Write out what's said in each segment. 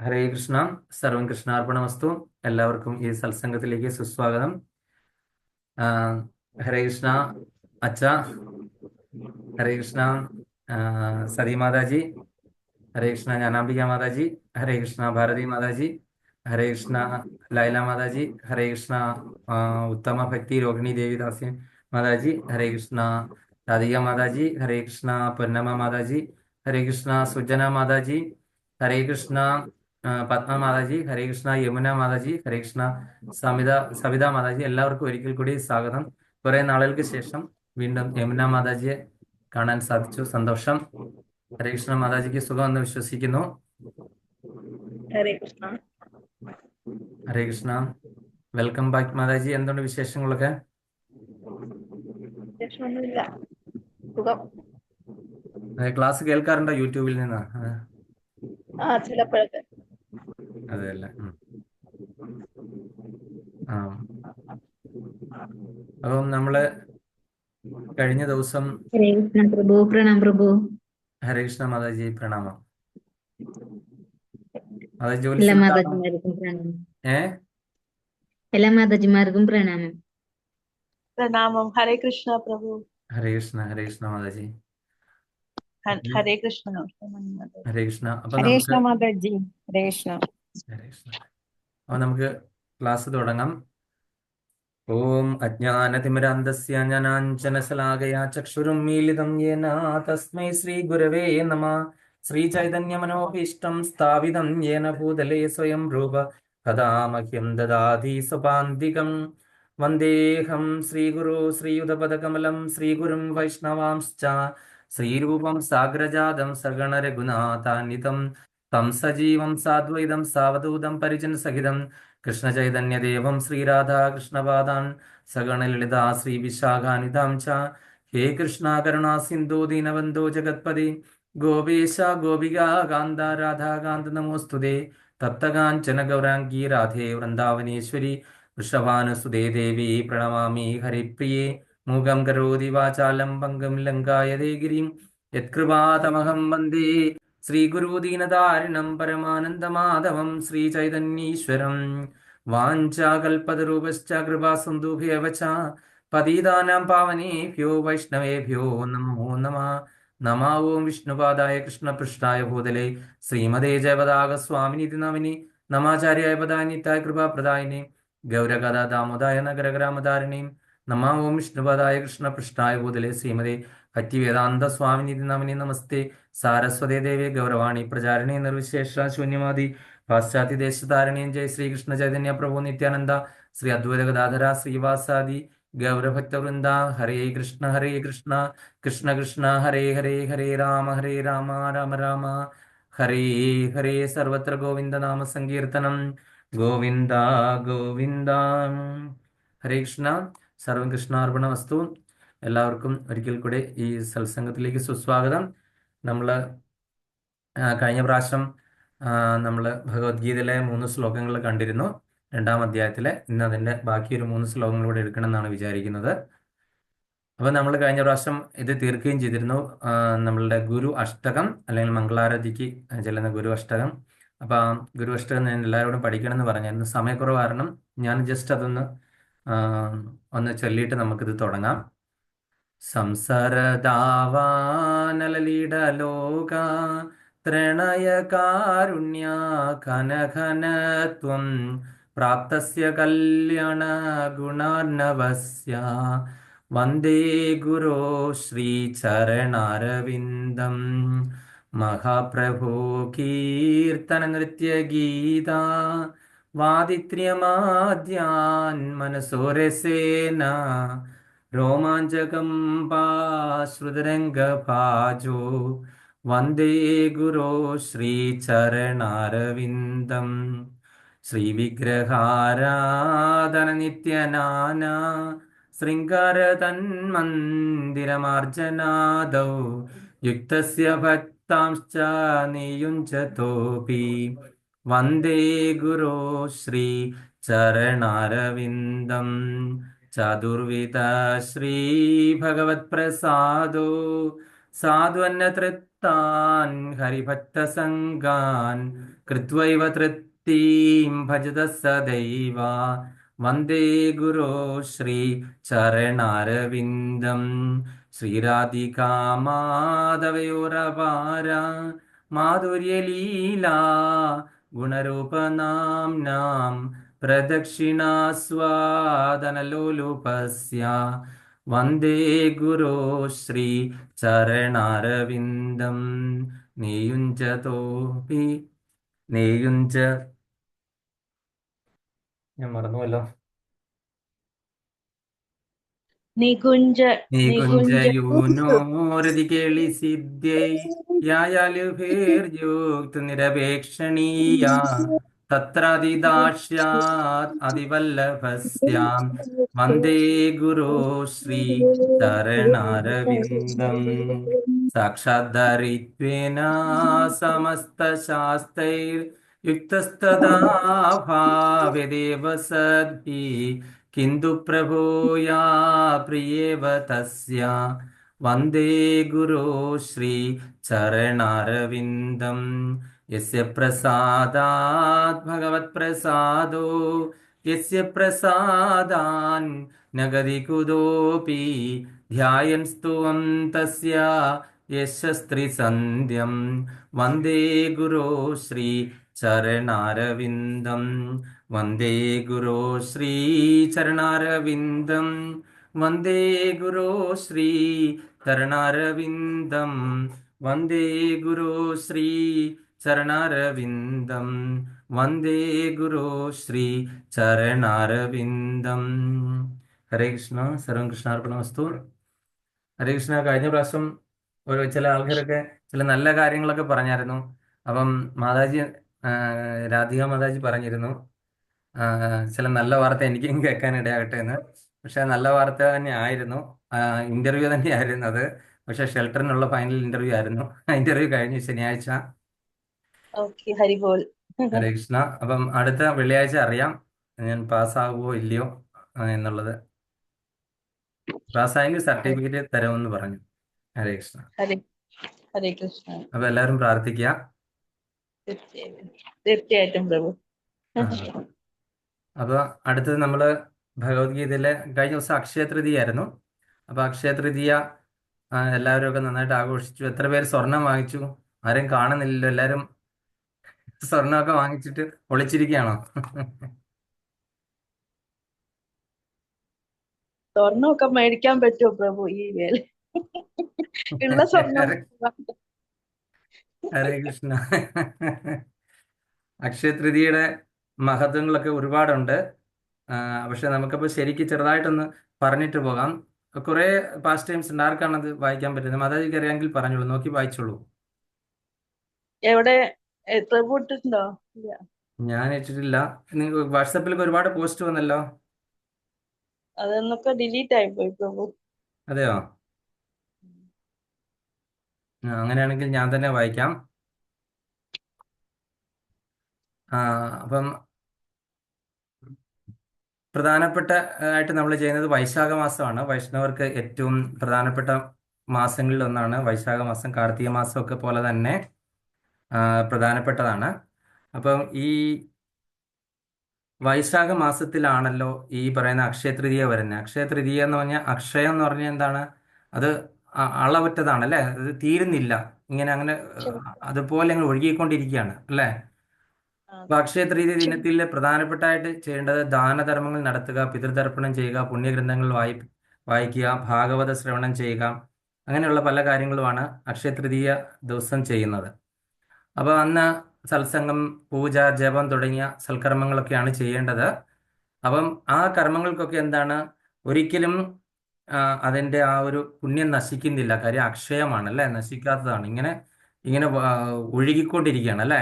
ഹരേ കൃഷ്ണ. സർവം കൃഷ്ണാർപ്പണമസ്തു. എല്ലാവർക്കും ഈ സത്സംഗത്തിലേക്ക് സുസ്വാഗതം. ആ, ഹരേ കൃഷ്ണ അച്ഛ, ഹരേ കൃഷ്ണ സതി മാതാജി, ഹരേ കൃഷ്ണ ജ്ഞാനാംബിക മാതാജി, ഹരേ കൃഷ്ണ ഭാരതി മാതാജി, ഹരേ കൃഷ്ണ ലൈല മാതാജി, ഹരേ കൃഷ്ണ ആ, ഉത്തമ ഭക്തി രോഹിണി ദേവിദാസി മാതാജി, ഹരേ കൃഷ്ണ രാധിക മാതാജി, ഹരേ കൃഷ്ണ പൊന്നമ്മ മാതാജി, ഹരേ കൃഷ്ണ സുജന മാതാജി, ഹരേ കൃഷ്ണ പത്മ മാതാജി, ഹരേ കൃഷ്ണ യമുന മാതാജി, ഹരേ കൃഷ്ണ സമിത സവിത മാതാജി. എല്ലാവർക്കും ഒരിക്കൽ കൂടി സ്വാഗതം. കുറെ നാളുകൾക്ക് ശേഷം വീണ്ടും യമുന മാതാജിയെ കാണാൻ സാധിച്ചു. സന്തോഷം. ഹരേ കൃഷ്ണ മാതാജിക്ക് സുഖമെന്ന് വിശ്വസിക്കുന്നു. ഹരേ കൃഷ്ണ. ഹരേ കൃഷ്ണ. Welcome back Mataji. എന്തുണ്ട് വിശേഷങ്ങളൊക്കെ? വിശേഷമൊന്നുമില്ല, സുഖം. ക്ലാസ് കേൾക്കാറുണ്ടോ യൂട്യൂബിൽ നിന്ന്? ചിലപ്പോഴൊക്കെ. അതെയല്ല. ആ അപ്പം നമ്മള് കഴിഞ്ഞ ദിവസം हरे कृष्ण प्रभु प्रणाम प्रभु। ഹരേ കൃഷ്ണ മാതാജി പ്രണാമം. മാതാജി ജോലി എല്ലാ സ്ഥലത്താണോ? മാതാജിമാർക്കും പ്രണാമം. ഏ എല്ലാ മാതാജിമാർക്കും പ്രണാമം. പ്രണാമം. ഹരേ കൃഷ്ണ പ്രഭു. ഹരേ കൃഷ്ണ മാതാജി. ഹരേ കൃഷ്ണ. ഹരേ കൃഷ്ണ. അപ്പൊ ഹരേ നമുക്ക് കൃഷ്ണ മാതാജി. ഹരേ കൃഷ്ണ. ഹരേ കൃഷ്ണ. അപ്പൊ നമുക്ക് ക്ലാസ് തുടങ്ങാം. ഓം അജ്ഞാനതിമിരാന്ധസ്യ ജ്ഞാനാഞ്ജനശലാകയാ ചക്ഷുരുന്മീലിതം യേന തസ്മൈ ശ്രീ ഗുരവേ നമഃ. ശ്രീചൈതന്യമനോഭീഷ്ടം സ്ഥാപിതം യേന ഭൂതലേ സ്വയം രൂപ കഥാ മഹ്യം ദദാതി സ്വപാന്തികം. വന്ദേഹം ശ്രീഗുരു ശ്രീയുതപദകമലം ശ്രീഗുരും വൈഷ്ണവാംശ്ച ശ്രീരൂപം സാഗ്രജാതം സഗണ രഘുനാഥാന്വിതം തം സജീവം സാദ്വൈതം സാവധൂതം പരിജനസഹിതം കൃഷ്ണചൈതന്യദേവം ശ്രീരാധാകൃഷ്ണപാദാൻ സഗണ ലളിതാ ശ്രീ വിശാഖാനിതാം ച. ഹേ കൃഷ്ണ കരുണാ സിന്ധു ദീനബന്ധോ ജഗത്പതി ഗോപേശ ഗോപികാ കാന്ത രാധാകാന്ത നമോസ്തുതേ. തപ്തകാഞ്ചന ഗൗരാംഗീ രാധേ വൃന്ദാവനേശ്വരി വൃഷഭാനുസുതേ ദേവി പ്രണമാമി ഹരിപ്രിയേ. മൂകം കരോതി വാചാലം പങ്കം ലങ്കായതേ ഗിരിം യത്കൃപാതമഹം വന്ദേ ശ്രീഗുരുദീനതാരിണം പരമാനന്ദമാധവം ശ്രീചൈതന്യീശ്വരം. വാഞ്ചാകൽപതരൂപശ്ച കൃപാസിന്ധുഭ്യവ ച പതിതാനാം പാവനേഭ്യോ വൈഷ്ണവേഭ്യോ നമോ നമഃ. നമഃ. ഓം വിഷ്ണുപാദായ കൃഷ്ണപൃഷ്ഠായ ഭൂതലേ ശ്രീമതേ ജയപതാക സ്വാമിനിതി നമിനി നമാചാര്യായ പദായ നിത്യായ കൃപാപ്രദായിനി ഗൗരകഥാ ദാമോദായ നഗരഗ്രാമധാരിണീം. നമഃ. ഓം വിഷ്ണുപാദായ കൃഷ്ണപൃഷ്ഠായ ഭൂതലേ ശ്രീമതേ ഭക്തിവേദാന്ത സ്വാമിനിതി നമിനി നമസ്തേ സാരസ്വതേ ദേവേ ഗൗരവാണി പ്രചാരിണി നിർവിശേഷ ശൂന്യമാതി പാശ്ചാത്യദേശതാരിണീം. ജയ ശ്രീകൃഷ്ണ ചൈതന്യ പ്രഭു നിത്യാനന്ദ ശ്രീ അദ്വൈത ഗദാധര ശ്രീവാസാദി ഗൗരഭക്തവൃന്ദ. ഹരേ കൃഷ്ണ കൃഷ്ണ കൃഷ്ണ ഹരേ ഹരേ ഹരേ രാമ രാമ രാമ ഹരേ ഹരേ. സർവത്ര ഗോവിന്ദ നാമ സങ്കീർത്തനം ഗോവിന്ദ ഗോവിന്ദ. ഹരേ കൃഷ്ണ. സർവം കൃഷ്ണാർപ്പണമസ്തു. എല്ലാവർക്കും ഒരിക്കൽ കൂടെ ഈ സത്സംഗത്തിലേക്ക് സുസ്വാഗതം. നമ്മൾ കഴിഞ്ഞ പ്രാവശ്യം നമ്മൾ ഭഗവത്ഗീതയിലെ 3 ശ്ലോകങ്ങൾ കണ്ടിരുന്നു, 2-ാം അധ്യായത്തിലെ. ഇന്ന് അതിൻ്റെ ബാക്കി ഒരു 3 ശ്ലോകങ്ങൾ കൂടെ എടുക്കണം എന്നാണ് വിചാരിക്കുന്നത്. അപ്പോൾ നമ്മൾ കഴിഞ്ഞ പ്രാവശ്യം ഇത് തീർക്കുകയും ചെയ്തിരുന്നു, നമ്മളുടെ ഗുരു അഷ്ടകം അല്ലെങ്കിൽ മംഗളാരതിക്ക് ചെല്ലുന്ന ഗുരു അഷ്ടകം. അപ്പോൾ ആ ഗുരു അഷ്ടകം ഞാൻ എല്ലാവരോടും പഠിക്കണം എന്ന് പറഞ്ഞായിരുന്നു. സമയക്കുറവ് കാരണം ഞാൻ ജസ്റ്റ് അതൊന്ന് ഒന്ന് ചൊല്ലിയിട്ട് നമുക്കിത് തുടങ്ങാം. സംസരദാവാനലലിടലോക ത്രണയകാരുണ്യ ഘനഘനത്വം പ്രാപ്തസ്യ കല്യാണ ഗുണാർണവസ്യ വന്ദേ ഗുരോ ശ്രീചരണാരവിന്ദം. മഹാപ്രഭോ കീർത്തന നൃത്യഗീത വാദിത്ര്യമാദ്യാൻ മനസോരസേന രോമാഞ്ചകം ശ്രുതരംഗഭാജോ വന്ദേ ഗുരോ ശ്രീചരണാരവിന്ദം. ശ്രീവിഗ്രഹാരാധന നിത്യനാന ശൃംഗാര തന്മന്ദിരമാർജനാദൗ യുക്തസ്യ ഭക്താംശ്ച നിയുഞ്ജതോപി വന്ദേ ഗുരോ ശ്രീചരണാരവിന്ദം. ചതുർവിധ ശ്രീ ഭഗവത് പ്രസാദോ സാധുവന്നതൃത്വ താൻ ഹരിഭക്തസംഗാൻ കൃത്വൈവ തൃപ്തിം ഭജത സദൈവ വന്ദേ ഗുരോ ശ്രീ ചരണാരവിന്ദം ശ്രീരാധികാ മാധവയോരപാര മാധുര്യലീലാ ഗുണരൂപനാംനാം പ്രദക്ഷിണാസ്വാദനലോലുപസ്യ വന്ദേ ഗുരോ ശ്രീ ചരണാരവിന്ദം നീയുഞ്ചതോപി നീയുഞ്ച ഞാൻ മറന്നുവല്ലോ നികുഞ്ച നികുഞ്ച നികുഞ്ചയൂനോരതി കേളി സിദ്ധ്യൈ യായാലു ഭേർയോക്ത നിരപേക്ഷണീയ തത്രാദിദാക്ഷ്യാത് അതിവല്ലഭസ്യാം വന്ദേ ഗുരോ ശ്രീ ചരണാരവിന്ദം സാക്ഷാദ്ധരിത്വേന സമസ്തശാസ്ത്രൈർ യുക്തസ്തദാ ഭാവദേവ സദ്ഭി കിന്തു പ്രഭോ യാ പ്രിയേവ തസ്യ വന്ദേ ഗുരോ ശ്രീ ചരണാരവിന്ദം യസ്യ പ്രസാദാത് ഭഗവത് പ്രസാദോ യസ്യ പ്രസാദാൻ നഗതി കുതോപി ധ്യായൻ സ്തുവം തസ്യ യശസ്ത്രിസന്ധ്യം വന്ദേ ഗുരോ ശ്രീ ചരണാരവിന്ദം വന്ദേ ഗുരോ ശ്രീ ചരണാരവിന്ദം വന്ദേ ഗുരോ ശ്രീ ചരണാരവിന്ദം വന്ദേ ഗുരോ ശ്രീ ചരണാരവിന്ദം വന്ദേ ഗുരോ ശ്രീ ചരണാരവിന്ദം. ഹരേ കൃഷ്ണ. സർവം കൃഷ്ണാർപ്പണമസ്തു. ഹരേ കൃഷ്ണ. കഴിഞ്ഞ പ്രാവശ്യം ചില ആൾക്കാരൊക്കെ ചില നല്ല കാര്യങ്ങളൊക്കെ പറഞ്ഞായിരുന്നു. അപ്പം മാതാജി രാധിക മാതാജി പറഞ്ഞിരുന്നു ചില നല്ല വാർത്ത എനിക്കും കേൾക്കാൻ ഇടയാകട്ടെ എന്ന്. പക്ഷെ നല്ല വാർത്ത തന്നെ ആയിരുന്നു, ഇന്റർവ്യൂ തന്നെ ആയിരുന്നു അത്. പക്ഷെ ഷെൽട്ടറിനുള്ള ഫൈനൽ ഇന്റർവ്യൂ ആയിരുന്നു. ഇന്റർവ്യൂ കഴിഞ്ഞു ശനിയാഴ്ച. ഓക്കെ, ഹരിബോൾ. ഹരേ കൃഷ്ണ. അപ്പം അടുത്ത വെള്ളിയാഴ്ച അറിയാം ഞാൻ പാസ്സാകുമോ ഇല്ലയോ എന്നുള്ളത്. പാസ്സായെങ്കിൽ സർട്ടിഫിക്കറ്റ് തരുമെന്ന് പറഞ്ഞു. ഹരേ കൃഷ്ണ. ഹരേ ഹരേ കൃഷ്ണ. അപ്പൊ എല്ലാവരും പ്രാർത്ഥിക്കുക. തീർച്ചയായും തീർച്ചയായിട്ടും പ്രഭു. ആ. അപ്പൊ അടുത്തത് നമ്മള് ഭഗവത്ഗീതയിലെ കഴിഞ്ഞ ദിവസം അക്ഷയ തൃതീയായിരുന്നു. അപ്പൊ അക്ഷയ തൃതീയ എല്ലാവരും ഒക്കെ നന്നായിട്ട് ആഘോഷിച്ചു. എത്ര പേര് സ്വർണം വാങ്ങിച്ചു? ആരും കാണുന്നില്ലല്ലോ. എല്ലാരും സ്വർണമൊക്കെ വാങ്ങിച്ചിട്ട് ഒളിച്ചിരിക്കുകയാണോ? സ്വർണ്ണമൊക്കെ മേടിക്കാൻ പറ്റുമോ പ്രഭു ഈ വേല? ഉള്ള സ്വർണം ഹരേ കൃഷ്ണ. അക്ഷയ തൃതീയയുടെ മഹത്വങ്ങളൊക്കെ ഒരുപാടുണ്ട്. പക്ഷെ നമുക്കപ്പോൾ ശരിക്ക് ചെറുതായിട്ടൊന്ന് പറഞ്ഞിട്ട് പോകാം. കുറെ പാസ്റ്റ് ടൈംസ് ഉണ്ട്. ആർക്കാണ് അത് വായിക്കാൻ പറ്റുന്നത്? മാതാജിക്ക് അറിയാമെങ്കിൽ പറഞ്ഞോളൂ, നോക്കി വായിച്ചോളൂ. എവിടെ പ്രഭു ഇട്ടിട്ടുണ്ടോ? ഇല്ല. ഞാൻ ഇട്ടിട്ടില്ല. നിങ്ങൾ വാട്സാപ്പിലൊക്കെ ഒരുപാട് പോസ്റ്റ് വന്നല്ലോ. അതൊന്നൊക്കെ ഡിലീറ്റ് ആയിപ്പോയി പ്രഭു. അതെയോ? അങ്ങനെയാണെങ്കിൽ ഞാൻ തന്നെ വായിക്കാം. അപ്പം പ്രധാനപ്പെട്ട ആയിട്ട് നമ്മൾ ചെയ്യുന്നത് വൈശാഖ മാസമാണ്. വൈഷ്ണവർക്ക് ഏറ്റവും പ്രധാനപ്പെട്ട മാസങ്ങളിൽ ഒന്നാണ് വൈശാഖ മാസം. കാർത്തിക മാസമൊക്കെ പോലെ തന്നെ പ്രധാനപ്പെട്ടതാണ്. അപ്പം ഈ വൈശാഖ മാസത്തിലാണല്ലോ ഈ പറയുന്ന അക്ഷയ തൃതീയ വരുന്നത്. അക്ഷയ തൃതീയ എന്ന് പറഞ്ഞാൽ, അക്ഷയം എന്ന് പറഞ്ഞാൽ എന്താണ്? അത് അളവറ്റതാണ് അല്ലേ? അത് തീരുന്നില്ല. ഇങ്ങനെ അങ്ങനെ അതുപോലെ അങ്ങ് ഒഴുകിക്കൊണ്ടിരിക്കുകയാണ് അല്ലേ? അപ്പൊ അക്ഷയ തൃതീയ ദിനത്തിൽ പ്രധാനപ്പെട്ടായിട്ട് ചെയ്യേണ്ടത് ദാനധർമ്മങ്ങൾ നടത്തുക, പിതൃതർപ്പണം ചെയ്യുക, പുണ്യഗ്രന്ഥങ്ങൾ വായിക്കുക, ഭാഗവത ശ്രവണം ചെയ്യുക, അങ്ങനെയുള്ള പല കാര്യങ്ങളുമാണ് അക്ഷയ തൃതീയ ദിവസം ചെയ്യുന്നത്. അപ്പോൾ അന്ന് സത്സംഗം, പൂജ, ജപം തുടങ്ങിയ സൽക്കർമ്മങ്ങളൊക്കെയാണ് ചെയ്യേണ്ടത്. അപ്പം ആ കർമ്മങ്ങൾക്കൊക്കെ എന്താണ്, ഒരിക്കലും അതിൻ്റെ ആ ഒരു പുണ്യം നശിക്കുന്നില്ല. കാര്യം അക്ഷയമാണ് അല്ലേ, നശിക്കാത്തതാണ്. ഇങ്ങനെ ഇങ്ങനെ ഒഴുകിക്കൊണ്ടിരിക്കുകയാണ് അല്ലേ.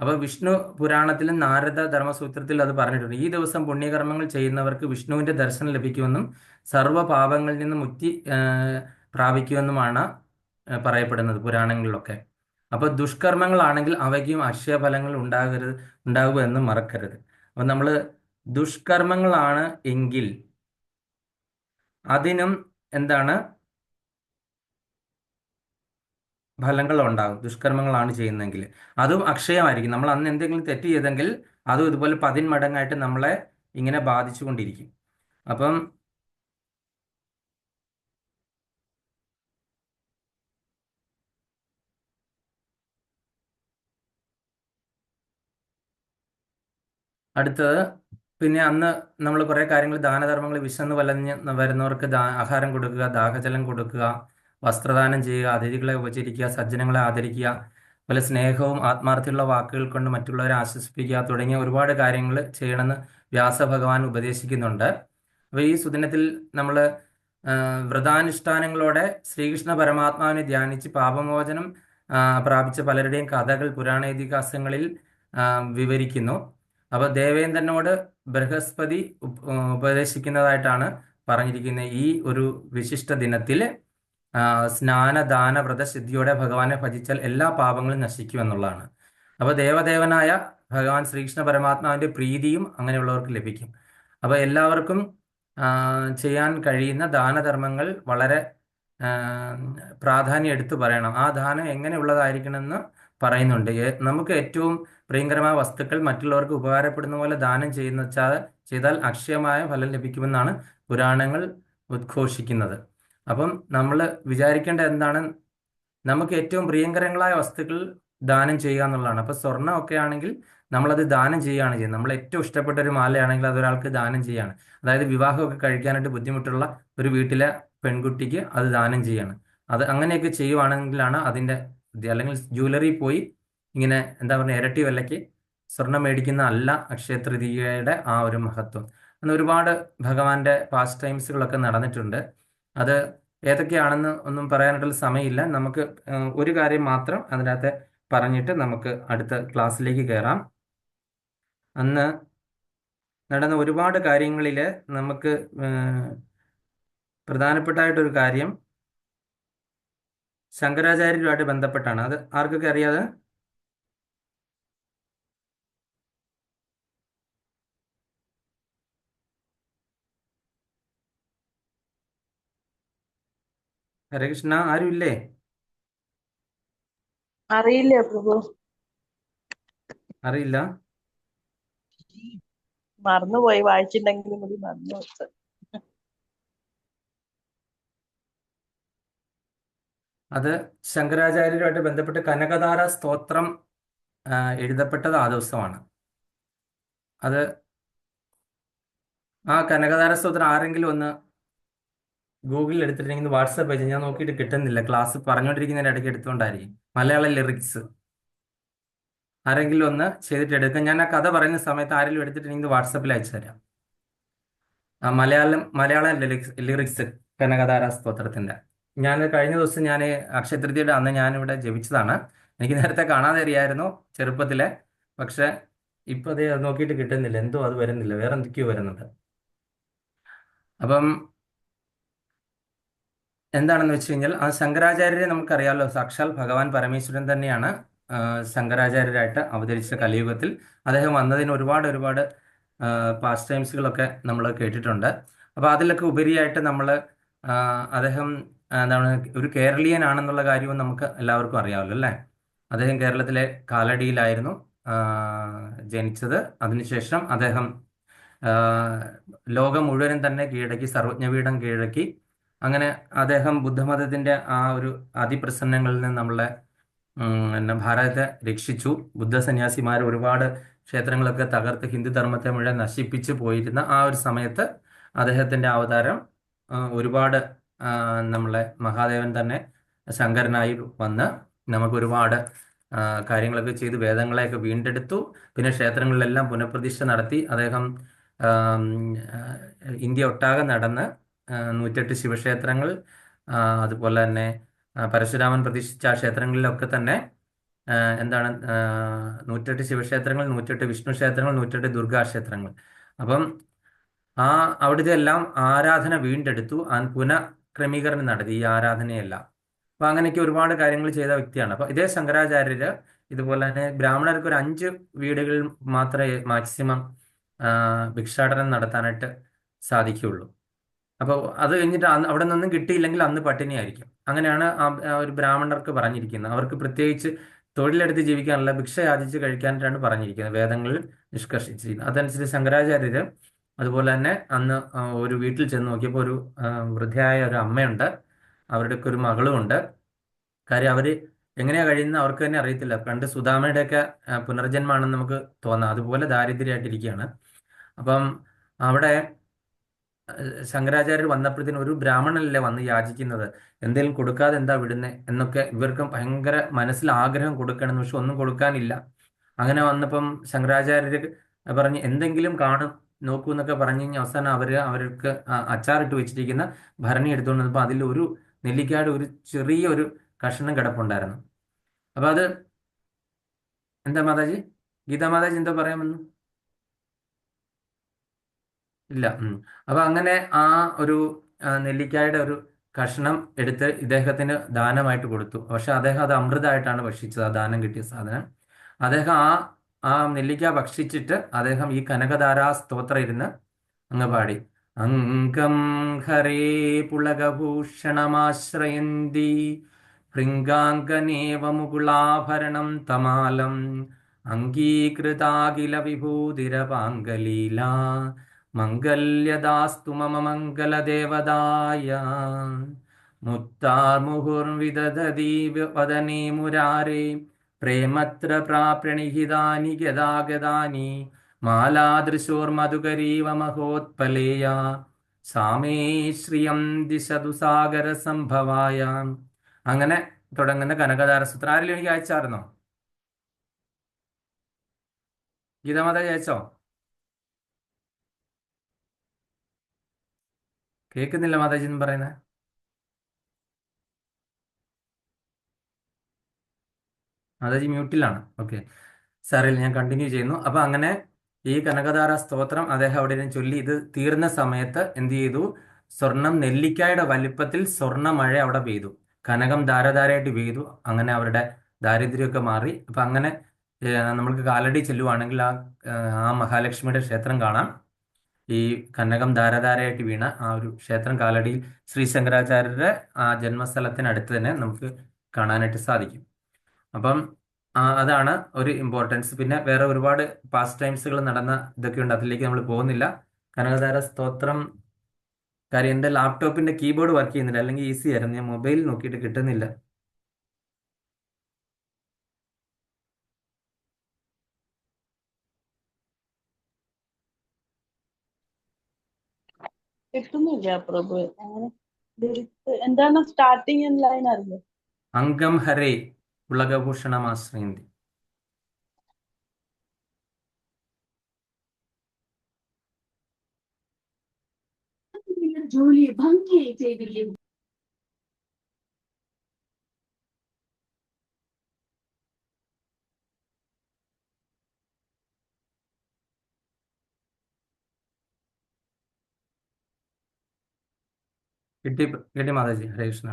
അപ്പോൾ വിഷ്ണു പുരാണത്തിലും നാരദ ധർമ്മസൂത്രത്തിൽ അത് പറഞ്ഞിട്ടുണ്ട്. ഈ ദിവസം പുണ്യകർമ്മങ്ങൾ ചെയ്യുന്നവർക്ക് വിഷ്ണുവിന്റെ ദർശനം ലഭിക്കുമെന്നും സർവ്വ പാപങ്ങളിൽ നിന്നും മുക്തി പ്രാപിക്കുമെന്നുമാണ് പറയപ്പെടുന്നത് പുരാണങ്ങളിലൊക്കെ. അപ്പോൾ ദുഷ്കർമ്മങ്ങളാണെങ്കിൽ അവയ്ക്കും അക്ഷയഫലങ്ങൾ ഉണ്ടാകുമെന്ന് മറക്കരുത്. അപ്പം നമ്മൾ ദുഷ്കർമ്മങ്ങളാണ് എങ്കിൽ അതിനും എന്താണ്, ഫലങ്ങൾ ഉണ്ടാകും. ദുഷ്കർമ്മങ്ങളാണ് ചെയ്യുന്നതെങ്കിൽ അതും അക്ഷയമായിരിക്കും. നമ്മൾ അന്ന് എന്തെങ്കിലും തെറ്റ് ചെയ്തെങ്കിൽ അതും ഇതുപോലെ 10 മടങ്ങായിട്ട് നമ്മളെ ഇങ്ങനെ ബാധിച്ചു കൊണ്ടിരിക്കും. അപ്പം അടുത്തത് പിന്നെ അന്ന് നമ്മൾ കുറേ കാര്യങ്ങൾ ദാനധർമ്മങ്ങൾ, വിശന്ന് വലഞ്ഞ് വരുന്നവർക്ക് ആഹാരം കൊടുക്കുക, ദാഹജലം കൊടുക്കുക, വസ്ത്രദാനം ചെയ്യുക, അതിഥികളെ ഉപചരിക്കുക, സജ്ജനങ്ങളെ ആദരിക്കുക, അതുപോലെ സ്നേഹവും ആത്മാർത്ഥമുള്ള വാക്കുകൾ കൊണ്ട് മറ്റുള്ളവരെ ആശ്വസിപ്പിക്കുക തുടങ്ങിയ ഒരുപാട് കാര്യങ്ങൾ ചെയ്യണമെന്ന് വ്യാസഭഗവാൻ ഉപദേശിക്കുന്നുണ്ട്. അപ്പോൾ ഈ സുദിനത്തിൽ നമ്മൾ വ്രതാനുഷ്ഠാനങ്ങളോടെ ശ്രീകൃഷ്ണ പരമാത്മാവിനെ ധ്യാനിച്ച് പാപമോചനം പ്രാപിച്ച പലരുടെയും കഥകൾ പുരാണ ഇതിഹാസങ്ങളിൽ വിവരിക്കുന്നു. അപ്പോൾ ദേവേന്ദ്രനോട് ബൃഹസ്പതി ഉപദേശിക്കുന്നതായിട്ടാണ് പറഞ്ഞിരിക്കുന്നത്. ഈ ഒരു വിശിഷ്ട ദിനത്തിൽ സ്നാന ദാന വ്രതസിദ്ധിയോടെ ഭഗവാനെ ഭജിച്ചാൽ എല്ലാ പാപങ്ങളും നശിക്കുമെന്നുള്ളതാണ്. അപ്പോൾ ദേവദേവനായ ഭഗവാൻ ശ്രീകൃഷ്ണ പരമാത്മാവിൻ്റെ പ്രീതിയും അങ്ങനെയുള്ളവർക്ക് ലഭിക്കും. അപ്പോൾ എല്ലാവർക്കും ചെയ്യാൻ കഴിയുന്ന ദാനധർമ്മങ്ങൾ വളരെ പ്രാധാന്യം എടുത്തു പറയണം. ആ ദാനം എങ്ങനെയുള്ളതായിരിക്കണമെന്ന് പറയുന്നുണ്ട്. നമുക്ക് ഏറ്റവും പ്രിയങ്കരമായ വസ്തുക്കൾ മറ്റുള്ളവർക്ക് ഉപകാരപ്പെടുന്ന പോലെ ദാനം ചെയ്താൽ അക്ഷയമായ ഫലം ലഭിക്കുമെന്നാണ് പുരാണങ്ങൾ ഉദ്ഘോഷിക്കുന്നത്. അപ്പം നമ്മൾ വിചാരിക്കേണ്ട എന്താണ്, നമുക്ക് ഏറ്റവും പ്രിയങ്കരങ്ങളായ വസ്തുക്കൾ ദാനം ചെയ്യുക എന്നുള്ളതാണ്. അപ്പോൾ സ്വർണ്ണമൊക്കെ ആണെങ്കിൽ നമ്മളത് ദാനം ചെയ്യുകയാണ് ചെയ്യുന്നത്. നമ്മൾ ഏറ്റവും ഇഷ്ടപ്പെട്ട ഒരു മാലയാണെങ്കിൽ അതൊരാൾക്ക് ദാനം ചെയ്യുകയാണ്. അതായത് വിവാഹമൊക്കെ കഴിക്കാനായിട്ട് ബുദ്ധിമുട്ടുള്ള ഒരു വീട്ടിലെ പെൺകുട്ടിക്ക് അത് ദാനം ചെയ്യാണ്. അത് അങ്ങനെയൊക്കെ ചെയ്യുവാണെങ്കിലാണ് അതിൻ്റെ, അല്ലെങ്കിൽ ജ്വല്ലറി പോയി ഇങ്ങനെ എന്താ പറയുക ഇരട്ടി വിലയ്ക്ക് സ്വർണം മേടിക്കുന്ന അല്ല അക്ഷയ തൃതീയയുടെ ആ ഒരു മഹത്വം. അന്ന് ഒരുപാട് ഭഗവാന്റെ പാസ്റ്റ് ടൈംസുകളൊക്കെ നടന്നിട്ടുണ്ട്. അത് ഏതൊക്കെയാണെന്ന് ഒന്നും പറയാനായിട്ടുള്ള സമയമില്ല. നമുക്ക് ഒരു കാര്യം മാത്രം അതിനകത്ത് പറഞ്ഞിട്ട് നമുക്ക് അടുത്ത ക്ലാസ്സിലേക്ക് കയറാം. അന്ന് നടന്ന ഒരുപാട് കാര്യങ്ങളിൽ നമുക്ക് പ്രധാനപ്പെട്ടായിട്ടൊരു കാര്യം ശങ്കരാചാര്യരുമായിട്ട് ബന്ധപ്പെട്ടാണ്. അത് ആർക്കൊക്കെ അറിയാതെ? ഹരേ കൃഷ്ണ, ആരുമില്ലേ? അറിയില്ല പ്രഭു, അറിയില്ല. മറന്നുപോയി. വായിച്ചിട്ടുണ്ടെങ്കിലും കൂടി മറന്നു വെച്ചു. അത് ശങ്കരാചാര്യരുമായിട്ട് ബന്ധപ്പെട്ട് കനകധാര സ്തോത്രം എഴുതപ്പെട്ടത് ആ ദിവസമാണ്. അത് ആ കനകധാര സ്തോത്രം ആരെങ്കിലും ഒന്ന് ഗൂഗിളിൽ എടുത്തിട്ടുണ്ടെങ്കിൽ വാട്സാപ്പ് അയച്ചു. ഞാൻ നോക്കിയിട്ട് കിട്ടുന്നില്ല. ക്ലാസ് പറഞ്ഞുകൊണ്ടിരിക്കുന്നതിൻ്റെ ഇടയ്ക്ക് എടുത്തുകൊണ്ടായിരിക്കും. മലയാളം ലിറിക്സ് ആരെങ്കിലും ഒന്ന് ചെയ്തിട്ട് എടുക്കാം. ഞാൻ ആ കഥ പറയുന്ന സമയത്ത് ആരെങ്കിലും എടുത്തിട്ടുണ്ടെങ്കിൽ വാട്സാപ്പിൽ അയച്ചു തരാം. മലയാളം ലിറിക്സ് കനകധാര സ്തോത്രത്തിന്റെ. ഞാൻ കഴിഞ്ഞ ദിവസം ഞാൻ അക്ഷയതൃതീയയുടെ അന്ന് ഞാനിവിടെ ജപിച്ചതാണ്. എനിക്ക് നേരത്തെ കാണാതെ അറിയായിരുന്നു ചെറുപ്പത്തിലെ. പക്ഷെ ഇപ്പൊ അത് നോക്കിയിട്ട് കിട്ടുന്നില്ല. എന്തോ അത് വരുന്നില്ല, വേറെ എന്തൊക്കെയോ വരുന്നുണ്ട്. അപ്പം എന്താണെന്ന് വെച്ച് കഴിഞ്ഞാൽ ആ ശങ്കരാചാര്യരെ നമുക്കറിയാമല്ലോ, സാക്ഷാൽ ഭഗവാൻ പരമേശ്വരൻ തന്നെയാണ് ശങ്കരാചാര്യരായിട്ട് അവതരിച്ച കലിയുഗത്തിൽ. അദ്ദേഹം വന്നതിന് ഒരുപാട് പാസ്റ്റ് ടൈംസുകളൊക്കെ നമ്മൾ കേട്ടിട്ടുണ്ട്. അപ്പോൾ അതിലൊക്കെ ഉപരിയായിട്ട് നമ്മൾ അദ്ദേഹം എന്താണ് ഒരു കേരളീയനാണെന്നുള്ള കാര്യവും നമുക്ക് എല്ലാവർക്കും അറിയാമല്ലോ അല്ലേ. അദ്ദേഹം കേരളത്തിലെ കാലടിയിലായിരുന്നു ജനിച്ചത്. അതിനുശേഷം അദ്ദേഹം ലോകം മുഴുവനും തന്നെ കീഴടക്കി, സർവജ്ഞപീഠം കീഴടക്കി. അങ്ങനെ അദ്ദേഹം ബുദ്ധമതത്തിന്റെ ആ ഒരു അതിപ്രസന്നങ്ങളിൽ നിന്ന് നമ്മളെ ഭാരതത്തെ രക്ഷിച്ചു. ബുദ്ധ സന്യാസിമാർ ഒരുപാട് ക്ഷേത്രങ്ങളൊക്കെ തകർത്ത് ഹിന്ദു ധർമ്മത്തെ മുഴുവൻ നശിപ്പിച്ചു പോയിരുന്ന ആ ഒരു സമയത്ത് അദ്ദേഹത്തിന്റെ അവതാരം ഒരുപാട് നമ്മളെ മഹാദേവൻ തന്നെ ശങ്കരനായി വന്ന് നമുക്ക് ഒരുപാട് കാര്യങ്ങളൊക്കെ ചെയ്ത് വേദങ്ങളെയൊക്കെ വീണ്ടെടുത്തു. പിന്നെ ക്ഷേത്രങ്ങളിലെല്ലാം പുനഃപ്രതിഷ്ഠ നടത്തി അദ്ദേഹം ഇന്ത്യ ഒട്ടാകെ നടന്ന് 108 ശിവക്ഷേത്രങ്ങൾ, അതുപോലെ തന്നെ പരശുരാമൻ പ്രതിഷ്ഠിച്ച ആ ക്ഷേത്രങ്ങളിലൊക്കെ തന്നെ എന്താണ് 108 ശിവക്ഷേത്രങ്ങൾ, 108 വിഷ്ണു ക്ഷേത്രങ്ങൾ, 108 ദുർഗാക്ഷേത്രങ്ങൾ. അപ്പം അവിടുത്തെ എല്ലാം ആരാധന വീണ്ടെടുത്തു, പുനഃക്രമീകരണം നടത്തി ഈ ആരാധനയെല്ലാം. അപ്പൊ അങ്ങനെയൊക്കെ ഒരുപാട് കാര്യങ്ങൾ ചെയ്ത വ്യക്തിയാണ്. അപ്പൊ ഇതേ ശങ്കരാചാര്യര് ഇതുപോലെ തന്നെ ബ്രാഹ്മണർക്ക് ഒരു 5 വീടുകളിൽ മാത്രമേ മാക്സിമം ഭിക്ഷാടനം നടത്താനായിട്ട് സാധിക്കുകയുള്ളൂ. അപ്പോൾ അത് കഴിഞ്ഞിട്ട് അവിടെ നിന്നൊന്നും കിട്ടിയില്ലെങ്കിൽ അന്ന് പട്ടിണിയായിരിക്കും. അങ്ങനെയാണ് ആ ഒരു ബ്രാഹ്മണർക്ക് പറഞ്ഞിരിക്കുന്നത്. അവർക്ക് പ്രത്യേകിച്ച് തൊഴിലെടുത്ത് ജീവിക്കാനുള്ള ഭിക്ഷ യാചിച്ച് കഴിക്കാനായിട്ടാണ് പറഞ്ഞിരിക്കുന്നത്, വേദങ്ങളിൽ നിഷ്കർഷിച്ചിരിക്കുന്നത്. അതനുസരിച്ച് ശങ്കരാചാര്യര് അതുപോലെ തന്നെ അന്ന് ഒരു വീട്ടിൽ ചെന്ന് നോക്കിയപ്പോൾ ഒരു വൃദ്ധയായ ഒരു അമ്മയുണ്ട്, അവരുടെയൊക്കെ ഒരു മകളുമുണ്ട്. കാര്യം അവര് എങ്ങനെയാ കഴിയുന്നത് അവർക്ക് തന്നെ അറിയത്തില്ല. പണ്ട് സുധാമയുടെയൊക്കെ പുനർജന്മമാണെന്ന് നമുക്ക് തോന്നാം, അതുപോലെ ദാരിദ്ര്യമായിട്ടിരിക്കുകയാണ്. അപ്പം അവിടെ ശങ്കരാചാര്യർ വന്നപ്പോഴത്തേനും ഒരു ബ്രാഹ്മണനല്ലേ വന്ന് യാചിക്കുന്നത്, എന്തെങ്കിലും കൊടുക്കാതെ എന്താ വിടുന്നത് എന്നൊക്കെ ഇവർക്ക് ഭയങ്കര മനസ്സിൽ ആഗ്രഹം കൊടുക്കണമെന്ന്, പക്ഷെ ഒന്നും കൊടുക്കാനില്ല. അങ്ങനെ വന്നപ്പം ശങ്കരാചാര്യർ പറഞ്ഞ് എന്തെങ്കിലും കാണും നോക്കൂ എന്നൊക്കെ പറഞ്ഞു കഴിഞ്ഞാൽ അവസാനം അവർക്ക് അച്ചാറിട്ട് വെച്ചിരിക്കുന്ന ഭരണി എടുത്തുകൊണ്ട് വന്നപ്പോൾ അതിൽ ഒരു നെല്ലിക്കായുടെ ഒരു ചെറിയ ഒരു കഷ്ണം കിടപ്പുണ്ടായിരുന്നു. അപ്പൊ അത് എന്താ മാതാജി, ഗീതാ മാതാജി എന്താ പറയാമെന്ന്? ഇല്ല. അപ്പൊ അങ്ങനെ ആ ഒരു നെല്ലിക്കായുടെ ഒരു കഷ്ണം എടുത്ത് ഇദ്ദേഹത്തിന് ദാനമായിട്ട് കൊടുത്തു. പക്ഷെ അദ്ദേഹം അത് അമൃതമായിട്ടാണ് ഭക്ഷിച്ചത്, ആ ദാനം കിട്ടിയ സാധനം. അദ്ദേഹം ആ നെല്ലിക്ക ഭക്ഷിച്ചിട്ട് അദ്ദേഹം ഈ കനകധാരാ സ്തോത്രം ഇരുന്ന് അങ്ങ് പാടി. അംഗം ഹരേ പുളകഭൂഷണമാശ്രയന്തി ഭൃംഗാംഗനേവ മുകുളാഭരണം തമാലം അംഗീകൃതാഖില വിഭൂതിരപാങ്കലീല മംഗല്യദാസ്തു മമ മംഗളദേവതായ മുത്താർമുഹുർവിദധതി വദനേ മുരാരേ പ്രേമത്ര പ്രാപ്രണിഹിതാനി ഗദാഗദാനി മാലാദൃശോർമധുകരീവ മഹോത്പലേയ സാമേ ശ്രിയം ദിശതു സാഗര സംഭവായ. അങ്ങനെ തുടങ്ങുന്ന കനകധാരസൂത്രം ആരെങ്കിലും എനിക്ക് അയച്ചായിരുന്നോ? ഗീതാമാതാജി അയച്ചോ? കേൾക്കുന്നില്ല മാതാജി എന്ന് പറയുന്നത്. മാതാജി മ്യൂട്ടിലാണ്. ഓക്കെ, സാറിൽ ഞാൻ കണ്ടിന്യൂ ചെയ്യുന്നു. അപ്പൊ അങ്ങനെ ഈ കനകധാര സ്തോത്രം അദ്ദേഹം അവിടെ ഇരുന്ന് ചൊല്ലി. ഇത് തീർന്ന സമയത്ത് എന്ത് ചെയ്തു? സ്വർണം നെല്ലിക്കായുടെ വലിപ്പത്തിൽ സ്വർണ്ണ മഴ അവിടെ പെയ്തു, കനകം ധാരധാരയായിട്ട് പെയ്തു. അങ്ങനെ അവരുടെ ദാരിദ്ര്യമൊക്കെ മാറി. അപ്പൊ അങ്ങനെ നമ്മൾക്ക് കാലടി ചെല്ലുവാണെങ്കിൽ ആ മഹാലക്ഷ്മിയുടെ ക്ഷേത്രം കാണാം. ഈ കനകം ധാരധാരയായിട്ട് വീണ ആ ഒരു ക്ഷേത്രം കാലടിയിൽ ശ്രീ ശങ്കരാചാര്യരുടെ ആ ജന്മസ്ഥലത്തിനടുത്ത് തന്നെ നമുക്ക് കാണാനായിട്ട് സാധിക്കും. അപ്പം അതാണ് ഒരു ഇമ്പോർട്ടൻസ്. പിന്നെ വേറെ ഒരുപാട് പാസ്റ്റ് ടൈംസുകൾ നടന്ന ഇതൊക്കെ ഉണ്ട്, അതിലേക്ക് നമ്മൾ പോകുന്നില്ല. കനകധാര സ്തോത്രം, കാര്യം എൻ്റെ ലാപ്ടോപ്പിന്റെ കീബോർഡ് വർക്ക് ചെയ്യുന്നില്ല, അല്ലെങ്കിൽ ഈസി ആയിരുന്നു. ഞാൻ മൊബൈൽ നോക്കിയിട്ട് കിട്ടുന്നില്ല. കിട്ടുന്നില്ല പ്രഭു. അങ്ങനെ എന്താണ് സ്റ്റാർട്ടിങ് ലൈൻ അറിയോ? അംഗം ഹരേ പുളകഭൂഷണമാശ്രയന്തി. ജോലിയെ ഭംഗിയായി ചെയ്തില്ലേ? കിട്ടി കിട്ടി മാതാജി. ഹരേ കൃഷ്ണ.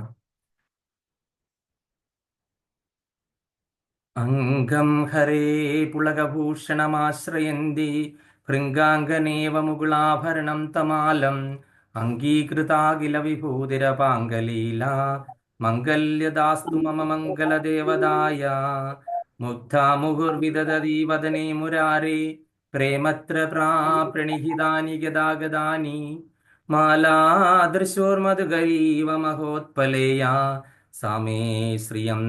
അംഗം ഹരേ പുളകഭൂഷണമാശ്രയന്തി ഭൃംഗാംഗനേവ മുകുളാഭരണം തമാലം അംഗീകൃതാഖില വിഭൂതിരപാങ്കലീല മംഗല്യദാസ്തു മമ മംഗളദേവതായ മുഗ്ധാ മുഹുർവിദധതി വദനേ മുരാരേ പ്രേമത്ര പ്രണിഹിതാനി ഗദാഗദാനി മാലാദൃശോർമധുകരീവ മഹോത്പലേയ സാമേ ശ്രിയം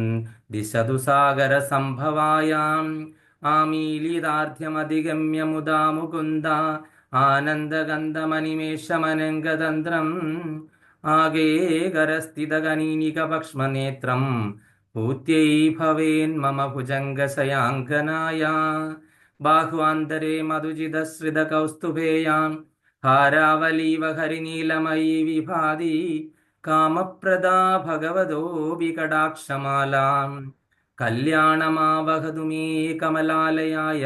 ദിശതു സാഗര സംഭവായാം ആമീലിതാർധ്യമധിഗമ്യ മുദാ മുകുന്ദ ആനന്ദഗന്ധമനിമേഷമനംഗതന്ത്രം ആകേ കരസ്ഥിതകനീനികപക്ഷ്മനേത്രം ഭൂത്യൈ ഭവേൻ മമ ഭുജംഗശയാങ്കനായ ബാഹ്വാന്തരേ മധുജിതശ്രിത കൗസ്തുഭേയാം ഹാരാവലീവ ഹരിനീലമയീ വിഭാതി കാമപ്രദാ ഭഗവതോപി കടാക്ഷമാലാം കല്യാണമാവഹതു മേ കമലാലയായ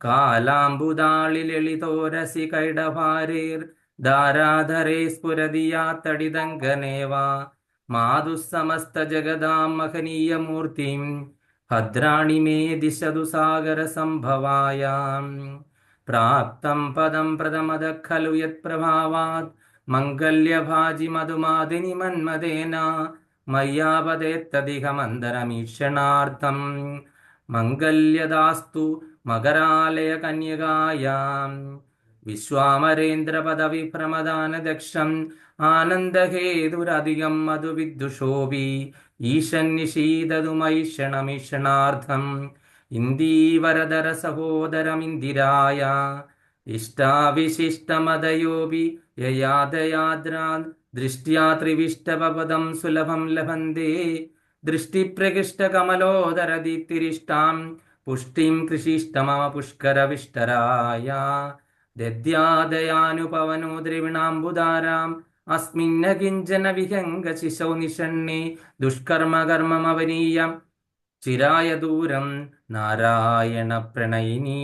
കാലാംബുദാളി ലളിതോരസി കൈഡഭാരേർ ധാരാധരേ സ്ഫുരതിയാ തടിതങ്കനേവ മാതുസമസ്ത ജഗദാം മഹനീയമൂർത്തിം ഭദ്രാണി മേ ദിശതു സാഗര സംഭവായാം പ്രാപ്തം പദം പ്രഥമത ഖലു യത് പ്രഭാവാത് മംഗല്യഭാജി മധുമാദിനി മന്മദേന മയ്യാപതേത്തധികമന്തരമീക്ഷണാർത്ഥം മംഗല്യദാസ്തു മകരാലയ കന്യകായാം വിശ്വാമരേന്ദ്ര പദവി പ്രമദാനദക്ഷം ആനന്ദഹേതുരധികം മധുവിദ്ദുഷോപി ഈശന്നിഷീദതുമൈഷണമീഷണാർത്ഥം ഇന്ദീവരദര സഹോദരമിന്ദിരായ ഇഷ്ടാവിശിഷ്ടമതയോപി യയാദയാദ്രാ ദൃഷ്ട്യാ ത്രിവിഷ്ടപദം സുലഭം ലഭന്തി ദൃഷ്ടിപ്രകൃഷ്ടകമലോദരദീപ്തിരിഷ്ടാം പുഷ്ടിം കൃഷിഷ്ടമമ പുഷ്കരവിഷ്ടരായ ദദ്യാദയാനുപവനോ ദ്രവിണാംബുധാരാം അസ്മിന്ന കിഞ്ചന വിഹംഗ ശിശൗ നിഷണ്ണേ ദുഷ്കർമ്മകർമ്മമവനീയം ചിരായ ദൂരം നാരായണ പ്രണയിനി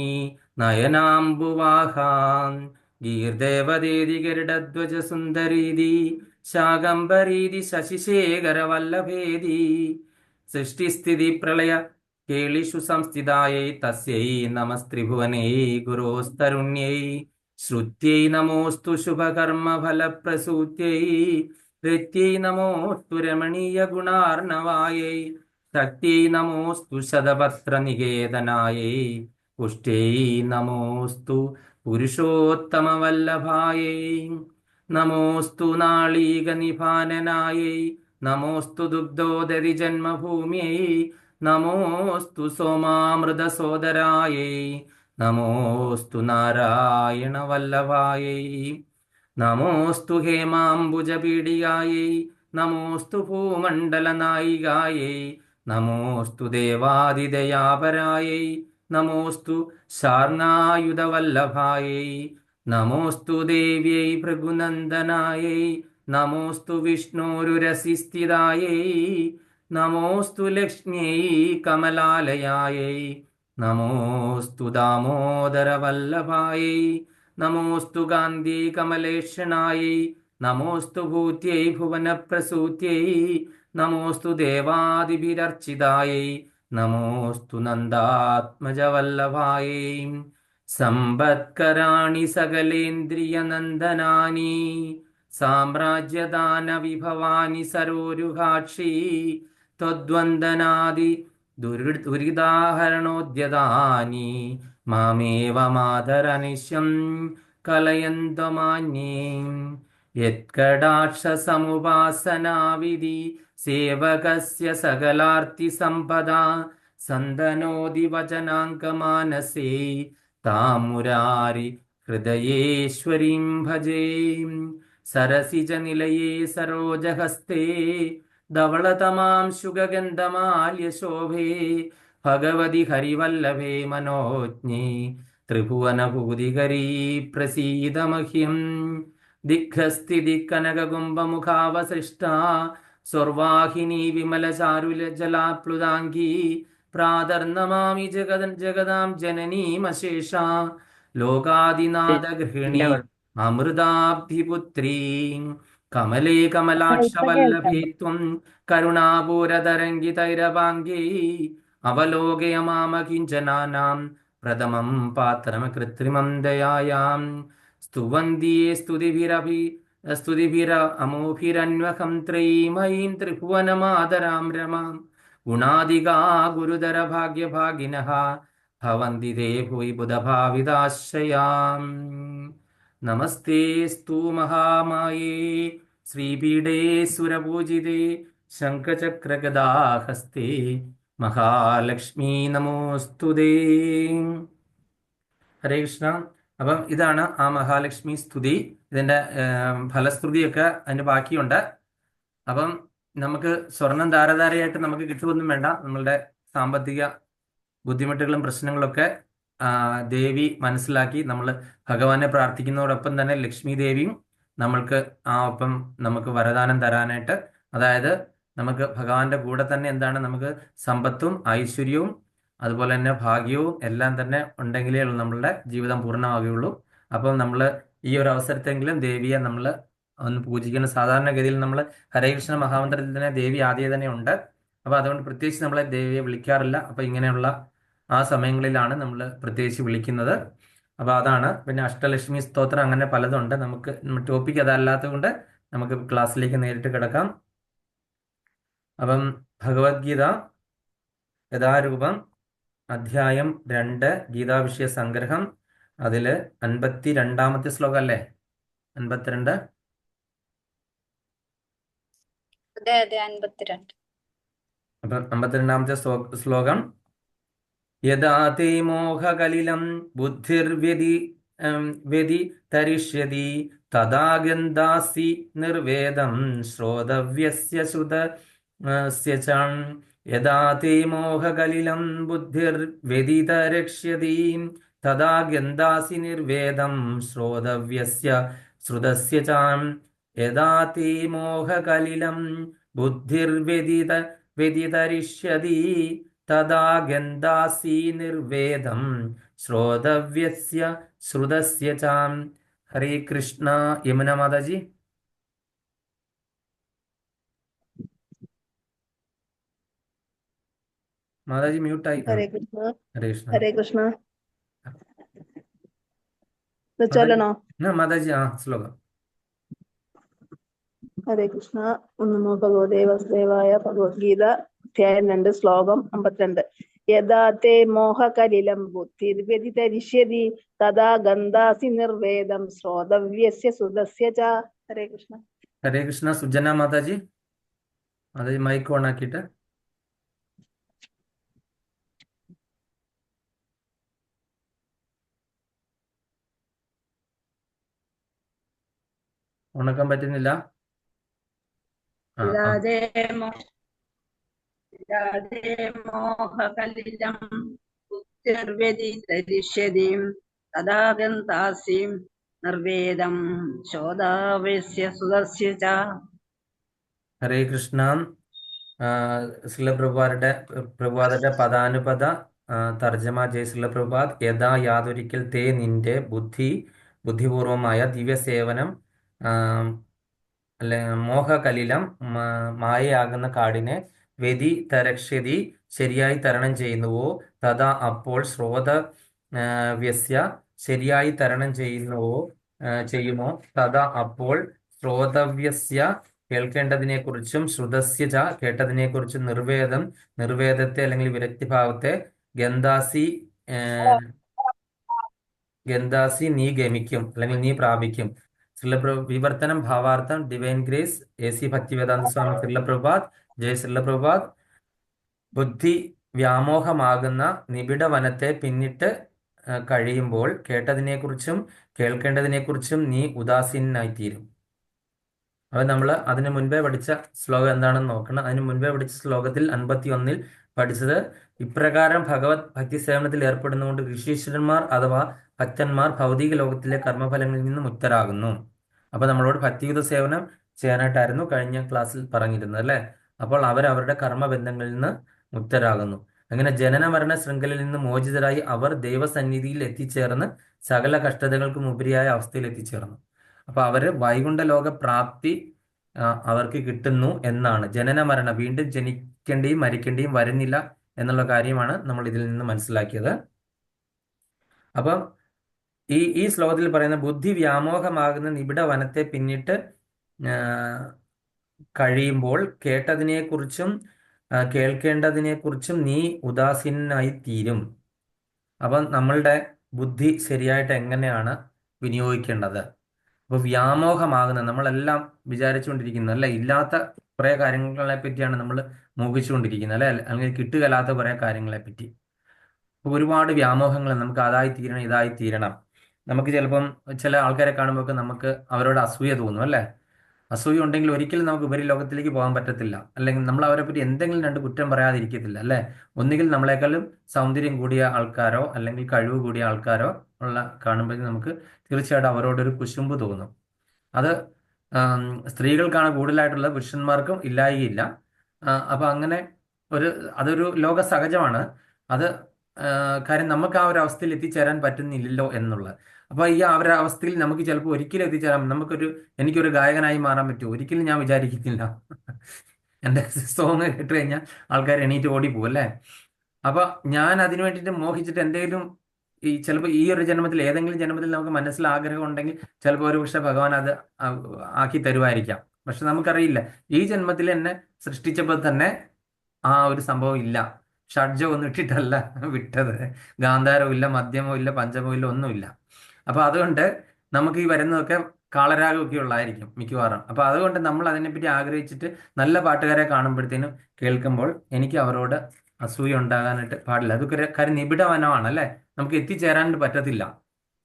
നയനാംബുവാഹാം ഗീർദേവദേതി ഗരുഡധ്വജ സുന്ദരീതി ശാകംബരീതി ശശിശേഖര വല്ലഭേതി സൃഷ്ടിസ്ഥിതി പ്രളയ കേളിഷു സംസ്ഥിതായൈ തസ്യൈ നമസ്ത്രിഭുവനൈ ഗുരോസ്തരുണ്യൈ ശ്രുത്यै നമോസ്തു ശുഭകർമ്മ ഫലപ്രസൂത്यै ഋത്यै നമോസ്തു രമണീയ ഗുണാർണവായൈ ശക്തിयै നമോസ്തു ശതപത്ര നികേതനായൈ പുഷ്ട്यै നമോസ്തു പുരുഷോത്തമ വല്ലഭായൈ നമോസ്തു നാളീക നിഭാനനായൈ നമോസ്തു ദുഗ്ധോദരി ജന്മഭൂമ്യൈ നമോസ്തു സോമാമൃത സോദരായൈ നമോസ്തു നാരായണ വല്ലഭായൈ നമോസ്തു ഹേമാംബുജപീഡികായൈ നമോസ്തു ഭൂമണ്ഡലനായികായൈ നമോസ്തു ദേവാദിദയാപരായൈ നമോസ്തു ശാർങ്ങായുധവല്ലഭായൈ നമോസ്തു ദേവ്യൈ ഭൃഗുനന്ദനായൈ നമോസ്തു വിഷ്ണോരുരസിസ്ഥിതായൈ നമോസ്തു ലക്ഷ്മ്യൈ കമലാലയായൈ നമോസ്തു ദാമോദരവല്ലഭായൈ നമോസ്തു ഗാന്ധി കമലേഷണായൈ നമോസ്തു ഭൂത്यै ഭുവനപ്രസൂത്यै നമോസ്തു ദേവാദിഭിരർച്ചിതായൈ നമോസ്തു നന്ദാത്മജവല്ലഭായൈ സമ്പത്കരാണി സകലേന്ദ്രിയനന്ദനാനി സാമ്രാജ്യദാന വിഭവാനി സരോരുഹാക്ഷി ത്വദ്വന്ദനാദി ദുരിതാഹരണോദ്യതാനി മാമേവ മാതരനിശ്യം കലയന്തമാന്യേ യത്കടാക്ഷസമുപാസനാവിധി സേവകസ്യ സകലാർത്തി സമ്പദാ സന്തനോതി വചനാങ്കമാനസേ താമുരാരി ഹൃദയേശ്വരീം ഭജേ സരസിജ നിലയേ സരോജഹസ്തേ ധവളതമാം ശുഗഗന്ധമാല്യശോഭേ ഭഗവതി ഹരിവല്ലഭേ മനോജ്ഞേ ത്രിഭുവനഭൂതികരീ പ്രസീദമഹ്യം ദിഗ്ഘസ്ഥിതി കനകകുംഭമുഖാവസൃഷ്ട സ്വർവാഹിനി വിമലചാരുജലാപ്ലുതാംഗീ പ്രാതർനമാമി ജഗതാം ജനനീമശേഷ ലോകാദിനാഥഗൃഹിണി അമൃതാബ്ധിപുത്രീ കമലേ കമലാക്ഷവല്ലഭേ ത്വം കരുണാപൂരതരംഗിതൈരവാംഗേ അവലോകയ മാമ കിഞ്ചനാനാം പ്രഥമം പാത്രമകൃത്രിമം ദയായാം സ്തുവന്തിയേ സ്തുതിഭിര അമോഭിരന്വഹം ത്രയീമയീം ത്രിഭുവനമാതരാം രമാം ഗുണാദികാ ഗുരുതര ഭാഗ്യഭാഗിനഃ ഭവന്തി തേ ഭുവി ബുധഭാവിതാശ്രയാം നമസ്തേസ്തു മഹാമായേ ശ്രീപീഠേ സുരപൂജിതേ ശംഖചക്രഗദാഹസ്തേ മഹാലക്ഷ്മീ നമോസ്തുതേ. ഹരേ കൃഷ്ണ. അപ്പം ഇതാണ് ആ മഹാലക്ഷ്മി സ്തുതി. ഇതിന്റെ ഫലസ്തുതിയൊക്കെ അതിന്റെ ബാക്കിയുണ്ട്. അപ്പം നമുക്ക് സ്വർണം ധാരധാരയായിട്ട് നമുക്ക് കിട്ടുമൊന്നും വേണ്ട. നമ്മളുടെ സാമ്പത്തിക ബുദ്ധിമുട്ടുകളും പ്രശ്നങ്ങളൊക്കെ ദേവി മനസ്സിലാക്കി നമ്മൾ ഭഗവാനെ പ്രാർത്ഥിക്കുന്നതോടൊപ്പം തന്നെ ലക്ഷ്മി ദേവിയും നമ്മൾക്ക് ഒപ്പം നമുക്ക് വരദാനം തരാനായിട്ട്, അതായത് നമുക്ക് ഭഗവാന്റെ കൂടെ തന്നെ എന്താണ് നമുക്ക് സമ്പത്തും ഐശ്വര്യവും അതുപോലെ തന്നെ ഭാഗ്യവും എല്ലാം തന്നെ ഉണ്ടെങ്കിലേ നമ്മളുടെ ജീവിതം പൂർണ്ണമാകുകയുള്ളൂ. അപ്പം നമ്മൾ ഈ ഒരു അവസരത്തെങ്കിലും ദേവിയെ നമ്മൾ ഒന്ന് പൂജിക്കണം. സാധാരണഗതിയിൽ നമ്മൾ ഹരേകൃഷ്ണ മഹാമന്ത്രത്തിൽ തന്നെ ദേവി ആദ്യം തന്നെ ഉണ്ട്. അപ്പോൾ അതുകൊണ്ട് പ്രത്യേകിച്ച് നമ്മളെ ദേവിയെ വിളിക്കാറില്ല. അപ്പോൾ ഇങ്ങനെയുള്ള ആ സമയങ്ങളിലാണ് നമ്മൾ പ്രത്യേകിച്ച് വിളിക്കുന്നത്. അപ്പോൾ അതാണ്. പിന്നെ അഷ്ടലക്ഷ്മി സ്തോത്രം അങ്ങനെ പലതുണ്ട്. നമുക്ക് ടോപ്പിക് അതല്ലാത്തത് കൊണ്ട് നമുക്ക് ക്ലാസ്സിലേക്ക് നേരിട്ട് കിടക്കാം. അപ്പം ഭഗവത്ഗീത യഥാരൂപം അധ്യായം 2 ഗീതാവിഷയ സംഗ്രഹം അതില് 52 ശ്ലോകം അല്ലേ? 52. അതെ അതെ 52. അപ്പം 52 ശ്ലോകം യഥാ തേ മോഹകലിലം വ്യതിതരിഷ്യതി തദാ ഗന്ധാസി നിർവേദം ശ്രോതവ്യസ്യ ശ്രുതസ്യ ച. യഥാ തേ മോഹകലിലം ബുദ്ധിർവ്യതിതരിഷ്യതി തദാ ഗന്ധാസി നിർവേദം ശ്രോതവ്യസ്യ ശ്രുതസ്യ ച. യഥാ തേ മോഹകലിലം ബുദ്ധിർവ്യതിതരിഷ്യതി തദാ ഗന്ധാസി നിർവേദം ശ്രോതവ്യസ്യ ശ്രുതസ്യ ച. ഹരേ കൃഷ്ണ. യമുന മാതാജി. മാതാജി മ്യൂട്ടായി. ഹരേ കൃഷ്ണ. ഹരേ കൃഷ്ണ. ഹരേ കൃഷ്ണ. ഇത് മാതാജി ചൊല്ലണോ? മാതാജി ശ്ലോകം. ഹരേ കൃഷ്ണ. നമോ ഭഗവതേ വാസുദേവായ. ഭഗവത്ഗീത അധ്യായം 2 ശ്ലോകം 52. യഥാ തേ മോഹകലിലം ബുദ്ധിർവ്യതിതരിഷ്യതി തദാ ഗന്ധാസി നിർവേദം ശ്രോതവ്യസ്യ ശ്രുതസ്യ ച. ഹരേ കൃഷ്ണ. ഹരേ കൃഷ്ണ. സുജന മാതാജി. മാതാജി മൈക്ക് ഓൺ ആക്കിയിട്ട്. ഉണക്കാൻ പറ്റുന്നില്ല. മോഹകലിലം ബുദ്ധിർവ്യതിതരിഷ്യതി തദാ ഗന്ധാസി നിർവേദം ശ്രോതവ്യസ്യ ശ്രുതസ്യ ച. ഹരേ കൃഷ്ണ. ശ്രീല പ്രഭുപാദരുടെ പദാനുപദ തർജ്ജമ ജയ് ശ്രീല പ്രഭുപാദ്. യഥാ യാതൊരിക്കൽ തേ നിന്റെ ബുദ്ധിപൂർവമായ ദിവ്യസേവനം മോഹകലിലം മായയാകുന്ന കാടിനെ വ്യതിതരക്ഷ്യതി ശരിയായി തരണം ചെയ്യുന്നുവോ തഥാ അപ്പോൾ ശ്രോതവ്യസ്യ ശരിയായി തരണം ചെയ്യുമോ തഥാ അപ്പോൾ ശ്രോതവ്യസ്യ കേൾക്കേണ്ടതിനെക്കുറിച്ചും ശ്രുതസ്യ ച കേട്ടതിനെക്കുറിച്ചും നിർവേദത്തെ അല്ലെങ്കിൽ വിരക്തിഭാവത്തെ ഗന്ധാസി നീ ഗമിക്കും അല്ലെങ്കിൽ നീ പ്രാപിക്കും. വിവർത്തനം ഭാവാർത്ഥം divine grace AC Bhaktivedanta Swami Srila Prabhupad. ജയ് ശ്രീല പ്രഭുപാദ്. ബുദ്ധി വ്യാമോഹമാകുന്ന നിബിഡ വനത്തെ പിന്നിട്ട് കഴിയുമ്പോൾ കേട്ടതിനെക്കുറിച്ചും കേൾക്കേണ്ടതിനെക്കുറിച്ചും നീ ഉദാസീനായിത്തീരും. അത് നമ്മൾ അതിനു മുൻപേ പഠിച്ച ശ്ലോകം എന്താണെന്ന് നോക്കണം. അതിനു മുൻപേ പഠിച്ച ശ്ലോകത്തിൽ 51 പഠിച്ചത് ഇപ്രകാരം ഭഗവത് ഭക്തി സേവനത്തിൽ ഏർപ്പെടുന്നതുകൊണ്ട് ഋഷീശ്വരന്മാർ അഥവാ ഭക്തന്മാർ ഭൗതിക ലോകത്തിലെ കർമ്മഫലങ്ങളിൽ നിന്നും മുക്തരാകുന്നു. അപ്പൊ നമ്മളോട് ഭക്തിയുത സേവനം ചെയ്യാനായിട്ടായിരുന്നു കഴിഞ്ഞ ക്ലാസ്സിൽ പറഞ്ഞിരുന്നത് അല്ലെ. അപ്പോൾ അവരവരുടെ കർമ്മബന്ധങ്ങളിൽ നിന്ന് മുക്തരാകുന്നു. അങ്ങനെ ജനന മരണ ശൃംഖലയിൽ നിന്ന് മോചിതരായി അവർ ദൈവസന്നിധിയിൽ എത്തിച്ചേർന്ന് സകല കഷ്ടതകൾക്കും ഉപരിയായ അവസ്ഥയിൽ എത്തിച്ചേർന്നു. അപ്പൊ അവര് വൈകുണ്ഠ ലോക പ്രാപ്തി അവർക്ക് കിട്ടുന്നു എന്നാണ്. ജനന മരണ വീണ്ടും ജനിക്കേണ്ടിയും മരിക്കേണ്ടിയും വരുന്നില്ല എന്നുള്ള കാര്യമാണ് നമ്മൾ ഇതിൽ നിന്ന് മനസ്സിലാക്കിയത്. അപ്പം ഈ ശ്ലോകത്തിൽ പറയുന്ന ബുദ്ധി വ്യാമോഹമാകുന്ന നിബിഡ വനത്തെ പിന്നിട്ട് കഴിയുമ്പോൾ കേട്ടതിനെക്കുറിച്ചും കേൾക്കേണ്ടതിനെക്കുറിച്ചും നീ ഉദാസീനായി തീരും. അപ്പം നമ്മളുടെ ബുദ്ധി ശരിയായിട്ട് എങ്ങനെയാണ് വിനിയോഗിക്കേണ്ടത്? അപ്പോൾ വ്യാമോഹമാകുന്ന നമ്മളെല്ലാം വിചാരിച്ചുകൊണ്ടിരിക്കുന്നത് അല്ലെ, ഇല്ലാത്ത കുറെ കാര്യങ്ങളെ പറ്റിയാണ് നമ്മൾ മോഹിച്ചുകൊണ്ടിരിക്കുന്നത് അല്ലെ, അല്ലെങ്കിൽ കിട്ടുകയില്ലാത്ത കുറെ കാര്യങ്ങളെ പറ്റി. അപ്പോൾ ഒരുപാട് വ്യാമോഹങ്ങൾ, നമുക്ക് അതായി തീരണം ഇതായി തീരണം. നമുക്ക് ചിലപ്പം ചില ആൾക്കാരെ കാണുമ്പോൾ നമുക്ക് അവരോട് അസൂയ തോന്നും അല്ലെ. അസൂയ ഉണ്ടെങ്കിൽ ഒരിക്കലും നമുക്ക് ഉപരിലോകത്തിലേക്ക് പോകാൻ പറ്റത്തില്ല, അല്ലെങ്കിൽ നമ്മൾ അവരെ പറ്റി എന്തെങ്കിലും രണ്ട് കുറ്റം പറയാതിരിക്കത്തില്ല അല്ലെ. ഒന്നുകിൽ നമ്മളെക്കാളും സൗന്ദര്യം കൂടിയ ആൾക്കാരോ അല്ലെങ്കിൽ കഴിവ് കൂടിയ ആൾക്കാരോ കാണുമ്പോൾ നമുക്ക് തീർച്ചയായിട്ടും അവരോടൊരു കുശുമ്പ് തോന്നും. അത് സ്ത്രീകൾക്കാണ് കൂടുതലായിട്ടുള്ളത്, പുരുഷന്മാർക്കും ഇല്ലായികയില്ല. അപ്പൊ അങ്ങനെ അതൊരു ലോക സഹജമാണ്. അത് കാര്യം നമുക്ക് ആ ഒരു അവസ്ഥയിൽ എത്തിച്ചേരാൻ പറ്റുന്നില്ലല്ലോ എന്നുള്ളത്. അപ്പൊ ഈ ആ ഒരു അവസ്ഥയിൽ നമുക്ക് ചിലപ്പോൾ ഒരിക്കലും എത്തിച്ചേരാം. എനിക്കൊരു ഗായകനായി മാറാൻ പറ്റുമോ? ഒരിക്കലും ഞാൻ വിചാരിക്കുന്നില്ല. എൻ്റെ സോങ് കേട്ട് കഴിഞ്ഞാൽ ആൾക്കാർ എണീറ്റ് ഓടിപ്പോകും അല്ലേ. അപ്പൊ ഞാൻ അതിനു വേണ്ടിയിട്ട് മോഹിച്ചിട്ട് എന്തെങ്കിലും ചിലപ്പോൾ ഈ ഒരു ജന്മത്തിൽ ഏതെങ്കിലും ജന്മത്തിൽ നമുക്ക് മനസ്സിൽ ആഗ്രഹം ഉണ്ടെങ്കിൽ ചിലപ്പോൾ ഒരു പക്ഷെ ഭഗവാൻ അത് ആക്കി തരുമായിരിക്കാം. പക്ഷെ നമുക്കറിയില്ല, ഈ ജന്മത്തിൽ എന്നെ സൃഷ്ടിച്ചപ്പോൾ തന്നെ ആ ഒരു സംഭവം ഇല്ല. ഷഡ്ജം ഒന്നും ഇട്ടിട്ടല്ല വിട്ടത്. ഗാന്ധാരവും ഇല്ല, മദ്യമോ ഇല്ല, പഞ്ചമോ ഇല്ല, ഒന്നുമില്ല. അപ്പൊ അതുകൊണ്ട് നമുക്ക് ഈ വരുന്നതൊക്കെ കാളരാഗമൊക്കെ ഉള്ളതായിരിക്കും മിക്കവാറും. അപ്പൊ അതുകൊണ്ട് നമ്മൾ അതിനെപ്പറ്റി ആഗ്രഹിച്ചിട്ട് നല്ല പാട്ടുകാരെ കാണുമ്പോഴത്തേനും കേൾക്കുമ്പോൾ എനിക്ക് അവരോട് അസൂയ ഉണ്ടാകാനായിട്ട് പാടില്ല. അതൊക്കെ ഒരു കാര്യം നിബിഡ വനമാണ് അല്ലേ, നമുക്ക് എത്തിച്ചേരാനായിട്ട് പറ്റത്തില്ല.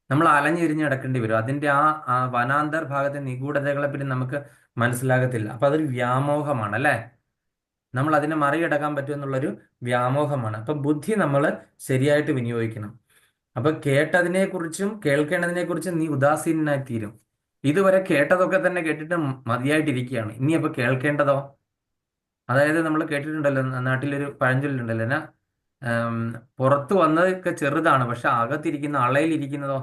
നമ്മൾ അലഞ്ഞിരിഞ്ഞ് കിടക്കേണ്ടി വരും. അതിന്റെ ആ വനാന്തർ ഭാഗത്തെ നിഗൂഢതകളെ പറ്റി നമുക്ക് മനസ്സിലാകത്തില്ല. അപ്പൊ അതൊരു വ്യാമോഹമാണ് അല്ലേ, നമ്മൾ അതിനെ മറികടക്കാൻ പറ്റും എന്നുള്ളൊരു വ്യാമോഹമാണ്. അപ്പൊ ബുദ്ധി നമ്മൾ ശരിയായിട്ട് വിനിയോഗിക്കണം. അപ്പൊ കേട്ടതിനെ കുറിച്ചും കേൾക്കേണ്ടതിനെ കുറിച്ചും നീ ഉദാസീനായി തീരും. ഇതുവരെ കേട്ടതൊക്കെ തന്നെ കേട്ടിട്ട് മതിയായിട്ടിരിക്കുകയാണ്. ഇനി അപ്പൊ കേൾക്കേണ്ടതോ? അതായത് നമ്മൾ കേട്ടിട്ടുണ്ടല്ലോ, നാട്ടിലൊരു പഴഞ്ചൊല്ലുണ്ടല്ലോ, എന്നാ പുറത്തു വന്നതൊക്കെ ചെറുതാണ്, പക്ഷെ അകത്തിരിക്കുന്ന അളയിലിരിക്കുന്നതോ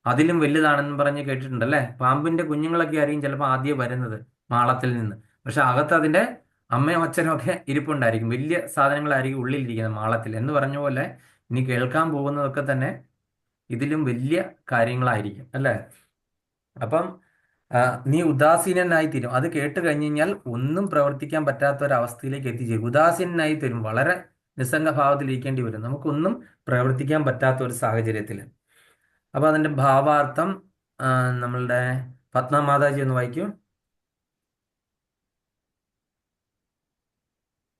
അതിലും വലുതാണെന്ന് പറഞ്ഞ് കേട്ടിട്ടുണ്ടല്ലേ. പാമ്പിന്റെ കുഞ്ഞുങ്ങളൊക്കെ ആയിരിക്കും ചിലപ്പോൾ ആദ്യം വരുന്നത് മാളത്തിൽ നിന്ന്, പക്ഷെ അകത്ത് അതിന്റെ അമ്മയും അച്ഛനും ഒക്കെ ഇരിപ്പുണ്ടായിരിക്കും. വലിയ സാധനങ്ങളായിരിക്കും ഉള്ളിലിരിക്കുന്നത് മാളത്തിൽ എന്ന് പറഞ്ഞ പോലെ ഇനി കേൾക്കാൻ പോകുന്നതൊക്കെ തന്നെ ഇതിലും വലിയ കാര്യങ്ങളായിരിക്കും അല്ലേ. അപ്പം ആ, നീ ഉദാസീനനായി തീരും. അത് കേട്ട് കഴിഞ്ഞ് കഴിഞ്ഞാൽ ഒന്നും പ്രവർത്തിക്കാൻ പറ്റാത്ത ഒരവസ്ഥയിലേക്ക് എത്തിച്ചേരും. ഉദാസീനനായി തീരും, വളരെ നിസ്സംഗഭാവത്തിൽ ഇരിക്കേണ്ടി വരും, നമുക്കൊന്നും പ്രവർത്തിക്കാൻ പറ്റാത്ത ഒരു സാഹചര്യത്തിൽ. അപ്പൊ അതിന്റെ ഭാവാർത്ഥം ആ, നമ്മളുടെ പത്മമാതാജി ഒന്ന് വായിക്കൂ.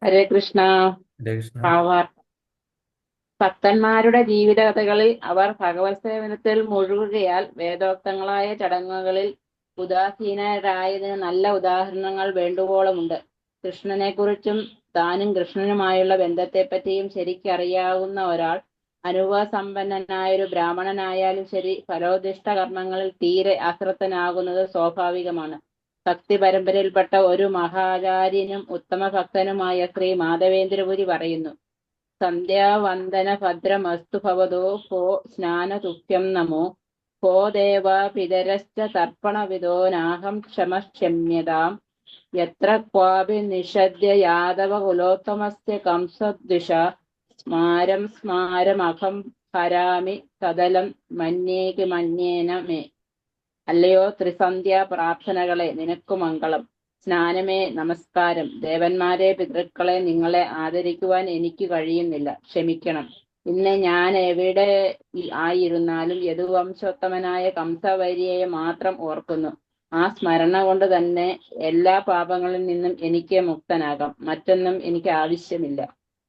ഹരേ കൃഷ്ണ. ഹരേ കൃഷ്ണ. ഭാവാർത്ഥം. ഭക്തന്മാരുടെ ജീവിതകഥകളിൽ അവർ ഭഗവത് സേവനത്തിൽ മുഴുകുകയാൽ വേദോക്തങ്ങളായ ചടങ്ങുകളിൽ ഉദാസീനരായതിന് നല്ല ഉദാഹരണങ്ങൾ വേണ്ടുവോളമുണ്ട്. കൃഷ്ണനെക്കുറിച്ചും താനും കൃഷ്ണനുമായുള്ള ബന്ധത്തെപ്പറ്റിയും ശരിക്കറിയാവുന്ന ഒരാൾ അനുഭവസമ്പന്നനായൊരു ബ്രാഹ്മണനായാലും ശരി ഫലോദിഷ്ട കർമ്മങ്ങളിൽ തീരെ അശ്രദ്ധനാകുന്നത് സ്വാഭാവികമാണ്. ഭക്തി പരമ്പരയിൽപ്പെട്ട ഒരു മഹാചാര്യനും ഉത്തമ ഭക്തനുമായ ശ്രീ മാധവേന്ദ്രപുരി പറയുന്നു: സന്ധ്യാവന്ദന ഭദ്രമസ്തു ഭവതോ ഭോ സ്നാനതുഭ്യം നമോ ഭോ ദേവ പിതരശ്ച തർപ്പണവിദോ നാഹം ക്ഷമക്ഷമ്യതാം യത്ര ക്വാപി നിഷദ്യ യാദവ കുലോത്തമസ്യ കംസദ്വിഷ സ്മാരം സ്മാരമഹം ഹരാമി സദലം മന്യേകി മന്യേന മേ. അല്ലയോ ത്രിസന്ധ്യാ പ്രാർത്ഥനകളെ, നിനക്കു മംഗളം. സ്നാനമേ നമസ്കാരം. ദേവന്മാരെ, പിതൃക്കളെ, നിങ്ങളെ ആദരിക്കുവാൻ എനിക്ക് കഴിയുന്നില്ല, ക്ഷമിക്കണം. ഇന്ന് ഞാൻ എവിടെ ആയിരുന്നാലും യദുവംശോത്തമനായ കംസവൈരിയെ മാത്രം ഓർക്കുന്നു. ആ സ്മരണ കൊണ്ട് തന്നെ എല്ലാ പാപങ്ങളിൽ നിന്നും എനിക്ക് മുക്തനാകാം. മറ്റൊന്നും എനിക്ക് ആവശ്യമില്ല.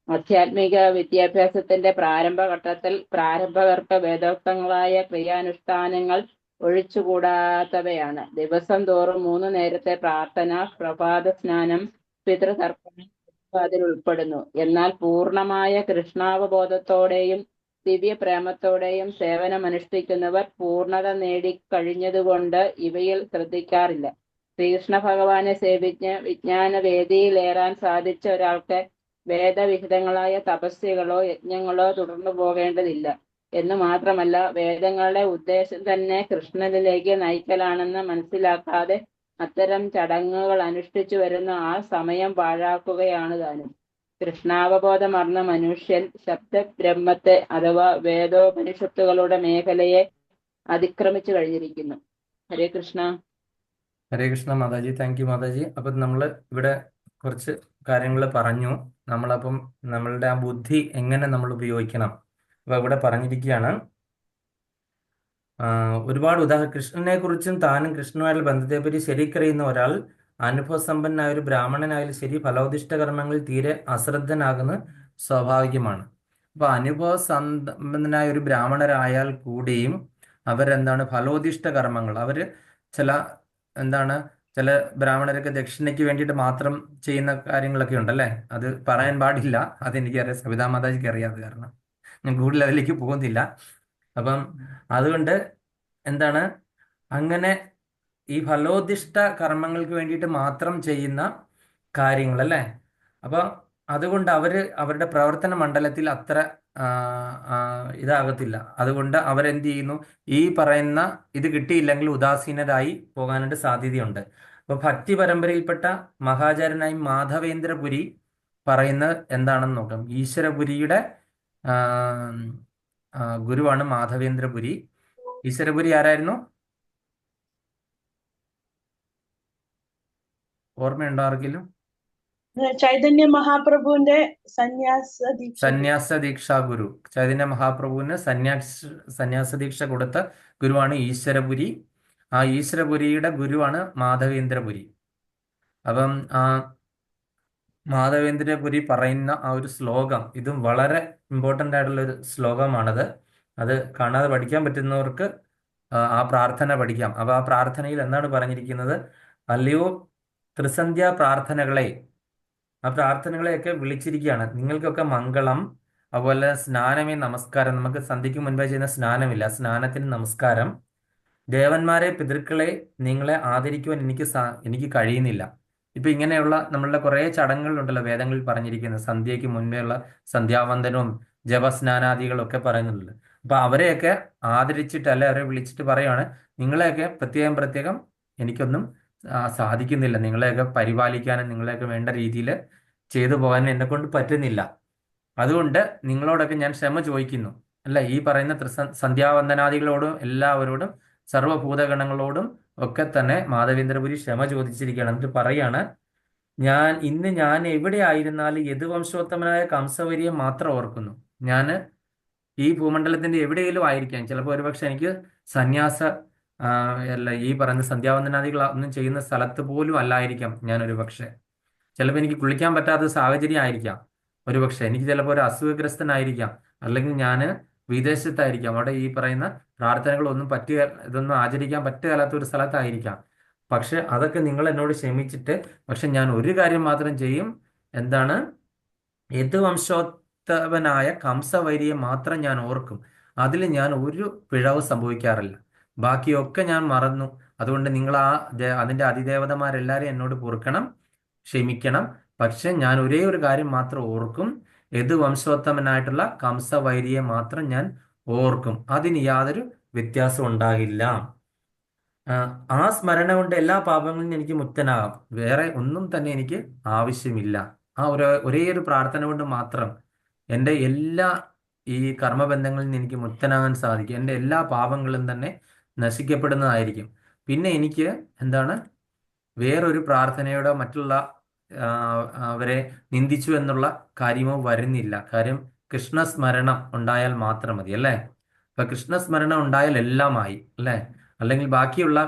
ആധ്യാത്മിക വിദ്യാഭ്യാസത്തിന്റെ പ്രാരംഭഘട്ടത്തിൽ പ്രാരംഭകർക്ക് വേദോക്തങ്ങളായ ക്രിയാനുഷ്ഠാനങ്ങൾ ഒഴിച്ചുകൂടാത്തവയാണ്. ദിവസം തോറും 3 നേരത്തെ പ്രാർത്ഥന, പ്രഭാത സ്നാനം, പിതൃതർപ്പണം അതിൽ ഉൾപ്പെടുന്നു. എന്നാൽ പൂർണ്ണമായ കൃഷ്ണാവബോധത്തോടെയും ദിവ്യപ്രേമത്തോടെയും സേവനമനുഷ്ഠിക്കുന്നവർ പൂർണ്ണത നേടിക്കഴിഞ്ഞതുകൊണ്ട് ഇവയിൽ ശ്രദ്ധിക്കാറില്ല. ശ്രീകൃഷ്ണ ഭഗവാനെ സേവിച്ച് വിജ്ഞാനവേദിയിലേറാൻ സാധിച്ച ഒരാൾക്ക് വേദവിഹിതങ്ങളായ തപസ്യകളോ യജ്ഞങ്ങളോ തുടർന്നു പോകേണ്ടതില്ല. എന്ന് മാത്രമല്ല, വേദങ്ങളുടെ ഉദ്ദേശം തന്നെ കൃഷ്ണനിലേക്ക് നയിക്കലാണെന്ന് മനസ്സിലാക്കാതെ അത്തരം ചടങ്ങുകൾ അനുഷ്ഠിച്ചു വരുന്ന ആ സമയം പാഴാക്കുകയാണ് താനും. കൃഷ്ണാവബോധമർന്ന മനുഷ്യൻ ശബ്ദബ്രഹ്മത്തെ അഥവാ വേദോപനിഷത്തുകളുടെ മേഖലയെ അതിക്രമിച്ചു കഴിഞ്ഞിരിക്കുന്നു. ഹരേ കൃഷ്ണ. ഹരേ കൃഷ്ണ മാതാജി, താങ്ക് യു മാതാജി. അപ്പം നമ്മൾ ഇവിടെ കുറച്ച് കാര്യങ്ങൾ പറഞ്ഞു. നമ്മളപ്പം നമ്മളുടെ ആ ബുദ്ധി എങ്ങനെ നമ്മൾ ഉപയോഗിക്കണം. അപ്പൊ ഇവിടെ പറഞ്ഞിരിക്കുകയാണ് ഒരുപാട് കൃഷ്ണനെ കുറിച്ചും താനും കൃഷ്ണനുമായുള്ള ബന്ധത്തെപ്പറ്റി ശരിക്കറിയുന്ന ഒരാൾ അനുഭവസമ്പന്നനായ ഒരു ബ്രാഹ്മണനായാലും ശരി ഫലോദിഷ്ട കർമ്മങ്ങളിൽ തീരെ അശ്രദ്ധനാകുന്നത് സ്വാഭാവികമാണ്. അപ്പൊ അനുഭവസമ്പന്നനായ ഒരു ബ്രാഹ്മണരായാൽ കൂടിയും അവരെന്താണ് ഫലോദിഷ്ട കർമ്മങ്ങൾ, അവര് ചില ബ്രാഹ്മണരൊക്കെ ദക്ഷിണയ്ക്ക് വേണ്ടിയിട്ട് മാത്രം ചെയ്യുന്ന കാര്യങ്ങളൊക്കെ ഉണ്ടല്ലേ. അത് പറയാൻ പാടില്ല, അതെനിക്കറിയാം, സവിതാ മാതാജിക്ക് അറിയാം. അത് കാരണം ഞാൻ കൂടുതൽ അതിലേക്ക് പോകുന്നില്ല. അപ്പം അതുകൊണ്ട് എന്താണ്, അങ്ങനെ ഈ ഫലോദിഷ്ട കർമ്മങ്ങൾക്ക് വേണ്ടിയിട്ട് മാത്രം ചെയ്യുന്ന കാര്യങ്ങൾ അല്ലേ. അപ്പൊ അതുകൊണ്ട് അവരുടെ പ്രവർത്തന മണ്ഡലത്തിൽ അത്ര ഇതാകത്തില്ല. അതുകൊണ്ട് അവരെന്ത് ചെയ്യുന്നു, ഈ പറയുന്ന ഇത് കിട്ടിയില്ലെങ്കിൽ ഉദാസീനരായി പോകാനായിട്ട് സാധ്യതയുണ്ട്. അപ്പൊ ഭക്തി പരമ്പരയിൽപ്പെട്ട മഹാചാര്യനായി മാധവേന്ദ്രപുരി പറയുന്നത് എന്താണെന്ന് നോക്കാം. ഈശ്വരപുരിയുടെ ഗുരുവാണ് മാധവേന്ദ്രപുരി. ഈശ്വരപുരി ആരായിരുന്നു? ഓർമ്മയുണ്ടോ ആർക്കെങ്കിലും? ചൈതന്യ മഹാപ്രഭുവിന്റെ സന്യാസ ദീക്ഷ ഗുരു. സന്യാസ ദീക്ഷാ ഗുരു. ചൈതന്യ മഹാപ്രഭുവിന് സന്യാസ ദീക്ഷ കൊടുത്ത ഗുരുവാണ് ഈശ്വരപുരി. ആ ഈശ്വരപുരിയുടെ ഗുരുവാണ് മാധവേന്ദ്രപുരി. അപ്പം ആ മാധവേന്ദ്രപുരി പറയുന്ന ആ ഒരു ശ്ലോകം, ഇതും വളരെ ഇമ്പോർട്ടൻ്റ് ആയിട്ടുള്ള ഒരു ശ്ലോകമാണത്. അത് കാണാതെ പഠിക്കാൻ പറ്റുന്നവർക്ക് ആ പ്രാർത്ഥന പഠിക്കാം. അപ്പോൾ ആ പ്രാർത്ഥനയിൽ എന്താണ് പറഞ്ഞിരിക്കുന്നത്? അല്ലയോ ത്രിസന്ധ്യ പ്രാർത്ഥനകളെ, ആ പ്രാർത്ഥനകളെയൊക്കെ വിളിച്ചിരിക്കുകയാണ്. നിങ്ങൾക്കൊക്കെ മംഗളം, അതുപോലെ സ്നാനമേ നമസ്കാരം. നമുക്ക് സന്ധ്യയ്ക്ക് മുൻപേ ചെയ്യുന്ന സ്നാനമില്ല, സ്നാനത്തിന് നമസ്കാരം. ദേവന്മാരെ, പിതൃക്കളെ, നിങ്ങളെ ആദരിക്കുവാൻ എനിക്ക് കഴിയുന്നില്ല. ഇപ്പൊ ഇങ്ങനെയുള്ള നമ്മളുടെ കുറേ ചടങ്ങുകളുണ്ടല്ലോ വേദങ്ങളിൽ പറഞ്ഞിരിക്കുന്നത്. സന്ധ്യയ്ക്ക് മുൻപേ ഉള്ള സന്ധ്യാവന്ദനവും ജപസ്നാനാദികളും ഒക്കെ പറയുന്നുണ്ട്. അപ്പൊ അവരെയൊക്കെ ആദരിച്ചിട്ട്, അല്ലെ അവരെ വിളിച്ചിട്ട് പറയുവാണ്, നിങ്ങളെയൊക്കെ പ്രത്യേകം എനിക്കൊന്നും സാധിക്കുന്നില്ല. നിങ്ങളെയൊക്കെ പരിപാലിക്കാനും നിങ്ങളെയൊക്കെ വേണ്ട രീതിയിൽ ചെയ്തു പോകാനും എന്നെ കൊണ്ട് പറ്റുന്നില്ല. അതുകൊണ്ട് നിങ്ങളോടൊക്കെ ഞാൻ ക്ഷമ ചോദിക്കുന്നു. അല്ല, ഈ പറയുന്ന സന്ധ്യാവന്ദനാദികളോടും എല്ലാവരോടും സർവ്വഭൂതഗണങ്ങളോടും ഒക്കെ തന്നെ മാധവേന്ദ്രപുരി ക്ഷമ ചോദിച്ചിരിക്കുകയാണ്. എന്നിട്ട് പറയാണ്, ഇന്ന് ഞാൻ എവിടെ ആയിരുന്നാലും യദുവംശോത്തമനായ കംസവരിയെ മാത്രം ഓർക്കുന്നു. ഞാൻ ഈ ഭൂമണ്ഡലത്തിന്റെ എവിടെയെങ്കിലും ആയിരിക്കാം. ചിലപ്പോൾ ഒരുപക്ഷെ എനിക്ക് അല്ല, ഈ പറയുന്ന സന്ധ്യാവന്ദനാദികൾ ഒന്നും ചെയ്യുന്ന സ്ഥലത്ത് പോലും അല്ലായിരിക്കാം ഞാൻ ഒരുപക്ഷെ. ചിലപ്പോൾ എനിക്ക് കുളിക്കാൻ പറ്റാത്ത സാഹചര്യം ആയിരിക്കാം. ഒരുപക്ഷെ എനിക്ക് ചിലപ്പോൾ ഒരു അസുഖഗ്രസ്തനായിരിക്കാം, അല്ലെങ്കിൽ ഞാൻ വിദേശത്തായിരിക്കാം. അവിടെ ഈ പറയുന്ന പ്രാർത്ഥനകളൊന്നും ഇതൊന്നും ആചരിക്കാൻ പറ്റുകയില്ലാത്ത ഒരു സ്ഥലത്തായിരിക്കാം. പക്ഷെ അതൊക്കെ നിങ്ങൾ എന്നോട് ക്ഷമിച്ചിട്ട്, പക്ഷെ ഞാൻ ഒരു കാര്യം മാത്രം ചെയ്യും. എന്താണ്? യദുവംശോത്തമനായ കംസവൈരിയെ മാത്രം ഞാൻ ഓർക്കും. അതിൽ ഞാൻ ഒരു പിഴവ് സംഭവിക്കാറില്ല. ബാക്കിയൊക്കെ ഞാൻ മറന്നു. അതുകൊണ്ട് നിങ്ങൾ അതിൻ്റെ അതിദേവതമാരെല്ലാവരും എന്നോട് പൊറുക്കണം, ക്ഷമിക്കണം. പക്ഷെ ഞാൻ ഒരേ ഒരു കാര്യം മാത്രം ഓർക്കും. യദുവംശോത്തമനായിട്ടുള്ള കംസവൈരിയെ മാത്രം ഞാൻ ഓർക്കും. അതിന് യാതൊരു വ്യത്യാസം ഉണ്ടാകില്ല. ആ സ്മരണ കൊണ്ട് എല്ലാ പാപങ്ങളിലും എനിക്ക് മുക്തനാകാം. വേറെ ഒന്നും തന്നെ എനിക്ക് ആവശ്യമില്ല. ആ ഒരേ ഒരു പ്രാർത്ഥന കൊണ്ട് മാത്രം എൻ്റെ എല്ലാ ഈ കർമ്മബന്ധങ്ങളിൽ നിന്ന് എനിക്ക് മുക്തനാകാൻ സാധിക്കും. എൻ്റെ എല്ലാ പാപങ്ങളും തന്നെ നശിക്കപ്പെടുന്നതായിരിക്കും. പിന്നെ എനിക്ക് എന്താണ്, വേറൊരു പ്രാർത്ഥനയോടെ മറ്റുള്ള അവരെ നിന്ദിച്ചു എന്നുള്ള കാര്യമോ വരുന്നില്ല. കാര്യം കൃഷ്ണസ്മരണം ഉണ്ടായാൽ മാത്രം മതി, അല്ലേ? അപ്പൊ കൃഷ്ണസ്മരണം ഉണ്ടായാൽ എല്ലാമായി, അല്ലേ? അല്ലെങ്കിൽ ബാക്കിയുള്ള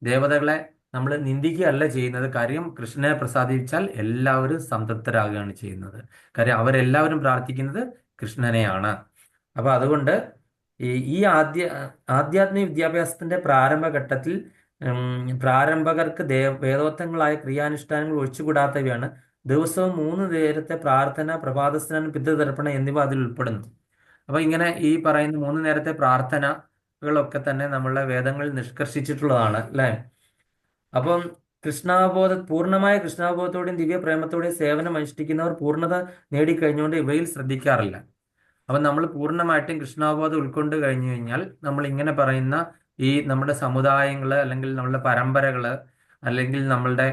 ദേവതകളെ നമ്മൾ നിന്ദിക്കുകയല്ല ചെയ്യുന്നത്. കാര്യം കൃഷ്ണനെ പ്രസാദിച്ചാൽ എല്ലാവരും സംതൃപ്തരാകുകയാണ് ചെയ്യുന്നത്. കാര്യം അവരെല്ലാവരും പ്രാർത്ഥിക്കുന്നത് കൃഷ്ണനെയാണ്. അപ്പൊ അതുകൊണ്ട് ഈ ആധ്യാത്മിക വിദ്യാഭ്യാസത്തിന്റെ പ്രാരംഭഘട്ടത്തിൽ പ്രാരംഭകർക്ക് വേദോക്തങ്ങളായ ക്രിയാനുഷ്ഠാനങ്ങൾ ഒഴിച്ചുകൂടാത്തവയാണ് ദിവസവും 3 നേരത്തെ പ്രാർത്ഥന, പ്രഭാതസ്നാനം, പിതൃതർപ്പണം എന്നിവ അതിൽ ഉൾപ്പെടുന്നു. അപ്പൊ ഇങ്ങനെ ഈ പറയുന്ന 3 നേരത്തെ പ്രാർത്ഥനകളൊക്കെ തന്നെ നമ്മളുടെ വേദങ്ങളിൽ നിഷ്കർഷിച്ചിട്ടുള്ളതാണ്, അല്ലേ? അപ്പം പൂർണ്ണമായ കൃഷ്ണാവബോധത്തോടെയും ദിവ്യപ്രേമത്തോടെയും സേവനം അനുഷ്ഠിക്കുന്നവർ പൂർണ്ണത നേടിക്കഴിഞ്ഞുകൊണ്ട് ഇവയിൽ ശ്രദ്ധിക്കാറില്ല. അപ്പം നമ്മൾ പൂർണ്ണമായിട്ടും കൃഷ്ണാവബോധം ഉൾക്കൊണ്ട് കഴിഞ്ഞു കഴിഞ്ഞാൽ നമ്മൾ ഇങ്ങനെ പറയുന്ന ഈ നമ്മുടെ സമുദായങ്ങൾ, അല്ലെങ്കിൽ നമ്മളുടെ പരമ്പരകൾ, അല്ലെങ്കിൽ നമ്മളുടെ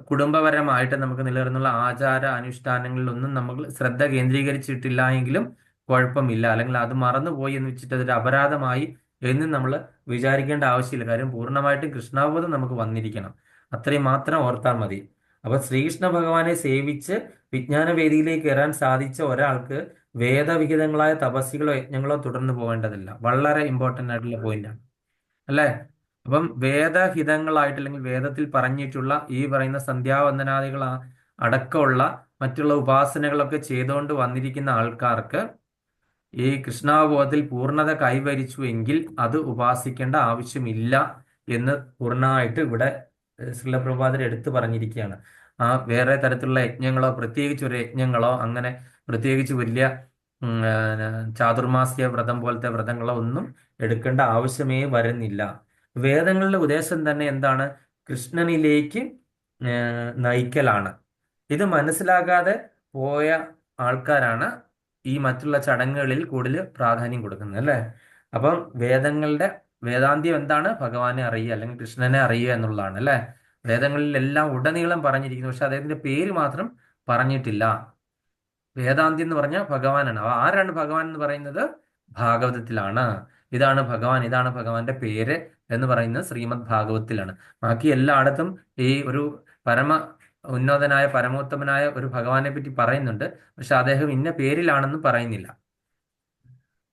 കുടുംബപരമായിട്ട് നമുക്ക് നിലനിർന്നുള്ള ആചാര അനുഷ്ഠാനങ്ങളിലൊന്നും നമ്മൾ ശ്രദ്ധ കേന്ദ്രീകരിച്ചിട്ടില്ല എങ്കിലും കുഴപ്പമില്ല. അല്ലെങ്കിൽ അത് മറന്നുപോയി എന്ന് വെച്ചിട്ട് അതൊരു അപരാധമായി എന്നും നമ്മൾ വിചാരിക്കേണ്ട ആവശ്യമില്ല. കാര്യം പൂർണ്ണമായിട്ടും കൃഷ്ണാവബോധം നമുക്ക് വന്നിരിക്കണം. അത്രയും മാത്രം ഓർത്താൽ മതി. അപ്പൊ ശ്രീകൃഷ്ണ ഭഗവാനെ സേവിച്ച് വിജ്ഞാനവേദിയിലേക്ക് കയറാൻ സാധിച്ച ഒരാൾക്ക് വേദവിഹിതങ്ങളായ തപസ്സികളോ യജ്ഞങ്ങളോ തുടർന്ന് പോകേണ്ടതില്ല. വളരെ ഇമ്പോർട്ടൻ്റ് ആയിട്ടുള്ള പോയിന്റാണ്, അല്ലേ? അപ്പം വേദഹിതങ്ങളായിട്ട്, അല്ലെങ്കിൽ വേദത്തിൽ പറഞ്ഞിട്ടുള്ള ഈ പറയുന്ന സന്ധ്യാവന്ദനാദികൾ അടക്കമുള്ള മറ്റുള്ള ഉപാസനകളൊക്കെ ചെയ്തുകൊണ്ട് വന്നിരിക്കുന്ന ആൾക്കാർക്ക് ഈ കൃഷ്ണാവബോധത്തിൽ പൂർണ്ണത കൈവരിച്ചു എങ്കിൽ അത് ഉപാസിക്കേണ്ട ആവശ്യമില്ല എന്ന് പൂർണ്ണമായിട്ട് ഇവിടെ ശ്രീലപ്രഭുപാദർ എടുത്തു പറഞ്ഞിരിക്കുകയാണ്. വേറെ തരത്തിലുള്ള യജ്ഞങ്ങളോ, പ്രത്യേകിച്ച് ഒരു യജ്ഞങ്ങളോ, അങ്ങനെ പ്രത്യേകിച്ച് വലിയ ചാതുർമാസ്യ വ്രതം പോലത്തെ വ്രതങ്ങളോ ഒന്നും എടുക്കേണ്ട ആവശ്യമേ വരുന്നില്ല. വേദങ്ങളുടെ ഉദ്ദേശം തന്നെ എന്താണ്? കൃഷ്ണനിലേക്ക് നയിക്കലാണ്. ഇത് മനസ്സിലാകാതെ പോയ ആൾക്കാരാണ് ഈ മറ്റുള്ള ചടങ്ങുകളിൽ കൂടുതൽ പ്രാധാന്യം കൊടുക്കുന്നത്, അല്ലേ? അപ്പം വേദാന്ത്യം എന്താണ്? ഭഗവാനെ അറിയുക, അല്ലെങ്കിൽ കൃഷ്ണനെ അറിയുക എന്നുള്ളതാണ്, അല്ലേ? വേദങ്ങളിലെല്ലാം ഉടനീളം പറഞ്ഞിരിക്കുന്നു, പക്ഷെ അദ്ദേഹത്തിന്റെ പേര് മാത്രം പറഞ്ഞിട്ടില്ല. വേദാന്ത്യം എന്ന് പറഞ്ഞാൽ ഭഗവാനാണ്. ആരാണ് ഭഗവാൻ എന്ന് പറയുന്നത്? ഭാഗവതത്തിലാണ്. ഇതാണ് ഭഗവാൻ, ഇതാണ് ഭഗവാന്റെ പേര് എന്ന് പറയുന്നത് ശ്രീമദ് ഭാഗവത്തിലാണ്. ബാക്കി എല്ലായിടത്തും ഈ ഒരു പരമ ഉന്നതനായ പരമോത്തമനായ ഒരു ഭഗവാനെ പറ്റി പറയുന്നുണ്ട്, പക്ഷെ അദ്ദേഹം ഇന്ന പേരിലാണെന്ന് പറയുന്നില്ല.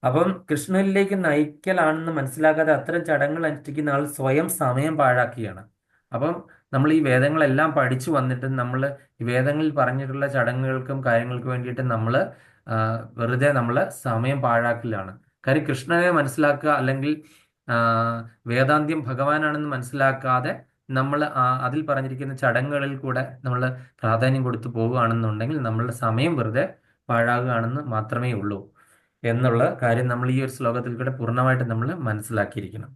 അപ്പം കൃഷ്ണനിലേക്ക് നയിക്കലാണെന്ന് മനസ്സിലാക്കാതെ അത്തരം ചടങ്ങുകൾ അനുഷ്ഠിക്കുന്ന ആൾ സ്വയം സമയം പാഴാക്കുകയാണ്. അപ്പം നമ്മൾ ഈ വേദങ്ങളെല്ലാം പഠിച്ചു വന്നിട്ട് നമ്മൾ ഈ വേദങ്ങളിൽ പറഞ്ഞിട്ടുള്ള ചടങ്ങുകൾക്കും കാര്യങ്ങൾക്കും വേണ്ടിയിട്ട് നമ്മൾ വെറുതെ നമ്മൾ സമയം പാഴാക്കലാണ്. കാര്യം കൃഷ്ണനെ മനസ്സിലാക്കുക അല്ലെങ്കിൽ ആ, വേദാന്ത്യം ഭഗവാനാണെന്ന് മനസ്സിലാക്കാതെ നമ്മൾ അതിൽ പറഞ്ഞിരിക്കുന്ന ചടങ്ങുകളിൽ കൂടെ നമ്മൾ പ്രാധാന്യം കൊടുത്തു പോവുകയാണെന്നുണ്ടെങ്കിൽ നമ്മളുടെ സമയം വെറുതെ പാഴാകുകയാണെന്ന് മാത്രമേ ഉള്ളൂ എന്നുള്ള കാര്യം നമ്മൾ ഈ ഒരു ശ്ലോകത്തിൽ കൂടെ പൂർണ്ണമായിട്ട് നമ്മൾ മനസ്സിലാക്കിയിരിക്കണം.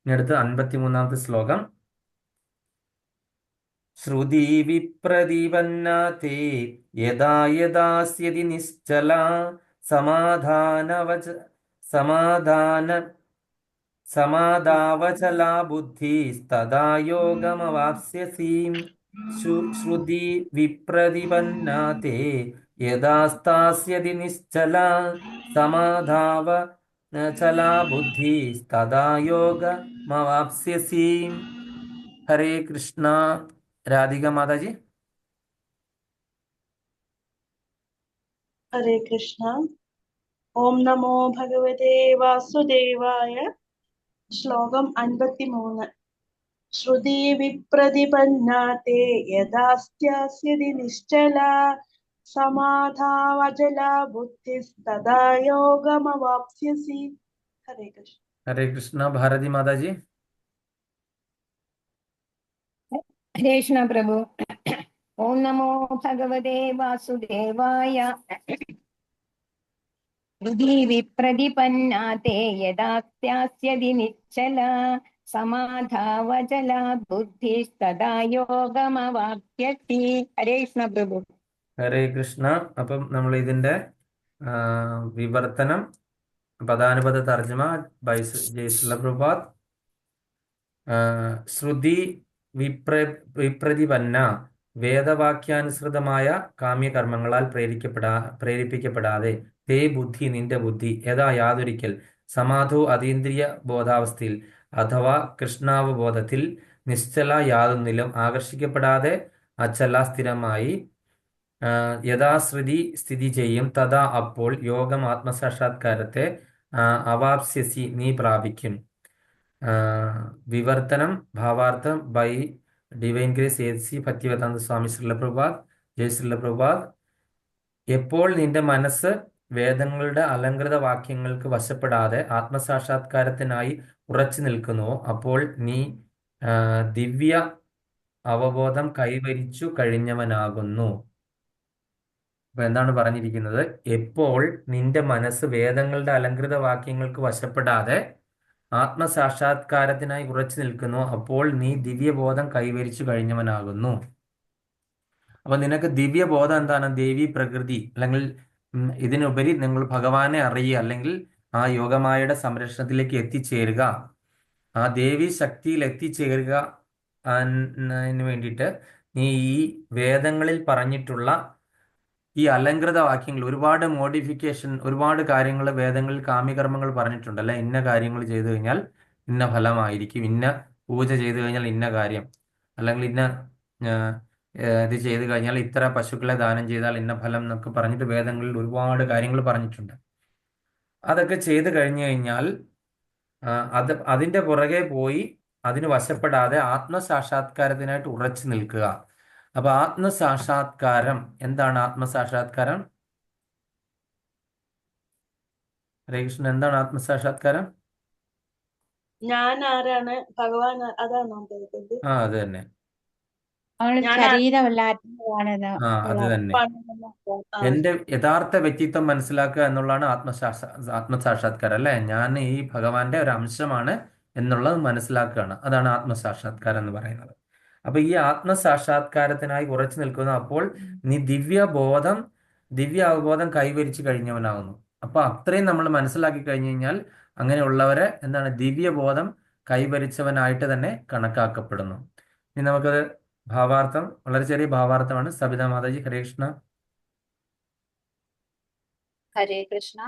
ഇനി അടുത്ത് 53-ാമത്തെ ശ്ലോകം. ശ്രുതി വിപ്രതിപന്നാ തേ യദാ യദാസ്യതി നിശ്ചല സമാധാവചലാ ബുദ്ധിസ്തദാ യോഗമവാപ്സ്യസി. ശ്രുതി വിപ്രതിപന്നാ തേ യദാ സ്ഥാസ്യതി നിശ്ചല സമാധാവചലാ ബുദ്ധിസ്തദാ യോഗമവാപ്സ്യസി. ഹരേ കൃഷ്ണ. രാധിക മാതാജി. ഹരേ കൃഷ്ണ. ഓം നമോ ഭഗവതേ വാസുദേവായ. ശ്ലോകം 53. ശ്രുതി വിപ്രതിപന്നാ തേ യഥാസ്യാസ്യതി നിശ്ചല സമാധാവചലാ ബുദ്ധിസ്തദാ യോഗമവാപ്സ്യസി. ഹരേ കൃഷ്ണ. ഹരേ കൃഷ്ണ. ഭാരതി മാതാജി. ഹരേ കൃഷ്ണ പ്രഭു. ഓം നമോ ഭഗവതേ വാസുദേവായ. ശ്രുതി വിപ്രതിപന്നാ തേ യഥാസ്യാസ്യതി നിശ്ചല സമാധാവചലാ ബുദ്ധിസ്തദാ യോഗമവാപ്സ്യസി. ഹരേ കൃഷ്ണ പ്രഭു. ഹരേ കൃഷ്ണ. അപ്പം നമ്മൾ ഇതിന്റെ വിവർത്തനം, പദാനുപദ തർജ്ജമ ബൈ ജയശ്രീല പ്രഭുപാദ്. ശ്രുതി വിപ്രതിപന്ന വേദവാക്യാനുസൃതമായ കാമ്യകർമ്മങ്ങളാൽ പ്രേരിപ്പിക്കപ്പെടാതെ തേ ബുദ്ധി നിന്റെ ബുദ്ധി യഥാ യാതൊരിക്കൽ സമാധോ അതീന്ദ്രിയ ബോധാവസ്ഥയിൽ അഥവാ കൃഷ്ണാവബോധത്തിൽ നിശ്ചല യാതൊന്നിലും ആകർഷിക്കപ്പെടാതെ അചല സ്ഥിരമായി യഥാശ്രുതി സ്ഥിതി ചെയ്യും തഥാ അപ്പോൾ യോഗം ആത്മസാക്ഷാത്കാരത്തെ അവാപ്സ്യസി നീ പ്രാപിക്കും. വിവർത്തനം ഭാവാർത്ഥം by divine grace A C. Bhaktivedanta Swami Srila Prabhupad. ജയ് ശ്രീല പ്രഭുപാദ്. എപ്പോൾ നിന്റെ മനസ്സ് വേദങ്ങളുടെ അലങ്കൃത വാക്യങ്ങൾക്ക് വശപ്പെടാതെ ആത്മസാക്ഷാത്കാരത്തിനായി ഉറച്ചു നിൽക്കുന്നുവോ അപ്പോൾ നീ ദിവ്യ അവബോധം കൈവരിച്ചു കഴിഞ്ഞവനാകുന്നു. അപ്പൊ എന്താണ് പറഞ്ഞിരിക്കുന്നത്? എപ്പോൾ നിന്റെ മനസ്സ് വേദങ്ങളുടെ അലങ്കൃത വാക്യങ്ങൾക്ക് വശപ്പെടാതെ ആത്മസാക്ഷാത്കാരത്തിനായി ഉറച്ചു നിൽക്കുന്നു അപ്പോൾ നീ ദിവ്യബോധം കൈവരിച്ചു കഴിഞ്ഞവനാകുന്നു. അപ്പൊ നിനക്ക് ദിവ്യബോധം എന്താണ്? ദേവി പ്രകൃതി അല്ലെങ്കിൽ ഇതിനുപരി നിങ്ങൾ ഭഗവാനെ അറിയുക അല്ലെങ്കിൽ ആ യോഗമായയുടെ സംരക്ഷണത്തിലേക്ക് എത്തിച്ചേരുക, ആ ദേവി ശക്തിയിൽ എത്തിച്ചേരുക വേണ്ടിയിട്ട് നീ ഈ വേദങ്ങളിൽ പറഞ്ഞിട്ടുള്ള ഈ അലങ്കൃത വാക്യങ്ങൾ, ഒരുപാട് മോഡിഫിക്കേഷൻ, ഒരുപാട് കാര്യങ്ങൾ വേദങ്ങളിൽ കാമ്യകർമ്മങ്ങൾ പറഞ്ഞിട്ടുണ്ട് അല്ലെ. ഇന്ന കാര്യങ്ങൾ ചെയ്തു കഴിഞ്ഞാൽ ഇന്ന ഫലമായിരിക്കും, ഇന്ന പൂജ ചെയ്തു കഴിഞ്ഞാൽ ഇന്ന കാര്യം, അല്ലെങ്കിൽ ഇന്ന ഇത് ചെയ്തു കഴിഞ്ഞാൽ ഇത്ര പശുക്കളെ ദാനം ചെയ്താൽ ഇന്ന ഫലം എന്നൊക്കെ പറഞ്ഞിട്ട് വേദങ്ങളിൽ ഒരുപാട് കാര്യങ്ങൾ പറഞ്ഞിട്ടുണ്ട്. അതൊക്കെ ചെയ്തു കഴിഞ്ഞു കഴിഞ്ഞാൽ അതിൻ്റെ പുറകെ പോയി അതിന് വശപ്പെടാതെ ആത്മസാക്ഷാത്കാരത്തിനായിട്ട് ഉറച്ചു നിൽക്കുക. അപ്പൊ ആത്മസാക്ഷാത്കാരം എന്താണ്? ആത്മസാക്ഷാത്കാരം ഹരേ കൃഷ്ണൻ, എന്താണ് ആത്മസാക്ഷാത്കാരം? ഞാൻ ആരാണ്, ഭഗവാൻ അതാണോ ഉദ്ദേശിച്ചത്? അത് തന്നെ. ശരീരമല്ലാത്തതാണെന്ന് അത് തന്നെ. എന്റെ യഥാർത്ഥ വ്യക്തിത്വം മനസ്സിലാക്കുക എന്നുള്ളതാണ് ആത്മസാക്ഷാത്കാരം അല്ലെ. ഞാൻ ഈ ഭഗവാന്റെ ഒരു അംശമാണ് എന്നുള്ളത് മനസ്സിലാക്കുകയാണ്. അതാണ് ആത്മസാക്ഷാത്കാരം എന്ന് പറയുന്നത്. അപ്പൊ ഈ ആത്മസാക്ഷാത്കാരത്തിനായി ഉറച്ചു നിൽക്കുന്ന അപ്പോൾ നീ ദിവ്യ അവബോധം കൈവരിച്ചു കഴിഞ്ഞവനാകുന്നു. അപ്പൊ അത്രയും നമ്മൾ മനസ്സിലാക്കി കഴിഞ്ഞു കഴിഞ്ഞാൽ അങ്ങനെയുള്ളവരെ എന്താണ് ദിവ്യബോധം കൈവരിച്ചവനായിട്ട് തന്നെ കണക്കാക്കപ്പെടുന്നു. ഇനി നമുക്കത് ഭാവാർത്ഥം, വളരെ ചെറിയ ഭാവാർത്ഥമാണ്. സബിത മാതാജി. ഹരേ കൃഷ്ണ. ഹരേ കൃഷ്ണ.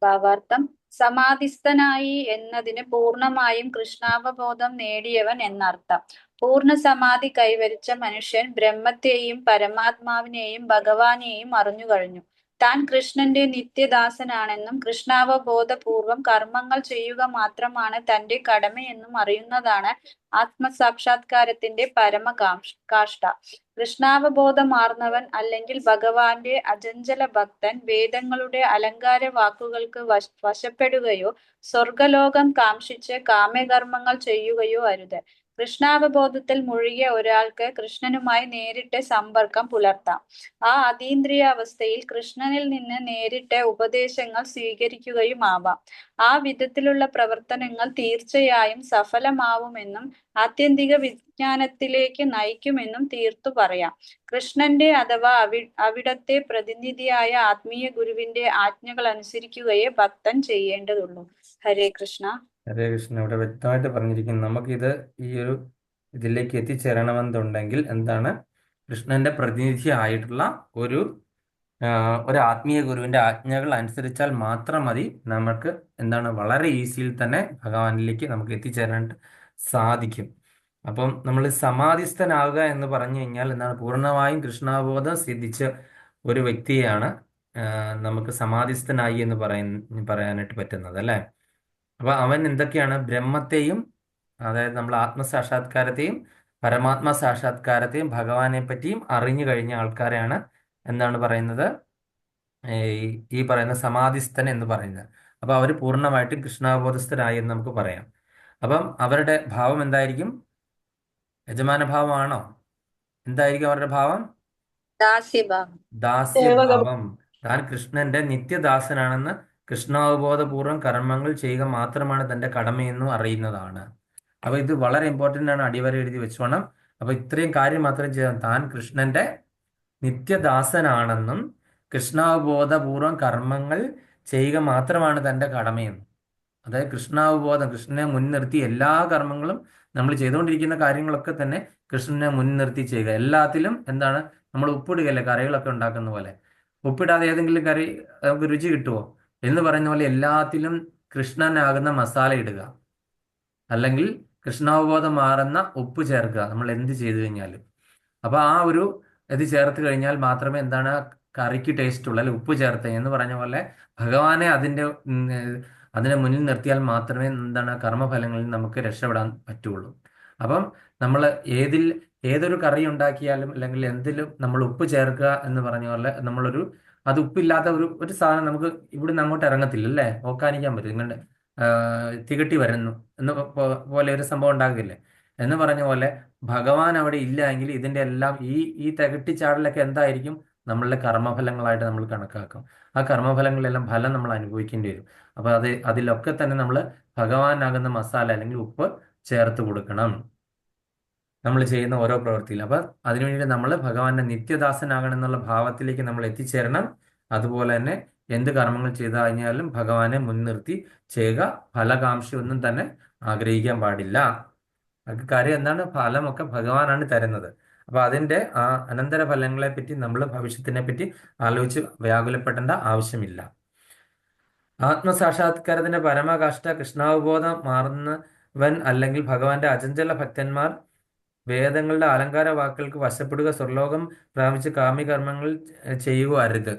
ഭാവാർത്ഥം: സമാധിസ്ഥനായി എന്നതിന് പൂർണ്ണമായും കൃഷ്ണാവബോധം നേടിയവൻ എന്നർത്ഥം. പൂർണ്ണ സമാധി കൈവരിച്ച മനുഷ്യൻ ബ്രഹ്മത്തെയും പരമാത്മാവിനെയും ഭഗവാനെയും അറിഞ്ഞു കഴിഞ്ഞു. താൻ കൃഷ്ണന്റെ നിത്യദാസനാണെന്നും കൃഷ്ണാവബോധപൂർവം കർമ്മങ്ങൾ ചെയ്യുക മാത്രമാണ് തന്റെ കടമയെന്നും അറിയുന്നതാണ് ആത്മസാക്ഷാത്കാരത്തിന്റെ കാഷ്ഠ. കൃഷ്ണാവബോധമാർന്നവൻ അല്ലെങ്കിൽ ഭഗവാന്റെ അചഞ്ചല ഭക്തൻ വേദങ്ങളുടെ അലങ്കാര വാക്കുകൾക്ക് വശപ്പെടുകയോ സ്വർഗലോകം കാംക്ഷിച്ച് കാമ്യകർമ്മങ്ങൾ ചെയ്യുകയോ അരുത്. കൃഷ്ണാവബോധത്തിൽ മുഴുകിയ ഒരാൾക്ക് കൃഷ്ണനുമായി നേരിട്ട് സമ്പർക്കം പുലർത്താം. ആ അതീന്ദ്രിയാവസ്ഥയിൽ കൃഷ്ണനിൽ നിന്ന് നേരിട്ട് ഉപദേശങ്ങൾ സ്വീകരിക്കുകയുമാവാം. ആ വിധത്തിലുള്ള പ്രവർത്തനങ്ങൾ തീർച്ചയായും സഫലമാവുമെന്നും ആത്യന്തിക വിജ്ഞാനത്തിലേക്ക് നയിക്കുമെന്നും തീർത്തു പറയാം. കൃഷ്ണന്റെ അഥവാ അവിടത്തെ പ്രതിനിധിയായ ആത്മീയ ഗുരുവിന്റെ ആജ്ഞകൾ അനുസരിക്കുകയേ ഭക്തൻ ചെയ്യേണ്ടതുള്ളൂ. ഹരേ കൃഷ്ണ. ഹരേ കൃഷ്ണ. ഇവിടെ വ്യക്തമായിട്ട് പറഞ്ഞിരിക്കുന്നു, നമുക്കിത് ഈ ഒരു ഇതിലേക്ക് എത്തിച്ചേരണമെന്നുണ്ടെങ്കിൽ എന്താണ്, കൃഷ്ണന്റെ പ്രതിനിധി ആയിട്ടുള്ള ഒരു ആത്മീയ ഗുരുവിന്റെ ആജ്ഞകൾ അനുസരിച്ചാൽ മാത്രം മതി. നമുക്ക് എന്താണ് വളരെ ഈസിയിൽ തന്നെ ഭഗവാനിലേക്ക് നമുക്ക് എത്തിച്ചേരാനായിട്ട് സാധിക്കും. അപ്പം നമ്മൾ സമാധിസ്ഥനാവുക എന്ന് പറഞ്ഞു കഴിഞ്ഞാൽ എന്താണ്, പൂർണ്ണമായും കൃഷ്ണാവബോധം സിദ്ധിച്ച ഒരു വ്യക്തിയാണ് നമുക്ക് സമാധിസ്ഥനായി എന്ന് പറയാനായിട്ട് പറ്റുന്നത്, അല്ലേ? അപ്പൊ അവൻ എന്തൊക്കെയാണ്, ബ്രഹ്മത്തെയും, അതായത് നമ്മൾ ആത്മസാക്ഷാത്കാരത്തെയും പരമാത്മ സാക്ഷാത്കാരത്തെയും ഭഗവാനെ പറ്റിയും അറിഞ്ഞു കഴിഞ്ഞ ആൾക്കാരെയാണ് എന്താണ് പറയുന്നത്, ഈ പറയുന്ന സമാധിസ്ഥൻ എന്ന് പറയുന്നത്. അപ്പൊ അവർ പൂർണ്ണമായിട്ടും കൃഷ്ണാവബോധസ്ഥരായി എന്ന് നമുക്ക് പറയാം. അപ്പം അവരുടെ ഭാവം എന്തായിരിക്കും? യജമാന ഭാവമാണോ? എന്തായിരിക്കും അവരുടെ ഭാവം? ദാസ്യഭാവം. ദാസ്യഭാവം. താൻ കൃഷ്ണന്റെ നിത്യദാസനാണെന്ന് കൃഷ്ണാവബോധപൂർവ്വം കർമ്മങ്ങൾ ചെയ്യുക മാത്രമാണ് തന്റെ കടമയെന്നും അറിയുന്നതാണ്. അപ്പൊ ഇത് വളരെ ഇമ്പോർട്ടന്റ് ആണ്, അടിവര എഴുതി വെച്ചോണം. അപ്പൊ ഇത്രയും കാര്യം മാത്രം ചെയ്യാം. താൻ കൃഷ്ണന്റെ നിത്യദാസനാണെന്നും കൃഷ്ണാവബോധപൂർവ്വം കർമ്മങ്ങൾ ചെയ്യുക മാത്രമാണ് തന്റെ കടമയെന്നും. അതായത് കൃഷ്ണാവബോധം, കൃഷ്ണനെ മുൻനിർത്തി എല്ലാ കർമ്മങ്ങളും നമ്മൾ ചെയ്തുകൊണ്ടിരിക്കുന്ന കാര്യങ്ങളൊക്കെ തന്നെ കൃഷ്ണനെ മുൻനിർത്തി ചെയ്യുക. എല്ലാത്തിലും എന്താണ്, നമ്മൾ ഉപ്പിടുകയല്ലേ കറികളൊക്കെ ഉണ്ടാക്കുന്ന പോലെ. ഉപ്പിടാതെ ഏതെങ്കിലും കറി നമുക്ക് രുചി കിട്ടുമോ എന്ന് പറയുന്ന പോലെ എല്ലാത്തിലും കൃഷ്ണനാകുന്ന മസാല ഇടുക, അല്ലെങ്കിൽ കൃഷ്ണാവബോധം മാറുന്ന ഉപ്പ് ചേർക്കുക നമ്മൾ എന്ത് ചെയ്തു കഴിഞ്ഞാലും. അപ്പൊ ആ ഒരു ഇത് ചേർത്ത് കഴിഞ്ഞാൽ മാത്രമേ എന്താണ് കറിക്ക് ടേസ്റ്റ് ഉള്ളൂ. അല്ലെ, ഉപ്പ് ചേർത്ത് എന്ന് പറഞ്ഞ പോലെ ഭഗവാനെ അതിനെ മുന്നിൽ നിർത്തിയാൽ മാത്രമേ എന്താണ് കർമ്മഫലങ്ങളിൽ നമുക്ക് രക്ഷപ്പെടാൻ പറ്റുള്ളൂ. അപ്പം നമ്മൾ ഏതൊരു കറി ഉണ്ടാക്കിയാലും അല്ലെങ്കിൽ എന്തിലും നമ്മൾ ഉപ്പ് ചേർക്കുക എന്ന് പറഞ്ഞ പോലെ അത് ഉപ്പില്ലാത്ത ഒരു സാധനം നമുക്ക് ഇവിടുന്ന് അങ്ങോട്ട് ഇറങ്ങത്തില്ല, അല്ലേ? ഓക്കാനിക്കാൻ പറ്റും. നിങ്ങളുടെ തികട്ടി വരുന്നു എന്ന് പോലെ ഒരു സംഭവം ഉണ്ടാകില്ലേ എന്ന് പറഞ്ഞ പോലെ ഭഗവാൻ അവിടെ ഇല്ല എങ്കിൽ ഇതിന്റെ എല്ലാം ഈ തികട്ടിച്ചാടലൊക്കെ എന്തായിരിക്കും, നമ്മളുടെ കർമ്മഫലങ്ങളായിട്ട് നമ്മൾ കണക്കാക്കും. ആ കർമ്മഫലങ്ങളെല്ലാം ഫലം നമ്മൾ അനുഭവിക്കേണ്ടി വരും. അപ്പൊ അതിലൊക്കെ തന്നെ നമ്മൾ ഭഗവാനാകുന്ന മസാല അല്ലെങ്കിൽ ഉപ്പ് ചേർത്ത് കൊടുക്കണം നമ്മൾ ചെയ്യുന്ന ഓരോ പ്രവൃത്തിയിൽ. അപ്പൊ അതിനുവേണ്ടി നമ്മൾ ഭഗവാന്റെ നിത്യദാസനാകണം എന്നുള്ള ഭാവത്തിലേക്ക് നമ്മൾ എത്തിച്ചേരണം. അതുപോലെ തന്നെ എന്ത് കർമ്മങ്ങൾ ചെയ്തു കഴിഞ്ഞാലും ഭഗവാനെ മുൻനിർത്തി ചെയ്യുക. ഫലകാംക്ഷയൊന്നും തന്നെ ആഗ്രഹിക്കാൻ പാടില്ല. അത് കാര്യം എന്താണ്, ഫലമൊക്കെ ഭഗവാനാണ് തരുന്നത്. അപ്പൊ അതിന്റെ ആ അനന്തര ഫലങ്ങളെ പറ്റി നമ്മൾ ഭവിഷ്യത്തിനെ പറ്റി ആലോചിച്ച് വ്യാകുലപ്പെടേണ്ട ആവശ്യമില്ല. ആത്മസാക്ഷാത്കാരത്തിന്റെ പരമകാഷ്ഠ കൃഷ്ണാവബോധം മാറുന്നവൻ അല്ലെങ്കിൽ ഭഗവാന്റെ അചഞ്ചല ഭക്തന്മാർ വേദങ്ങളുടെ അലങ്കാര വാക്കുകൾക്ക് വശപ്പെടുക, സ്വർലോകം പ്രാപിച്ച് കാമ്യകർമ്മങ്ങൾ ചെയ്യുക അരുത്.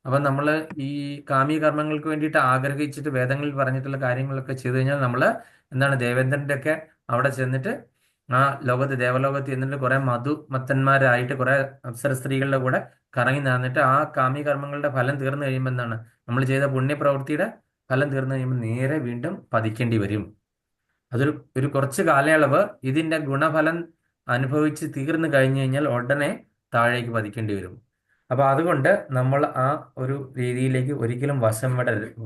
അപ്പൊ നമ്മൾ ഈ കാമ്യകർമ്മങ്ങൾക്ക് വേണ്ടിയിട്ട് ആഗ്രഹിച്ചിട്ട് വേദങ്ങളിൽ പറഞ്ഞിട്ടുള്ള കാര്യങ്ങളൊക്കെ ചെയ്തു കഴിഞ്ഞാൽ നമ്മൾ എന്താണ്, ദേവേന്ദ്രന്റെ ഒക്കെ അവിടെ ചെന്നിട്ട് ആ ദേവലോകത്ത് ചെന്നിട്ട് കുറെ മധുമത്തന്മാരായിട്ട് കുറെ അപ്സര സ്ത്രീകളുടെ കൂടെ കറങ്ങി നടന്നിട്ട് ആ കാമ്യകർമ്മങ്ങളുടെ ഫലം തീർന്നു കഴിയുമ്പോൾ എന്താണ്, നമ്മൾ ചെയ്ത പുണ്യപ്രവൃത്തിയുടെ ഫലം തീർന്നു കഴിയുമ്പോൾ നേരെ വീണ്ടും പതിക്കേണ്ടി വരും. ഒരു കുറച്ച് കാലയളവ് ഇതിന്റെ ഗുണഫലം അനുഭവിച്ച് തീർന്നു കഴിഞ്ഞു കഴിഞ്ഞാൽ ഉടനെ താഴേക്ക് പതിക്കേണ്ടി വരും. അപ്പൊ അതുകൊണ്ട് നമ്മൾ ആ ഒരു രീതിയിലേക്ക് ഒരിക്കലും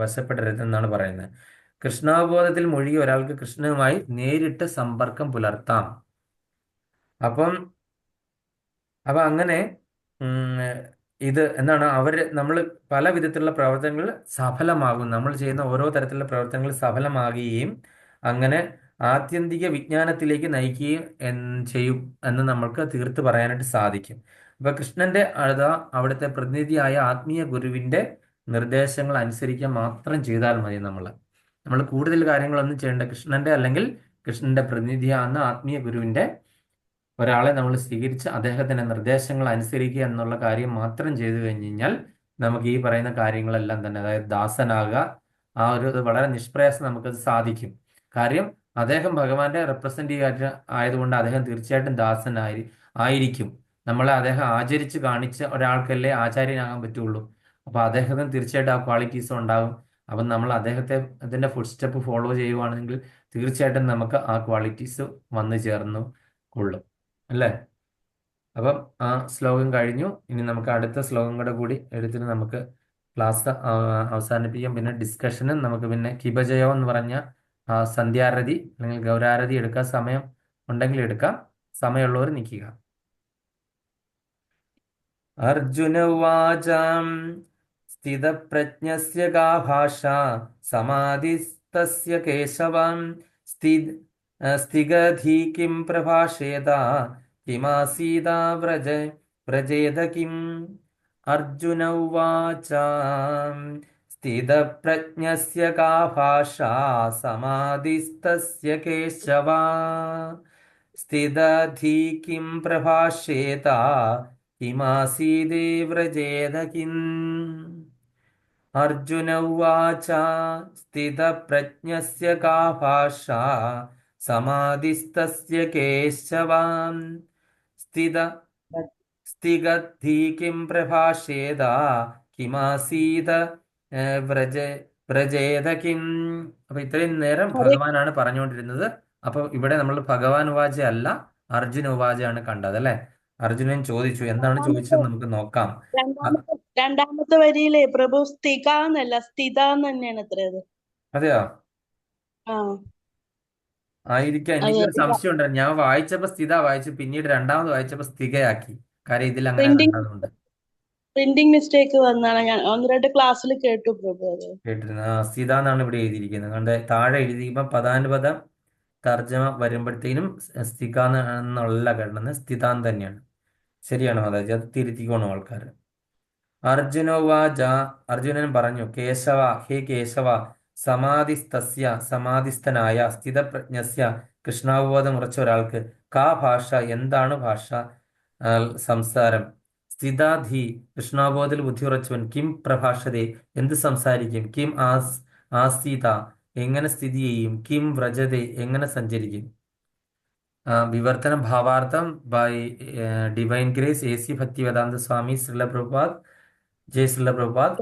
വശപ്പെടരുതെന്നാണ് പറയുന്നത്. കൃഷ്ണാവബോധത്തിൽ മുഴുകി ഒരാൾക്ക് കൃഷ്ണനുമായി നേരിട്ട് സമ്പർക്കം പുലർത്താം. അപ്പൊ അങ്ങനെ ഇത് എന്താണ്, നമ്മൾ പല വിധത്തിലുള്ള പ്രവർത്തനങ്ങൾ സഫലമാകും. നമ്മൾ ചെയ്യുന്ന ഓരോ തരത്തിലുള്ള പ്രവർത്തനങ്ങൾ സഫലമാകുകയും അങ്ങനെ ആത്യന്തിക വിജ്ഞാനത്തിലേക്ക് നയിക്കുകയും ചെയ്യും എന്ന് നമ്മൾക്ക് തീർത്ത് പറയാനായിട്ട് സാധിക്കും. അപ്പൊ കൃഷ്ണന്റെ അവിടുത്തെ പ്രതിനിധിയായ ആത്മീയ ഗുരുവിന്റെ നിർദ്ദേശങ്ങൾ അനുസരിക്കാൻ മാത്രം ചെയ്താൽ മതി. നമ്മൾ കൂടുതൽ കാര്യങ്ങളൊന്നും ചെയ്യേണ്ട. കൃഷ്ണന്റെ അല്ലെങ്കിൽ കൃഷ്ണന്റെ പ്രതിനിധിയാകുന്ന ആത്മീയ ഗുരുവിന്റെ ഒരാളെ നമ്മൾ സ്വീകരിച്ച് അദ്ദേഹത്തിന്റെ നിർദ്ദേശങ്ങൾ അനുസരിക്കുക എന്നുള്ള കാര്യം മാത്രം ചെയ്തു കഴിഞ്ഞ് കഴിഞ്ഞാൽ നമുക്ക് ഈ പറയുന്ന കാര്യങ്ങളെല്ലാം തന്നെ, അതായത് ദാസനാകുക, ആ ഒരു ഇത് വളരെ നിഷ്പ്രയാസം നമുക്കത് സാധിക്കും. കാര്യം അദ്ദേഹം ഭഗവാന്റെ റെപ്രസെൻറ്റേറ്റീവ് ആയതുകൊണ്ട് അദ്ദേഹം തീർച്ചയായിട്ടും ആയിരിക്കും. നമ്മളെ അദ്ദേഹം ആചരിച്ച് കാണിച്ച ഒരാൾക്കല്ലേ ആചാര്യനാകാൻ പറ്റുള്ളൂ. അപ്പൊ അദ്ദേഹത്തിന് തീർച്ചയായിട്ടും ആ ക്വാളിറ്റീസ് ഉണ്ടാകും. അപ്പം നമ്മൾ അതിന്റെ ഫുഡ് സ്റ്റെപ്പ് ഫോളോ ചെയ്യുവാണെങ്കിൽ തീർച്ചയായിട്ടും നമുക്ക് ആ ക്വാളിറ്റീസ് വന്നു ചേർന്നു കൊള്ളും, അല്ലേ? അപ്പം ആ ശ്ലോകം കഴിഞ്ഞു. ഇനി നമുക്ക് അടുത്ത ശ്ലോകം കൂടി എടുത്തിട്ട് നമുക്ക് ക്ലാസ് അവസാനിപ്പിക്കാം. പിന്നെ ഡിസ്കഷനും നമുക്ക് പിന്നെ കിബജയോ എന്ന് പറഞ്ഞ സന്ധ്യാരതി അല്ലെങ്കിൽ ഗൗരാരതി എടുക്കാൻ സമയം ഉണ്ടെങ്കിൽ എടുക്കാം. സമയമുള്ളവർ നിൽക്കുക. അർജുന ഉവാച സ്ഥിതപ്രജ്ഞസ്യ കാ ഭാഷ സമാധിസ്തസ്യ കേശവം സ്ഥിഗധി കിം പ്രഭാഷേത കിമാസീതാ വ്രജേത കിം. അർജുന ഉവാച സ്ഥിതപ്രജ്ഞസ്യ കാ ഭാഷ സമാധിസ്തസ്യ കേശവ സ്ഥിതധി കിം പ്രഭാഷേത കിമാസീതേ വ്രജേത കിം. അർജുന ഉവാച സ്ഥിതപ്രജ്ഞസ്യ കാ ഭാഷ സമാധിസ്തസ്യ കേശവ സ്ഥിഗദ്ധി കിം പ്രഭാഷേത കിമാസീത വ്രജേത കിം. അപ്പൊ ഇത്രയും നേരം ഭഗവാനാണ് പറഞ്ഞുകൊണ്ടിരുന്നത്. അപ്പൊ ഇവിടെ നമ്മൾ ഭഗവാൻ ഉവാച അല്ല, അർജുന ഉവാചയാണ് കണ്ടത്, അല്ലെ? അർജുനൻ ചോദിച്ചു. എന്താണ് ചോദിച്ചത് നമുക്ക് നോക്കാം. രണ്ടാമത്തെ വരിയിലെ പ്രഭു സ്ഥിക എന്നല്ല സ്ഥിത തന്നെയാണ് അത്രയത്. അതെയോ? ആ ആയിരിക്കാം. എനിക്കൊരു സംശയം ഉണ്ടായിരുന്നു. ഞാൻ വായിച്ചപ്പോ സ്ഥിത വായിച്ചു, പിന്നീട് രണ്ടാമത് വായിച്ചപ്പോ സ്ഥികയാക്കി. കാര്യം ഇതിൽ അങ്ങനെ കണ്ടതുകൊണ്ട് പ്രിന്റിംഗ് മിസ്റ്റേക്ക് വന്നാണ്. ഞാൻ 1-2 ക്ലാസ്സിൽ കേട്ടു പ്രഭു അത്. കേട്ടിരുന്നത്. സ്ഥിത എന്നാണ് ഇവിടെ എഴുതിയിരിക്കുന്നത്. കണ്ട് താഴെ എഴുതിയപ്പോ പദാനുപദ തർജ്ജമ വരുമ്പോഴത്തേനും സ്ഥിക എന്നുള്ള കിടന്നത് സ്ഥിതാൻ തന്നെയാണ്. ശരിയാണ് മാതാജി, അത് തിരുത്തിക്കോണം ആൾക്കാർ. അർജുനോവാച, അർജുനൻ പറഞ്ഞു, കേശവ, ഹേ കേശവ, സമാധിസ്ഥനായ സ്ഥിതപ്രജ്ഞസ്യ കൃഷ്ണാവബോധം ഉറച്ച ഒരാൾക്ക് കാ ഭാഷ, എന്താണ് ഭാഷ, സംസാരം, സ്ഥിതാധി കൃഷ്ണാവബോധത്തിൽ ബുദ്ധി ഉറച്ചവൻ, കിം പ്രഭാഷതേ എന്ത് സംസാരിക്കും, കിം ആസീത എങ്ങനെ സ്ഥിതി ചെയ്യും, കിം വ്രജതേ എങ്ങനെ സഞ്ചരിക്കും. വിവർത്തനം ഭാവാർത്ഥം by divine grace AC Bhaktivedanta Swami Srila Prabhupad. ജയ് ശ്രീല പ്രഭുപാദ്.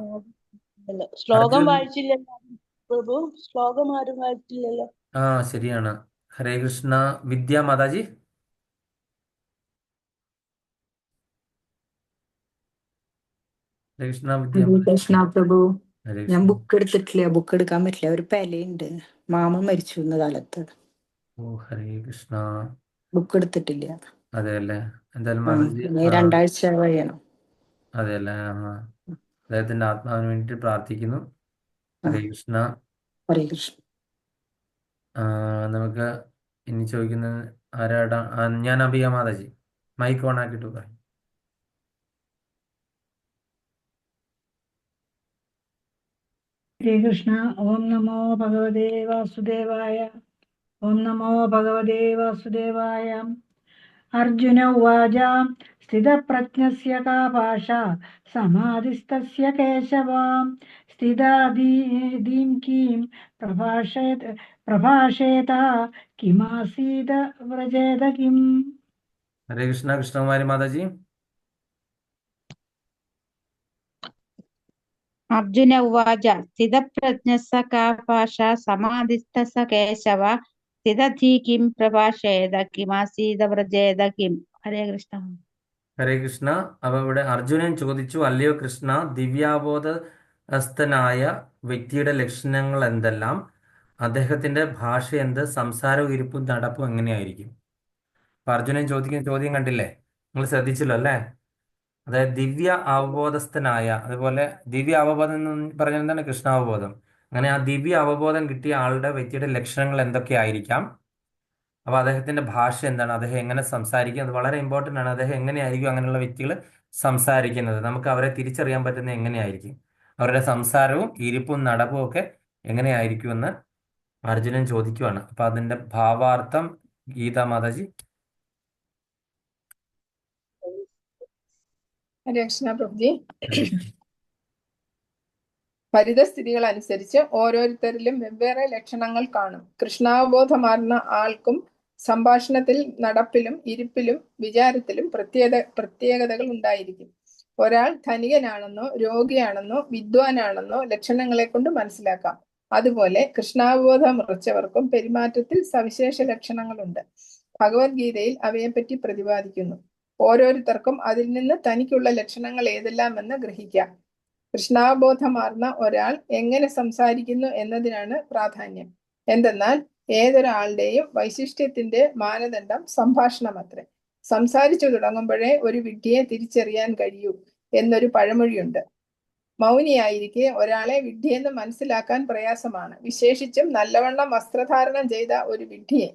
ശ്ലോകം വായിച്ചില്ലല്ലോ പ്രഭു, ശ്ലോകം ആരും വായിച്ചില്ലല്ലോ. ശരിയാണ്. ഹരേ കൃഷ്ണ. വിദ്യ മാതാജി. ഹരേ കൃഷ്ണ വിദ്യ. കൃഷ്ണ പ്രഭു, ഹരേ ഞാൻ കൃഷ്ണ. ബുക്ക് എടുത്തിട്ടില്ല, ബുക്ക് എടുക്കാൻ പറ്റില്ല. ഒരു പെലയുണ്ട്, മാമ മരിച്ചു എന്ന കാലത്ത്. ഓ ഹരേ കൃഷ്ണ. ബുക്ക് എടുത്തിട്ടില്ല. അതെ അല്ലേ? എന്തായാലും മാതാജി, 2 ആഴ്ച കഴിയണം. അതെ അല്ലേ? അദ്ദേഹത്തിന്റെ ആത്മാവിന് വേണ്ടിയിട്ട് പ്രാർത്ഥിക്കുന്നു. ഹരേ കൃഷ്ണ. ഹരേ കൃഷ്ണ. നമുക്ക് ഇനി ചോദിക്കുന്നത് ആരാടാ? ഞാൻ അഭിയ മാതാജി. മൈക്ക് ഓൺ ആക്കിയിട്ട് പറയും. ഹരേ കൃഷ്ണ. ഓം നമോ ഭഗവതേ വാസുദേവായ. ഓം നമോ ഭഗവതേ വാസുദേവായ. അർജുന ഉവാച സ്ഥിതപ്രജ്ഞസ്യ കാ ഭാഷ സമാധിസ്തസ്യ കേശവ സ്ഥിതാധീം കിം പ്രഭാഷേത കിമാസീത വ്രജേത കിം. ഹരേ കൃഷ്ണ. കൃഷ്ണകുമാരി മാതാജി. അർജുന ഉവാച സ്ഥിതപ്രജ്ഞസ്യ കാ ഭാഷ സമാധിസ്ഥസ്യ കേശവ സ്ഥിതധീ കിം പ്രഭാഷേത കിമാസീത വ്രജേത കിം. ഹരേ കൃഷ്ണ. ഹരേ കൃഷ്ണ. അപ്പൊ ഇവിടെ അർജുനൻ ചോദിച്ചു, അല്ലയോ കൃഷ്ണ, ദിവ്യാബോധസ്ഥനായ വ്യക്തിയുടെ ലക്ഷണങ്ങൾ എന്തെല്ലാം, അദ്ദേഹത്തിന്റെ ഭാഷ എന്ത്, സംസാരവും ഇരിപ്പും നടപ്പും എങ്ങനെയായിരിക്കും? അപ്പൊ അർജുനൻ ചോദിക്കുന്ന ചോദ്യം കണ്ടില്ലേ? നിങ്ങൾ ശ്രദ്ധിച്ചല്ലോ അല്ലേ? അതായത് ദിവ്യ അവബോധസ്ഥനായ, അതുപോലെ ദിവ്യ അവബോധം എന്ന് പറഞ്ഞാൽ എന്താണ്? കൃഷ്ണാവബോധം. അങ്ങനെ ആ ദിവ്യ അവബോധം കിട്ടിയ ആളുടെ വ്യക്തിയുടെ ലക്ഷണങ്ങൾ എന്തൊക്കെയായിരിക്കാം, അപ്പൊ അദ്ദേഹത്തിന്റെ ഭാഷ എന്താണ്, അദ്ദേഹം എങ്ങനെ സംസാരിക്കും, അത് വളരെ ഇമ്പോർട്ടന്റ് ആണ്. അദ്ദേഹം എങ്ങനെയായിരിക്കും അങ്ങനെയുള്ള വ്യക്തികൾ സംസാരിക്കുന്നത്, നമുക്ക് അവരെ തിരിച്ചറിയാൻ പറ്റുന്നത് എങ്ങനെയായിരിക്കും. അവരുടെ സംസാരവും ഇരിപ്പും നടപ്പും ഒക്കെ എങ്ങനെയായിരിക്കുമെന്ന് അർജുനൻ ചോദിക്കുവാണ്. അപ്പൊ അതിന്റെ ഭാവാർത്ഥം ഗീതാ മാതാജി. ഹരേ കൃഷ്ണ പ്രഭുജി. പരിതസ്ഥിതികൾ അനുസരിച്ച് ഓരോരുത്തരിലും വെവ്വേറെ ലക്ഷണങ്ങൾ കാണും. കൃഷ്ണാവബോധമാർന്ന ആൾക്കും സംഭാഷണത്തിൽ, നടപ്പിലും, ഇരിപ്പിലും, വിചാരത്തിലും പ്രത്യേകതകൾ ഉണ്ടായിരിക്കും. ഒരാൾ ധനികനാണെന്നോ രോഗിയാണെന്നോ വിദ്വാനാണെന്നോ ലക്ഷണങ്ങളെ കൊണ്ട് മനസ്സിലാക്കാം. അതുപോലെ കൃഷ്ണാവബോധം ഉറച്ചവർക്കും പെരുമാറ്റത്തിൽ സവിശേഷ ലക്ഷണങ്ങളുണ്ട്. ഭഗവത്ഗീതയിൽ അവയെപ്പറ്റി പ്രതിപാദിക്കുന്നു. ഓരോരുത്തർക്കും അതിൽ നിന്ന് തനിക്കുള്ള ലക്ഷണങ്ങൾ ഏതെല്ലാമെന്ന് ഗ്രഹിക്കാം. കൃഷ്ണാവബോധമാർന്ന ഒരാൾ എങ്ങനെ സംസാരിക്കുന്നു എന്നതിനാണ് പ്രാധാന്യം. എന്തെന്നാൽ ഏതൊരാളുടെയും വൈശിഷ്ട്യത്തിന്റെ മാനദണ്ഡം സംഭാഷണമത്രേ. സംസാരിച്ചു തുടങ്ങുമ്പോഴേ ഒരു വിഡ്ഢിയെ തിരിച്ചറിയാൻ കഴിയൂ എന്നൊരു പഴമൊഴിയുണ്ട്. മൗനിയായിരിക്കെ ഒരാളെ വിഡ്ഢിയെന്ന് മനസ്സിലാക്കാൻ പ്രയാസമാണ്, വിശേഷിച്ചും നല്ലവണ്ണം വസ്ത്രധാരണം ചെയ്ത ഒരു വിഡ്ഢിയെ.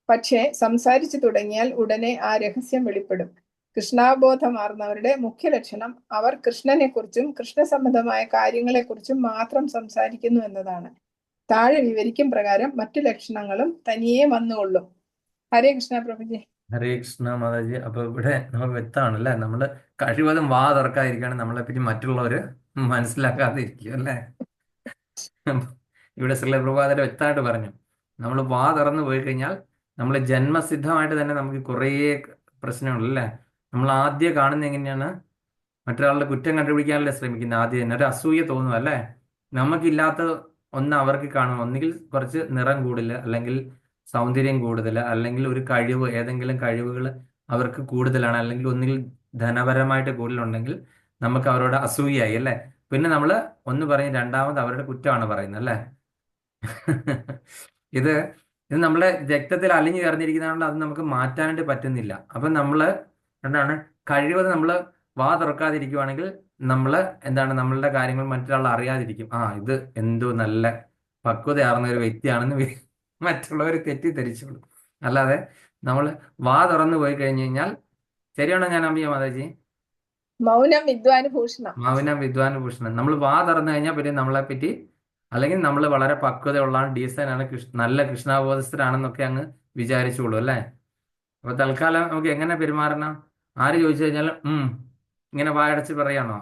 പക്ഷേ സംസാരിച്ചു തുടങ്ങിയാൽ ഉടനെ ആ രഹസ്യം വെളിപ്പെടും. കൃഷ്ണാവബോധമാർന്നവരുടെ മുഖ്യ ലക്ഷണം അവർ കൃഷ്ണനെക്കുറിച്ചും കൃഷ്ണസംബന്ധമായ കാര്യങ്ങളെക്കുറിച്ചും മാത്രം സംസാരിക്കുന്നു എന്നതാണ്. താഴെ വിവരിക്കും പ്രകാരം മറ്റു ലക്ഷണങ്ങളും തനിയെ വന്നുകൊള്ളും. ഹരേ കൃഷ്ണ പ്രഭുജി. ഹരേ കൃഷ്ണ മാതാജി. അപ്പൊ ഇവിടെ നമ്മൾ വ്യക്തമാണ് അല്ലെ, നമ്മള് കഴിവതും വാ തുറക്കാതിരിക്കുകയാണ്, നമ്മളെ പറ്റി മറ്റുള്ളവര് മനസ്സിലാക്കാതിരിക്കുക അല്ലെ. ഇവിടെ ശ്രീല പ്രഭാതരെ വ്യക്തമായിട്ട് പറഞ്ഞു, നമ്മൾ വാ തുറന്നു പോയി കഴിഞ്ഞാൽ നമ്മൾ ജന്മസിദ്ധമായിട്ട് തന്നെ നമുക്ക് കുറേ പ്രശ്നങ്ങളല്ലേ. നമ്മൾ ആദ്യം കാണുന്നത് എങ്ങനെയാണ്, മറ്റൊരാളുടെ കുറ്റം കണ്ടുപിടിക്കാനല്ലേ ശ്രമിക്കുന്നത്. ആദ്യം തന്നെ ഒരു അസൂയ തോന്നും അല്ലേ, നമുക്കില്ലാത്ത ഒന്ന് അവർക്ക് കാണും. ഒന്നുകിൽ കുറച്ച് നിറം കൂടുതൽ, അല്ലെങ്കിൽ സൗന്ദര്യം കൂടുതൽ, അല്ലെങ്കിൽ ഒരു കഴിവ്, ഏതെങ്കിലും കഴിവുകൾ അവർക്ക് കൂടുതലാണ്, അല്ലെങ്കിൽ ഒന്നുകിൽ ധനപരമായിട്ട് കൂടുതലുണ്ടെങ്കിൽ നമുക്ക് അവരോട് അസൂയായി അല്ലേ. പിന്നെ നമ്മൾ ഒന്ന് പറയും, രണ്ടാമത് അവരുടെ കുറ്റമാണ് പറയുന്നത് അല്ലേ. ഇത് നമ്മളെ രക്തത്തിൽ അലിഞ്ഞു ചേർന്നിരിക്കുന്നതുകൊണ്ട് അത് നമുക്ക് മാറ്റാനായിട്ട് പറ്റുന്നില്ല. അപ്പം നമ്മൾ എന്താണ്, കഴിവത് നമ്മൾ വാ തുറക്കാതിരിക്കുവാണെങ്കിൽ നമ്മൾ എന്താണ്, നമ്മളുടെ കാര്യങ്ങൾ മറ്റൊരാൾ അറിയാതിരിക്കും. ഇത് എന്തോ നല്ല പക്വതയാർന്ന ഒരു വ്യക്തിയാണെന്ന് മറ്റുള്ളവർ തെറ്റിദ്ധരിച്ചോളൂ. അല്ലാതെ നമ്മൾ വാ തുറന്നു പോയി കഴിഞ്ഞു കഴിഞ്ഞാൽ, ശരിയാണോ ഞാൻ അമ്പിയ മാതാജി? മൗനം വിദ്വാനുഭൂഷണം. മൗനം വിദ്വാനുഭൂഷണം. നമ്മൾ വാ തുറന്നു കഴിഞ്ഞാൽ പിന്നെ നമ്മളെ പറ്റി, അല്ലെങ്കിൽ നമ്മൾ വളരെ പക്വതയുള്ള ഡീസൻ്റാണ്, നല്ല കൃഷ്ണാബോധസ്ഥരാണെന്നൊക്കെ അങ്ങ് വിചാരിച്ചോളൂ അല്ലേ. അപ്പൊ തൽക്കാലം നമുക്ക് എങ്ങനെ പെരുമാറണം? ആര് ചോദിച്ചു കഴിഞ്ഞാൽ ഇങ്ങനെ വായടച്ച് പറയാണോ?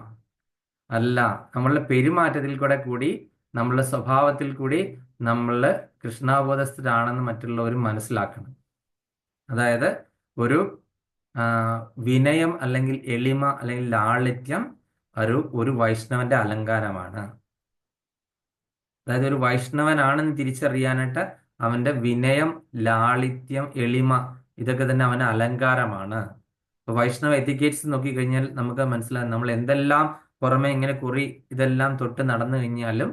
അല്ല, നമ്മളുടെ പെരുമാറ്റത്തിൽ കൂടി നമ്മളുടെ സ്വഭാവത്തിൽ കൂടി നമ്മൾ കൃഷ്ണാബോധസ്ഥരാണെന്ന് മറ്റുള്ളവർ മനസ്സിലാക്കണം. അതായത് ഒരു വിനയം, അല്ലെങ്കിൽ എളിമ, അല്ലെങ്കിൽ ലാളിത്യം ഒരു വൈഷ്ണവന്റെ അലങ്കാരമാണ്. അതായത് ഒരു വൈഷ്ണവനാണെന്ന് തിരിച്ചറിയാനായിട്ട് അവന്റെ വിനയം, ലാളിത്യം, എളിമ ഇതൊക്കെ തന്നെ അവന് അലങ്കാരമാണ്. അപ്പൊ വൈഷ്ണവ എത്തിക്കേറ്റ്സ് നോക്കിക്കഴിഞ്ഞാൽ നമുക്ക് മനസ്സിലാകും, നമ്മൾ എന്തെല്ലാം പുറമെ ഇങ്ങനെ കുറി ഇതെല്ലാം തൊട്ട് നടന്നു കഴിഞ്ഞാലും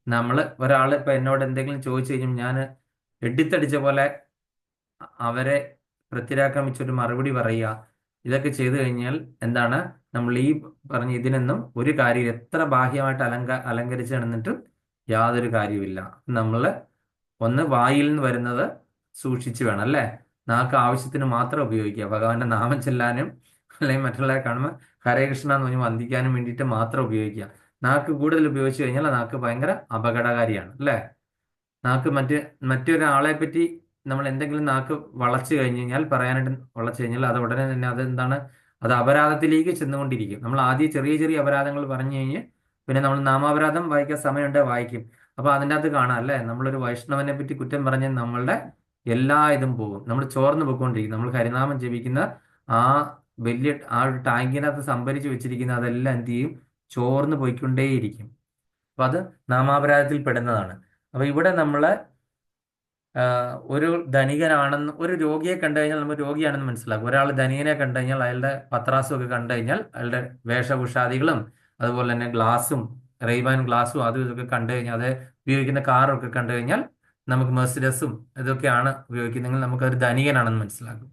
നമ്മൾ ഒരാൾ ഇപ്പൊ എന്നോട് എന്തെങ്കിലും ചോദിച്ചു കഴിഞ്ഞാൽ ഞാൻ എടുത്തടിച്ച പോലെ അവരെ പ്രത്യാക്രമിച്ചൊരു മറുപടി പറയുക, ഇതൊക്കെ ചെയ്തു കഴിഞ്ഞാൽ എന്താണ്, നമ്മൾ ഈ പറഞ്ഞ ഇതിനൊന്നും ഒരു കാര്യം, എത്ര ബാഹ്യമായിട്ട് അലങ്കരിച്ച് നടന്നിട്ടും യാതൊരു കാര്യമില്ല. നമ്മൾ ഒന്ന് വായിൽ നിന്ന് വരുന്നത് സൂക്ഷിച്ചു വേണം അല്ലേ. നാക്ക് ആവശ്യത്തിന് മാത്രം ഉപയോഗിക്കുക, ഭഗവാന്റെ നാമം ചെല്ലാനും അല്ലെങ്കിൽ മറ്റുള്ളവരെ കാണുമ്പോൾ ഹരേ കൃഷ്ണ എന്ന് പറഞ്ഞ് വന്ദിക്കാനും വേണ്ടിയിട്ട് മാത്രം ഉപയോഗിക്കുക. നാക്ക് കൂടുതൽ ഉപയോഗിച്ചു കഴിഞ്ഞാൽ നാക്ക് ഭയങ്കര അപകടകാരിയാണ് അല്ലേ. നാക്ക് മറ്റൊരാളെ പറ്റി നമ്മൾ എന്തെങ്കിലും നാക്ക് വളച്ചു കഴിഞ്ഞ് കഴിഞ്ഞാൽ, പറയാനായിട്ട് വളച്ചു കഴിഞ്ഞാൽ അത് ഉടനെ തന്നെ അത് അപരാധത്തിലേക്ക് ചെന്നുകൊണ്ടിരിക്കും. നമ്മൾ ആദ്യം ചെറിയ ചെറിയ അപരാധങ്ങൾ പറഞ്ഞു കഴിഞ്ഞ് പിന്നെ നമ്മൾ നാമാപരാധം വായിക്കാൻ സമയമുണ്ട് വായിക്കും. അപ്പൊ അതിൻ്റെ അകത്ത് കാണാം അല്ലേ, നമ്മളൊരു വൈഷ്ണവനെ പറ്റി കുറ്റം പറഞ്ഞ് നമ്മളുടെ എല്ലാ ഇതും പോകും, നമ്മൾ ചോർന്ന് പോയിക്കൊണ്ടിരിക്കും. നമ്മൾ ഹരിനാമം ജപിക്കുന്ന ആ ഒരു ടാങ്കിനകത്ത് സംഭരിച്ച് വെച്ചിരിക്കുന്ന അതെല്ലാം എന്ത് ചെയ്യും, ചോർന്ന് പോയിക്കൊണ്ടേയിരിക്കും. അപ്പൊ അത് നാമാപരാധത്തിൽ പെടുന്നതാണ്. അപ്പൊ ഇവിടെ നമ്മള് ഒരു ധനികനാണെന്ന്, ഒരു രോഗിയെ കണ്ടു കഴിഞ്ഞാൽ നമ്മൾ രോഗിയാണെന്ന് മനസ്സിലാക്കും. ഒരാൾ ധനികനെ കണ്ടു കഴിഞ്ഞാൽ അയാളുടെ പത്രാസും ഒക്കെ കണ്ടു കഴിഞ്ഞാൽ, അയാളുടെ വേഷഭൂഷാദികളും അതുപോലെ തന്നെ ഗ്ലാസും, റെയ്ബാൻ ഗ്ലാസും അതും ഇതൊക്കെ കണ്ടു കഴിഞ്ഞാൽ, അത് ഉപയോഗിക്കുന്ന കാറും ഒക്കെ കണ്ടു കഴിഞ്ഞാൽ, നമുക്ക് മെർസിഡസും ഇതൊക്കെയാണ് ഉപയോഗിക്കുന്നതെങ്കിൽ നമുക്കൊരു ധനികനാണെന്ന് മനസ്സിലാക്കും.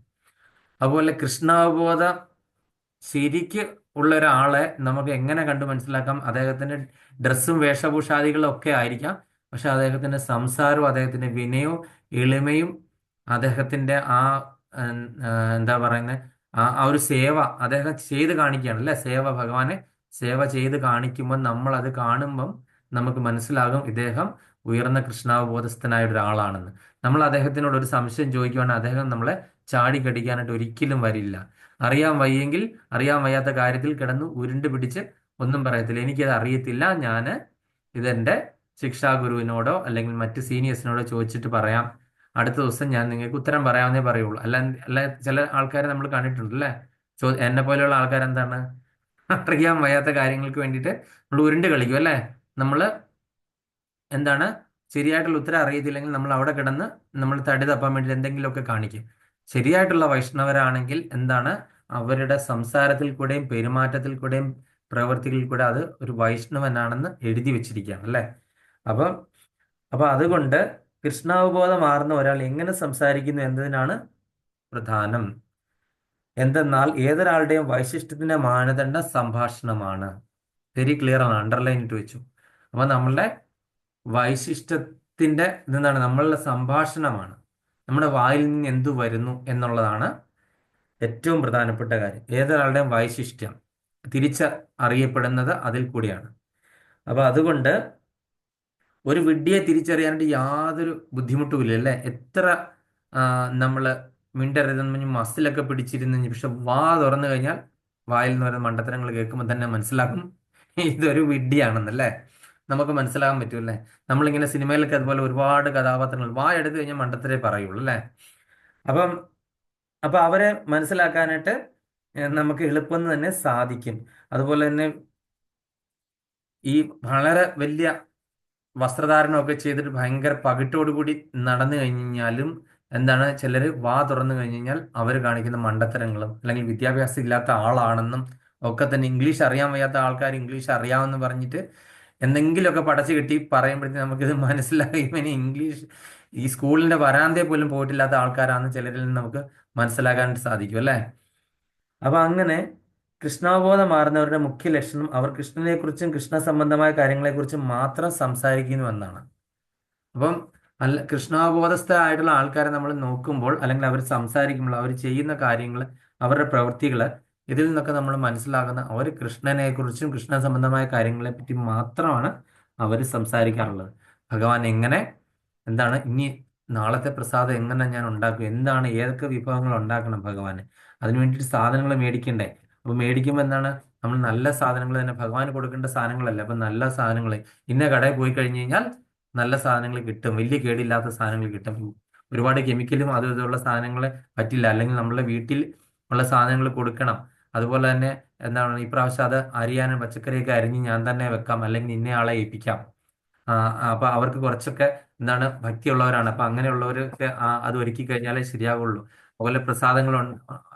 അതുപോലെ കൃഷ്ണാവബോധം ശരിക്ക് ഉള്ള ഒരാളെ നമുക്ക് എങ്ങനെ കണ്ടു മനസ്സിലാക്കാം? അദ്ദേഹത്തിന്റെ ഡ്രസ്സും വേഷഭൂഷാദികളും ഒക്കെ ആയിരിക്കാം, പക്ഷെ അദ്ദേഹത്തിന്റെ സംസാരവും അദ്ദേഹത്തിന്റെ വിനയവും എളിമയും അദ്ദേഹത്തിന്റെ എന്താ പറയുന്നത്, ആ ഒരു സേവ അദ്ദേഹം ചെയ്ത് കാണിക്കുകയാണ് അല്ലെ. സേവ, ഭഗവാനെ സേവ ചെയ്ത് കാണിക്കുമ്പോൾ നമ്മൾ അത് കാണുമ്പം നമുക്ക് മനസ്സിലാകും ഇദ്ദേഹം ഉയർന്ന കൃഷ്ണാവബോധസ്ഥനായ ഒരാളാണെന്ന്. നമ്മൾ അദ്ദേഹത്തിനോട് ഒരു സംശയം ചോദിക്കുവാണെങ്കിൽ അദ്ദേഹം നമ്മളെ ചാടിക്കടിക്കാനായിട്ട് ഒരിക്കലും വരില്ല. അറിയാൻ വയ്യെങ്കിൽ അറിയാൻ വയ്യാത്ത കാര്യത്തിൽ കിടന്ന് ഉരുണ്ട് പിടിച്ച് ഒന്നും പറയത്തില്ല. എനിക്കത് അറിയത്തില്ല, ഞാൻ ഇതെന്റെ ശിക്ഷാഗുരുവിനോടോ അല്ലെങ്കിൽ മറ്റ് സീനിയേഴ്സിനോടോ ചോദിച്ചിട്ട് പറയാം, അടുത്ത ദിവസം ഞാൻ നിങ്ങൾക്ക് ഉത്തരം പറയാമെന്നേ പറയുള്ളൂ. അല്ല ചില ആൾക്കാരെ നമ്മൾ കണ്ടിട്ടുണ്ട് അല്ലേ, എന്നെ പോലെയുള്ള ആൾക്കാർ എന്താണ്, അറിയാൻ വയ്യാത്ത കാര്യങ്ങൾക്ക് വേണ്ടിയിട്ട് നമ്മൾ ഉരുണ്ട് കളിക്കും അല്ലേ. നമ്മൾ എന്താണ് ശരിയായിട്ടുള്ള ഉത്തരം അറിയത്തില്ലെങ്കിൽ നമ്മൾ അവിടെ കിടന്ന് നമ്മൾ തടി തപ്പാൻ വേണ്ടി എന്തെങ്കിലുമൊക്കെ കാണിക്കും. ശരിയായിട്ടുള്ള വൈഷ്ണവരാണെങ്കിൽ എന്താണ്, അവരുടെ സംസാരത്തിൽ കൂടെയും പെരുമാറ്റത്തിൽ കൂടെയും പ്രവൃത്തികളിൽ കൂടെ അത് ഒരു വൈഷ്ണവനാണെന്ന് എഴുതി വെച്ചിരിക്കുകയാണ് അല്ലേ. അപ്പം അപ്പൊ അതുകൊണ്ട് കൃഷ്ണാവബോധമാർന്ന ഒരാൾ എങ്ങനെ സംസാരിക്കുന്നു എന്നതിനാണ് പ്രധാനം. എന്തെന്നാൽ ഏതൊരാളുടെയും വൈശിഷ്ട്യത്തിന്റെ മാനദണ്ഡ സംഭാഷണമാണ്. വെരി ക്ലിയർ ആണ്, അണ്ടർലൈൻ ഇട്ട് വെച്ചു. അപ്പൊ നമ്മളുടെ വൈശിഷ്ട്യത്തിന്റെ ഇതെന്താണ്, നമ്മളുടെ സംഭാഷണമാണ്, നമ്മുടെ വായിൽ നിന്ന് എന്തു വരുന്നു എന്നുള്ളതാണ് ഏറ്റവും പ്രധാനപ്പെട്ട കാര്യം. ഏതൊരാളുടെയും വൈശിഷ്ട്യം തിരിച്ചറിയപ്പെടുന്നത് അതിൽ കൂടിയാണ്. അപ്പൊ അതുകൊണ്ട് ഒരു വിഡ്ഢിയെ തിരിച്ചറിയാനായിട്ട് യാതൊരു ബുദ്ധിമുട്ടുമില്ല അല്ലേ. എത്ര നമ്മൾ മിണ്ടരുതെന്ന് മസിലൊക്കെ പിടിച്ചിരുന്ന പക്ഷെ വാ തുറന്നു കഴിഞ്ഞാൽ വായിൽ നിന്ന് വരുന്ന മണ്ടത്തരങ്ങൾ കേൾക്കുമ്പോൾ തന്നെ മനസ്സിലാക്കും ഇതൊരു വിഡ്ഢിയാണെന്നല്ലേ, നമുക്ക് മനസ്സിലാകാൻ പറ്റൂല്ലേ. നമ്മളിങ്ങനെ സിനിമയിലൊക്കെ അതുപോലെ ഒരുപാട് കഥാപാത്രങ്ങൾ വാ എടുത്തു കഴിഞ്ഞാൽ മണ്ടത്തരേ പറയുള്ളൂ അല്ലേ. അപ്പൊ അവരെ മനസ്സിലാക്കാനായിട്ട് നമുക്ക് എളുപ്പം തന്നെ സാധിക്കും. അതുപോലെ തന്നെ ഈ വളരെ വലിയ വസ്ത്രധാരണമൊക്കെ ചെയ്തിട്ട് ഭയങ്കര പകിട്ടോടുകൂടി നടന്നു കഴിഞ്ഞാലും എന്താണ്, ചിലർ വാ തുറന്നു കഴിഞ്ഞ് കഴിഞ്ഞാൽ അവർ കാണിക്കുന്ന മണ്ടത്തരങ്ങളും അല്ലെങ്കിൽ വിദ്യാഭ്യാസം ഇല്ലാത്ത ആളാണെന്നും ഒക്കെ തന്നെ ഇംഗ്ലീഷ് അറിയാൻ വയ്യാത്ത ആൾക്കാർ ഇംഗ്ലീഷ് അറിയാമെന്ന് പറഞ്ഞിട്ട് എന്തെങ്കിലുമൊക്കെ പടച്ചു കെട്ടി പറയുമ്പോഴത്തേക്ക് നമുക്കിത് മനസ്സിലാകും ഇവന് ഇംഗ്ലീഷ് ഈ സ്കൂളിന്റെ വരാന്തയിൽ പോലും പോയിട്ടില്ലാത്ത ആൾക്കാരാണെന്ന് ചിലരിൽ നിന്ന് നമുക്ക് മനസ്സിലാക്കാനായിട്ട് സാധിക്കും അല്ലേ. അപ്പൊ അങ്ങനെ കൃഷ്ണാവബോധം മാറുന്നവരുടെ മുഖ്യ ലക്ഷണം അവർ കൃഷ്ണനെക്കുറിച്ചും കൃഷ്ണ സംബന്ധമായ കാര്യങ്ങളെക്കുറിച്ചും മാത്രം സംസാരിക്കുന്നു എന്നാണ്. അപ്പം കൃഷ്ണാവബോധസ്ഥരായിട്ടുള്ള ആൾക്കാരെ നമ്മൾ നോക്കുമ്പോൾ അല്ലെങ്കിൽ അവർ സംസാരിക്കുമ്പോൾ അവർ ചെയ്യുന്ന കാര്യങ്ങൾ അവരുടെ പ്രവൃത്തികൾ ഇതിൽ നിന്നൊക്കെ നമ്മൾ മനസ്സിലാകുന്ന അവർ കൃഷ്ണനെക്കുറിച്ചും കൃഷ്ണ സംബന്ധമായ കാര്യങ്ങളെ പറ്റി മാത്രമാണ് അവർ സംസാരിക്കാറുള്ളത്. ഭഗവാൻ എങ്ങനെ, എന്താണ് ഇനി നാളത്തെ പ്രസാദം എങ്ങനെ ഞാൻ ഉണ്ടാക്കും, എന്താണ് ഏതൊക്കെ വിഭവങ്ങൾ ഉണ്ടാക്കണം ഭഗവാന്, അതിനു വേണ്ടിയിട്ട് സാധനങ്ങൾ മേടിക്കണ്ടേ. അപ്പൊ മേടിക്കുമ്പോൾ എന്താണ്, നമ്മൾ നല്ല സാധനങ്ങൾ തന്നെ ഭഗവാന് കൊടുക്കേണ്ട സാധനങ്ങളല്ല. അപ്പൊ നല്ല സാധനങ്ങൾ ഇന്ന കടയിൽ പോയി കഴിഞ്ഞ് കഴിഞ്ഞാൽ നല്ല സാധനങ്ങൾ കിട്ടും, വലിയ കേടില്ലാത്ത സാധനങ്ങൾ കിട്ടും. ഒരുപാട് കെമിക്കലും അതും ഇതുള്ള സാധനങ്ങൾ പറ്റില്ല. അല്ലെങ്കിൽ നമ്മളെ വീട്ടിൽ ഉള്ള സാധനങ്ങൾ കൊടുക്കണം. അതുപോലെ തന്നെ എന്താണ് ഇപ്രാവശ്യം അത് അരിയാനും പച്ചക്കറിയൊക്കെ അരിഞ്ഞ് ഞാൻ തന്നെ വെക്കാം, അല്ലെങ്കിൽ ഇന്നയാളെ ഏൽപ്പിക്കാം. അപ്പൊ അവർക്ക് കുറച്ചൊക്കെ എന്താണ് ഭക്തിയുള്ളവരാണ്. അപ്പൊ അങ്ങനെയുള്ളവർക്ക് അത് ഒരുക്കി കഴിഞ്ഞാലേ ശരിയാകുള്ളൂ. അതുപോലെ പ്രസാദങ്ങൾ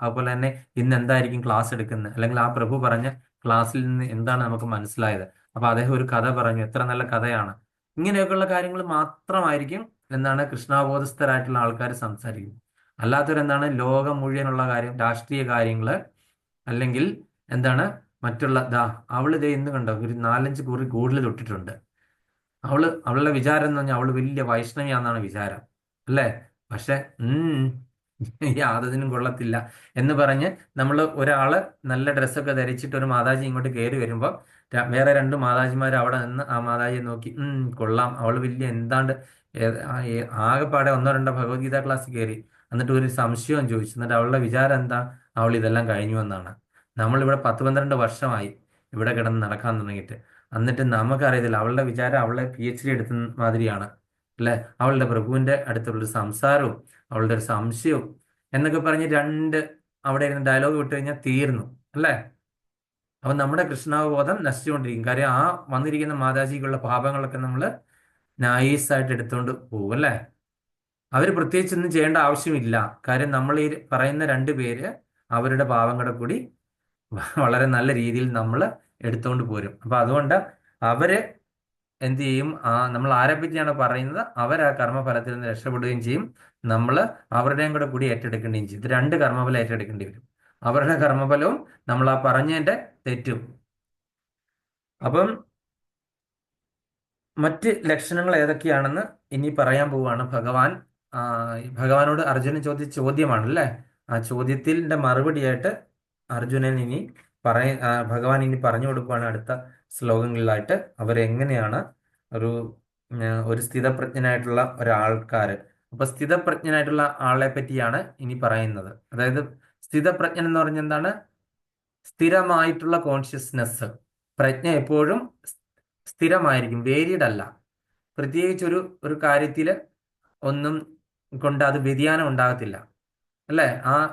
അതുപോലെ തന്നെ ഇന്ന് എന്തായിരിക്കും ക്ലാസ് എടുക്കുന്നത്, അല്ലെങ്കിൽ ആ പ്രഭു പറഞ്ഞ ക്ലാസ്സിൽ നിന്ന് എന്താണ് നമുക്ക് മനസ്സിലായത്. അപ്പൊ അദ്ദേഹം ഒരു കഥ പറഞ്ഞു, എത്ര നല്ല കഥയാണ്. ഇങ്ങനെയൊക്കെയുള്ള കാര്യങ്ങൾ മാത്രമായിരിക്കും എന്താണ് കൃഷ്ണാബോധസ്ഥരായിട്ടുള്ള ആൾക്കാർ സംസാരിക്കുന്നത്. അല്ലാത്തവരെന്താണ് ലോകം മുഴുവനുള്ള കാര്യം, രാഷ്ട്രീയ കാര്യങ്ങള്, അല്ലെങ്കിൽ എന്താണ് മറ്റുള്ള അവള് ദേ ഇന്ന് കണ്ടോ ഒരു 4-5 കുറി കൂടുതൽ തൊട്ടിട്ടുണ്ട്. അവളുടെ വിചാരം എന്ന് പറഞ്ഞാൽ അവള് വലിയ വൈഷ്ണവിയാന്നാണ് വിചാരം അല്ലേ. പക്ഷെ യാതൊന്നിനും കൊള്ളത്തില്ല എന്ന് പറഞ്ഞ് നമ്മൾ ഒരാള് നല്ല ഡ്രസ്സൊക്കെ ധരിച്ചിട്ട് ഒരു മാതാജി ഇങ്ങോട്ട് കയറി വരുമ്പോൾ വേറെ 2 മാതാജിമാർ അവിടെ നിന്ന് ആ മാതാജിയെ നോക്കി കൊള്ളാം, അവള് വലിയ എന്താണ്ട് ആകെപ്പാടെ 1-2 ഭഗവത്ഗീത ക്ലാസ് കയറി, എന്നിട്ട് ഒരു സംശയവും ചോദിച്ചു. എന്നിട്ട് അവളുടെ വിചാരം എന്താ, അവൾ ഇതെല്ലാം കഴിഞ്ഞു എന്നാണ്. നമ്മളിവിടെ 10-12 വർഷമായി ഇവിടെ കിടന്ന് നടക്കാൻ തുടങ്ങിയിട്ട്, എന്നിട്ട് നമുക്കറിയത്തില്ല. അവളുടെ വിചാരം അവളെ PhD എടുത്ത മാതിരിയാണ് അല്ലെ. അവളുടെ പ്രഭുവിന്റെ അടുത്തുള്ളൊരു സംസാരവും അവളുടെ ഒരു സംശയവും എന്നൊക്കെ പറഞ്ഞ് 2 അവിടെ ഇരുന്ന് ഡയലോഗ് വിട്ട് കഴിഞ്ഞാൽ തീർന്നു അല്ലേ. അപ്പൊ നമ്മുടെ കൃഷ്ണാവബോധം നശിച്ചുകൊണ്ടിരിക്കും. കാര്യം ആ വന്നിരിക്കുന്ന മാതാജിക്കുള്ള പാപങ്ങളൊക്കെ നമ്മൾ നൈസായിട്ട് എടുത്തുകൊണ്ട് പോകും അല്ലേ. അവർ പ്രത്യേകിച്ച് ഒന്നും ചെയ്യേണ്ട ആവശ്യമില്ല. കാര്യം നമ്മൾ ഈ പറയുന്ന 2 പേര് അവരുടെ പാപങ്ങളെ കൂടി വളരെ നല്ല രീതിയിൽ നമ്മൾ എടുത്തുകൊണ്ട് പോരും. അപ്പൊ അതുകൊണ്ട് അവര് എന്ത് ചെയ്യും, നമ്മൾ ആരെപ്പറ്റിയാണ് പറയുന്നത് അവർ ആ കർമ്മഫലത്തിൽ നിന്ന് രക്ഷപ്പെടുകയും ചെയ്യും, നമ്മൾ അവരുടെയും കൂടി ഏറ്റെടുക്കേണ്ടിയും ചെയ്യും. ഇത് 2 കർമ്മഫലം ഏറ്റെടുക്കേണ്ടി വരും. അവരുടെ കർമ്മഫലവും നമ്മൾ ആ പറഞ്ഞതിന്റെ തെറ്റും. അപ്പം മറ്റ് ലക്ഷണങ്ങൾ ഏതൊക്കെയാണെന്ന് ഇനി പറയാൻ പോവുകയാണ് ഭഗവാൻ. ഭഗവാനോട് അർജുനൻ ചോദിച്ച ചോദ്യമാണ് അല്ലേ. ആ ചോദ്യത്തിന്റെ മറുപടിയായിട്ട് അർജുനൻ ഇനി ഭഗവാൻ ഇനി പറഞ്ഞു കൊടുക്കുകയാണ് അടുത്ത ശ്ലോകങ്ങളിലായിട്ട് അവരെങ്ങനെയാണ് ഒരു ഒരു സ്ഥിതപ്രജ്ഞനായിട്ടുള്ള ഒരാൾക്കാര്. അപ്പൊ സ്ഥിതപ്രജ്ഞനായിട്ടുള്ള ആളെ പറ്റിയാണ് ഇനി പറയുന്നത്. അതായത് സ്ഥിതപ്രജ്ഞൻ എന്ന് പറഞ്ഞ എന്താണ്? സ്ഥിരമായിട്ടുള്ള കോൺഷ്യസ്നെസ്. പ്രജ്ഞ എപ്പോഴും സ്ഥിരമായിരിക്കും, വേരിയഡ് അല്ല. പ്രത്യേകിച്ച് ഒരു കാര്യത്തിൽ ഒന്നും കൊണ്ട് അത് വ്യതിയാനം ഉണ്ടാകത്തില്ല, അല്ലേ?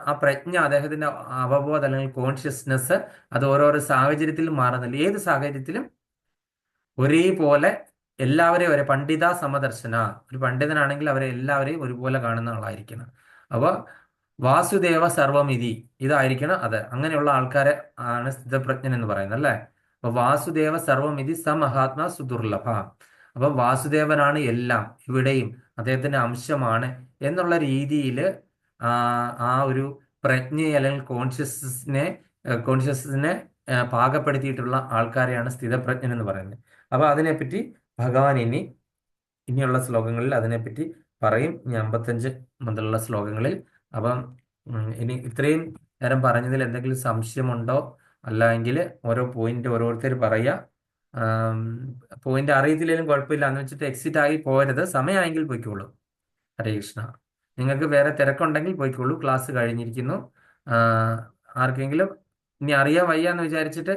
ആ പ്രജ്ഞ, അദ്ദേഹത്തിന്റെ അവബോധം അല്ലെങ്കിൽ കോൺഷ്യസ്നെസ്, അത് ഓരോരോ സാഹചര്യത്തിലും മാറുന്നില്ല. ഏത് സാഹചര്യത്തിലും ഒരേപോലെ എല്ലാവരെയും പണ്ഡിത സമദർശന. ഒരു പണ്ഡിതനാണെങ്കിൽ അവരെ എല്ലാവരെയും ഒരുപോലെ കാണുന്ന ആളായിരിക്കണം. അപ്പോൾ വാസുദേവ സർവമിതി ഇതായിരിക്കണം അത്. അങ്ങനെയുള്ള ആൾക്കാരെ ആണ് സ്ഥിതപ്രജ്ഞൻ എന്ന് പറയുന്നത്, അല്ലേ? അപ്പൊ വാസുദേവ സർവമിതി സ മഹാത്മാ സുദുർലഭ. അപ്പൊ വാസുദേവനാണ് എല്ലാം, ഇവിടെയും അദ്ദേഹത്തിന്റെ അംശമാണ് എന്നുള്ള രീതിയിൽ ആ ഒരു പ്രജ്ഞയെ അല്ലെങ്കിൽ കോൺഷ്യസ്നെസ്സിനെ പാകപ്പെടുത്തിയിട്ടുള്ള ആൾക്കാരെയാണ് സ്ഥിതപ്രജ്ഞൻ എന്ന് പറയുന്നത്. അപ്പൊ അതിനെപ്പറ്റി ഭഗവാൻ ഇനിയുള്ള ശ്ലോകങ്ങളിൽ അതിനെപ്പറ്റി പറയും, ഇനി 55 മുതലുള്ള ശ്ലോകങ്ങളിൽ. അപ്പം ഇനി ഇത്രയും നേരം പറഞ്ഞതിൽ എന്തെങ്കിലും സംശയമുണ്ടോ? അല്ലെങ്കിൽ ഓരോ പോയിന്റ് ഓരോരുത്തർ പറയുക. പോയിന്റ് അറിയത്തില്ലെങ്കിലും കുഴപ്പമില്ല എന്ന് വെച്ചിട്ട് എക്സിറ്റ് ആയി പോരുത്. സമയമായെങ്കിൽ പോയിക്കോളൂ. ഹരേ കൃഷ്ണ. നിങ്ങൾക്ക് വേറെ തിരക്കുണ്ടെങ്കിൽ പോയിക്കോളൂ, ക്ലാസ് കഴിഞ്ഞിരിക്കുന്നു. ആർക്കെങ്കിലും ഇനി അറിയാൻ വയ്യ എന്ന് വിചാരിച്ചിട്ട്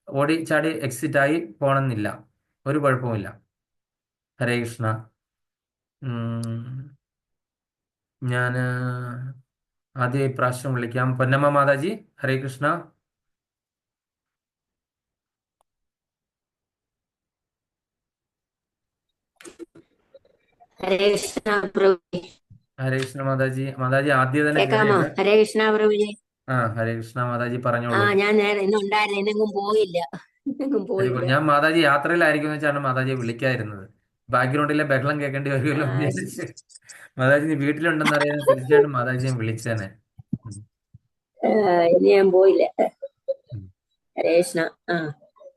ഓടി ചാടി എക്സിറ്റ് ആയി പോണമെന്നില്ല, ഒരു കുഴപ്പമില്ല. ഹരേ കൃഷ്ണ. ഞാൻ ആദ്യം ഇപ്രാവശ്യം വിളിക്കാം. പൊന്നമ്മ മാതാജി, ഹരേ കൃഷ്ണ. ഹരേ കൃഷ്ണ പ്രഭുജി. ഹരേ കൃഷ്ണ മാതാജി. മാതാജി ആദ്യം തന്നെ കേക്കാമോ? കയറിയത്. ഹരേ കൃഷ്ണ പ്രഭുജി. ഹരേ കൃഷ്ണ മാതാജി, ആ പറഞ്ഞോളൂ. ഞാൻ നേരെ ഇന്നുണ്ടായിരുന്നു, എന്നെങ്ങും പോയില്ല. എങ്ങും പോയില്ല. ഞാൻ മാതാജി യാത്രയിലായിരിക്കും എന്ന് വെച്ചാണ് മാതാജിയെ വിളിക്കായിരുന്നത്. ബാക്ക്ഗ്രൗണ്ടിലെ ബഹളം കേൾക്കേണ്ടി വരുമല്ലോ എന്ന് വിചാരിച്ച്. മാതാജി നീ വീട്ടിലുണ്ടെന്ന് അറിയാൻ തീർച്ചയായിട്ടും മാതാജിയെ വിളിച്ചേനെ. ഇനി ഞാൻ പോയില്ല. ഹരേ കൃഷ്ണ.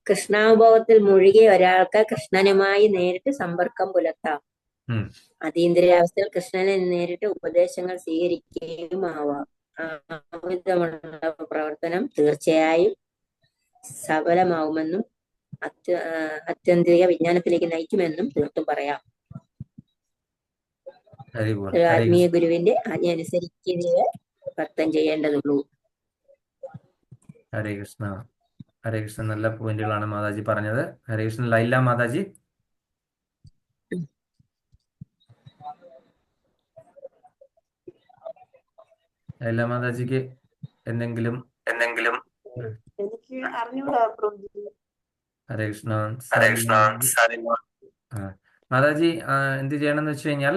കൃഷ്ണാനുഭവത്തിൽ മുഴുകിയ ഒരാൾക്ക് കൃഷ്ണനുമായി നേരിട്ട് സമ്പർക്കം പുലർത്താം. അതീന്ദ്രിയാവസ്ഥയിൽ കൃഷ്ണനെ നേരിട്ട് ഉപദേശങ്ങൾ സ്വീകരിക്കുകയും ആവാം. അമിതമുള്ള പ്രവർത്തനം തീർച്ചയായും സഫലമാവുമെന്നും ആത്യന്തിക വിജ്ഞാനത്തിലേക്ക് നയിക്കുമെന്നും തീർത്തും പറയാം. ഒരു ആത്മീയ ഗുരുവിന്റെ ആജ്ഞ അനുസരിക്കുകയെ ഭക്തൻ ചെയ്യേണ്ടതുള്ളൂ. ഹരേ കൃഷ്ണ. ഹരേ കൃഷ്ണ. നല്ല പോയിന്റുകളാണ് മാതാജി പറഞ്ഞത്. ഹരേ കൃഷ്ണ. ലൈല മാതാജി. ലൈല മാതാജിക്ക് എന്തെങ്കിലും എനിക്ക് അറിഞ്ഞൂടാ പ്രഭുജി. ഹരേ കൃഷ്ണ. മാതാജി എന്ത് ചെയ്യണമെന്ന് വെച്ച് കഴിഞ്ഞാൽ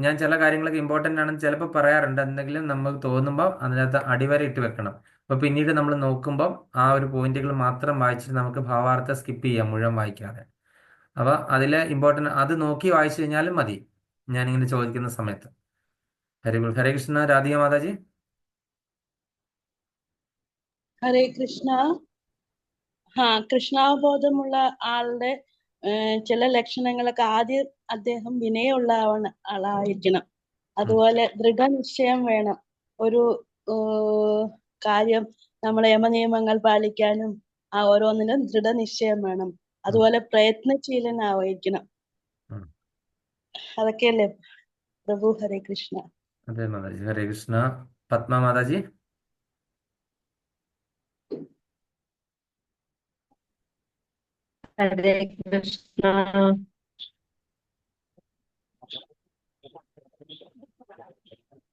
ഞാൻ ചില കാര്യങ്ങളൊക്കെ ഇമ്പോർട്ടൻ്റ് ആണെന്ന് ചിലപ്പോൾ പറയാറുണ്ട്. എന്തെങ്കിലും നമുക്ക് തോന്നുമ്പോൾ അതിനകത്ത് അടിവര ഇട്ട് വെക്കണം. അപ്പൊ പിന്നീട് നമ്മൾ നോക്കുമ്പോൾ ആ ഒരു പോയിന്റുകൾ മാത്രം വായിച്ചിട്ട് നമുക്ക് ഭാവാർത്ഥം സ്കിപ്പ് ചെയ്യാം, മുഴുവൻ വായിക്കാതെ. അപ്പൊ അതിലെ ഇമ്പോർട്ടൻ്റ് അത് നോക്കി വായിച്ചു കഴിഞ്ഞാലും മതി, ഞാനിങ്ങനെ ചോദിക്കുന്ന സമയത്ത്. ഹരേ കൃഷ്ണ. രാധിക മാതാജി. ഹരേ കൃഷ്ണ. കൃഷ്ണാവബോധമുള്ള ആളുടെ ചില ലക്ഷണങ്ങളൊക്കെ ആദ്യം അദ്ദേഹം വിനയമുള്ള ആളായിരിക്കണം. അതുപോലെ ദൃഢനിശ്ചയം വേണം. ഒരു കാര്യം നമ്മളെ യമനിയമങ്ങൾ പാലിക്കാനും ആ ഓരോന്നിനും ദൃഢനിശ്ചയം വേണം. അതുപോലെ പ്രയത്നശീലനായിരിക്കണം. അതൊക്കെയല്ലേ പ്രഭു. ഹരേ കൃഷ്ണ. അതെ മാതാജി. ഹരേ കൃഷ്ണ. പത്മ മാതാജി. ഹരേ കൃഷ്ണ.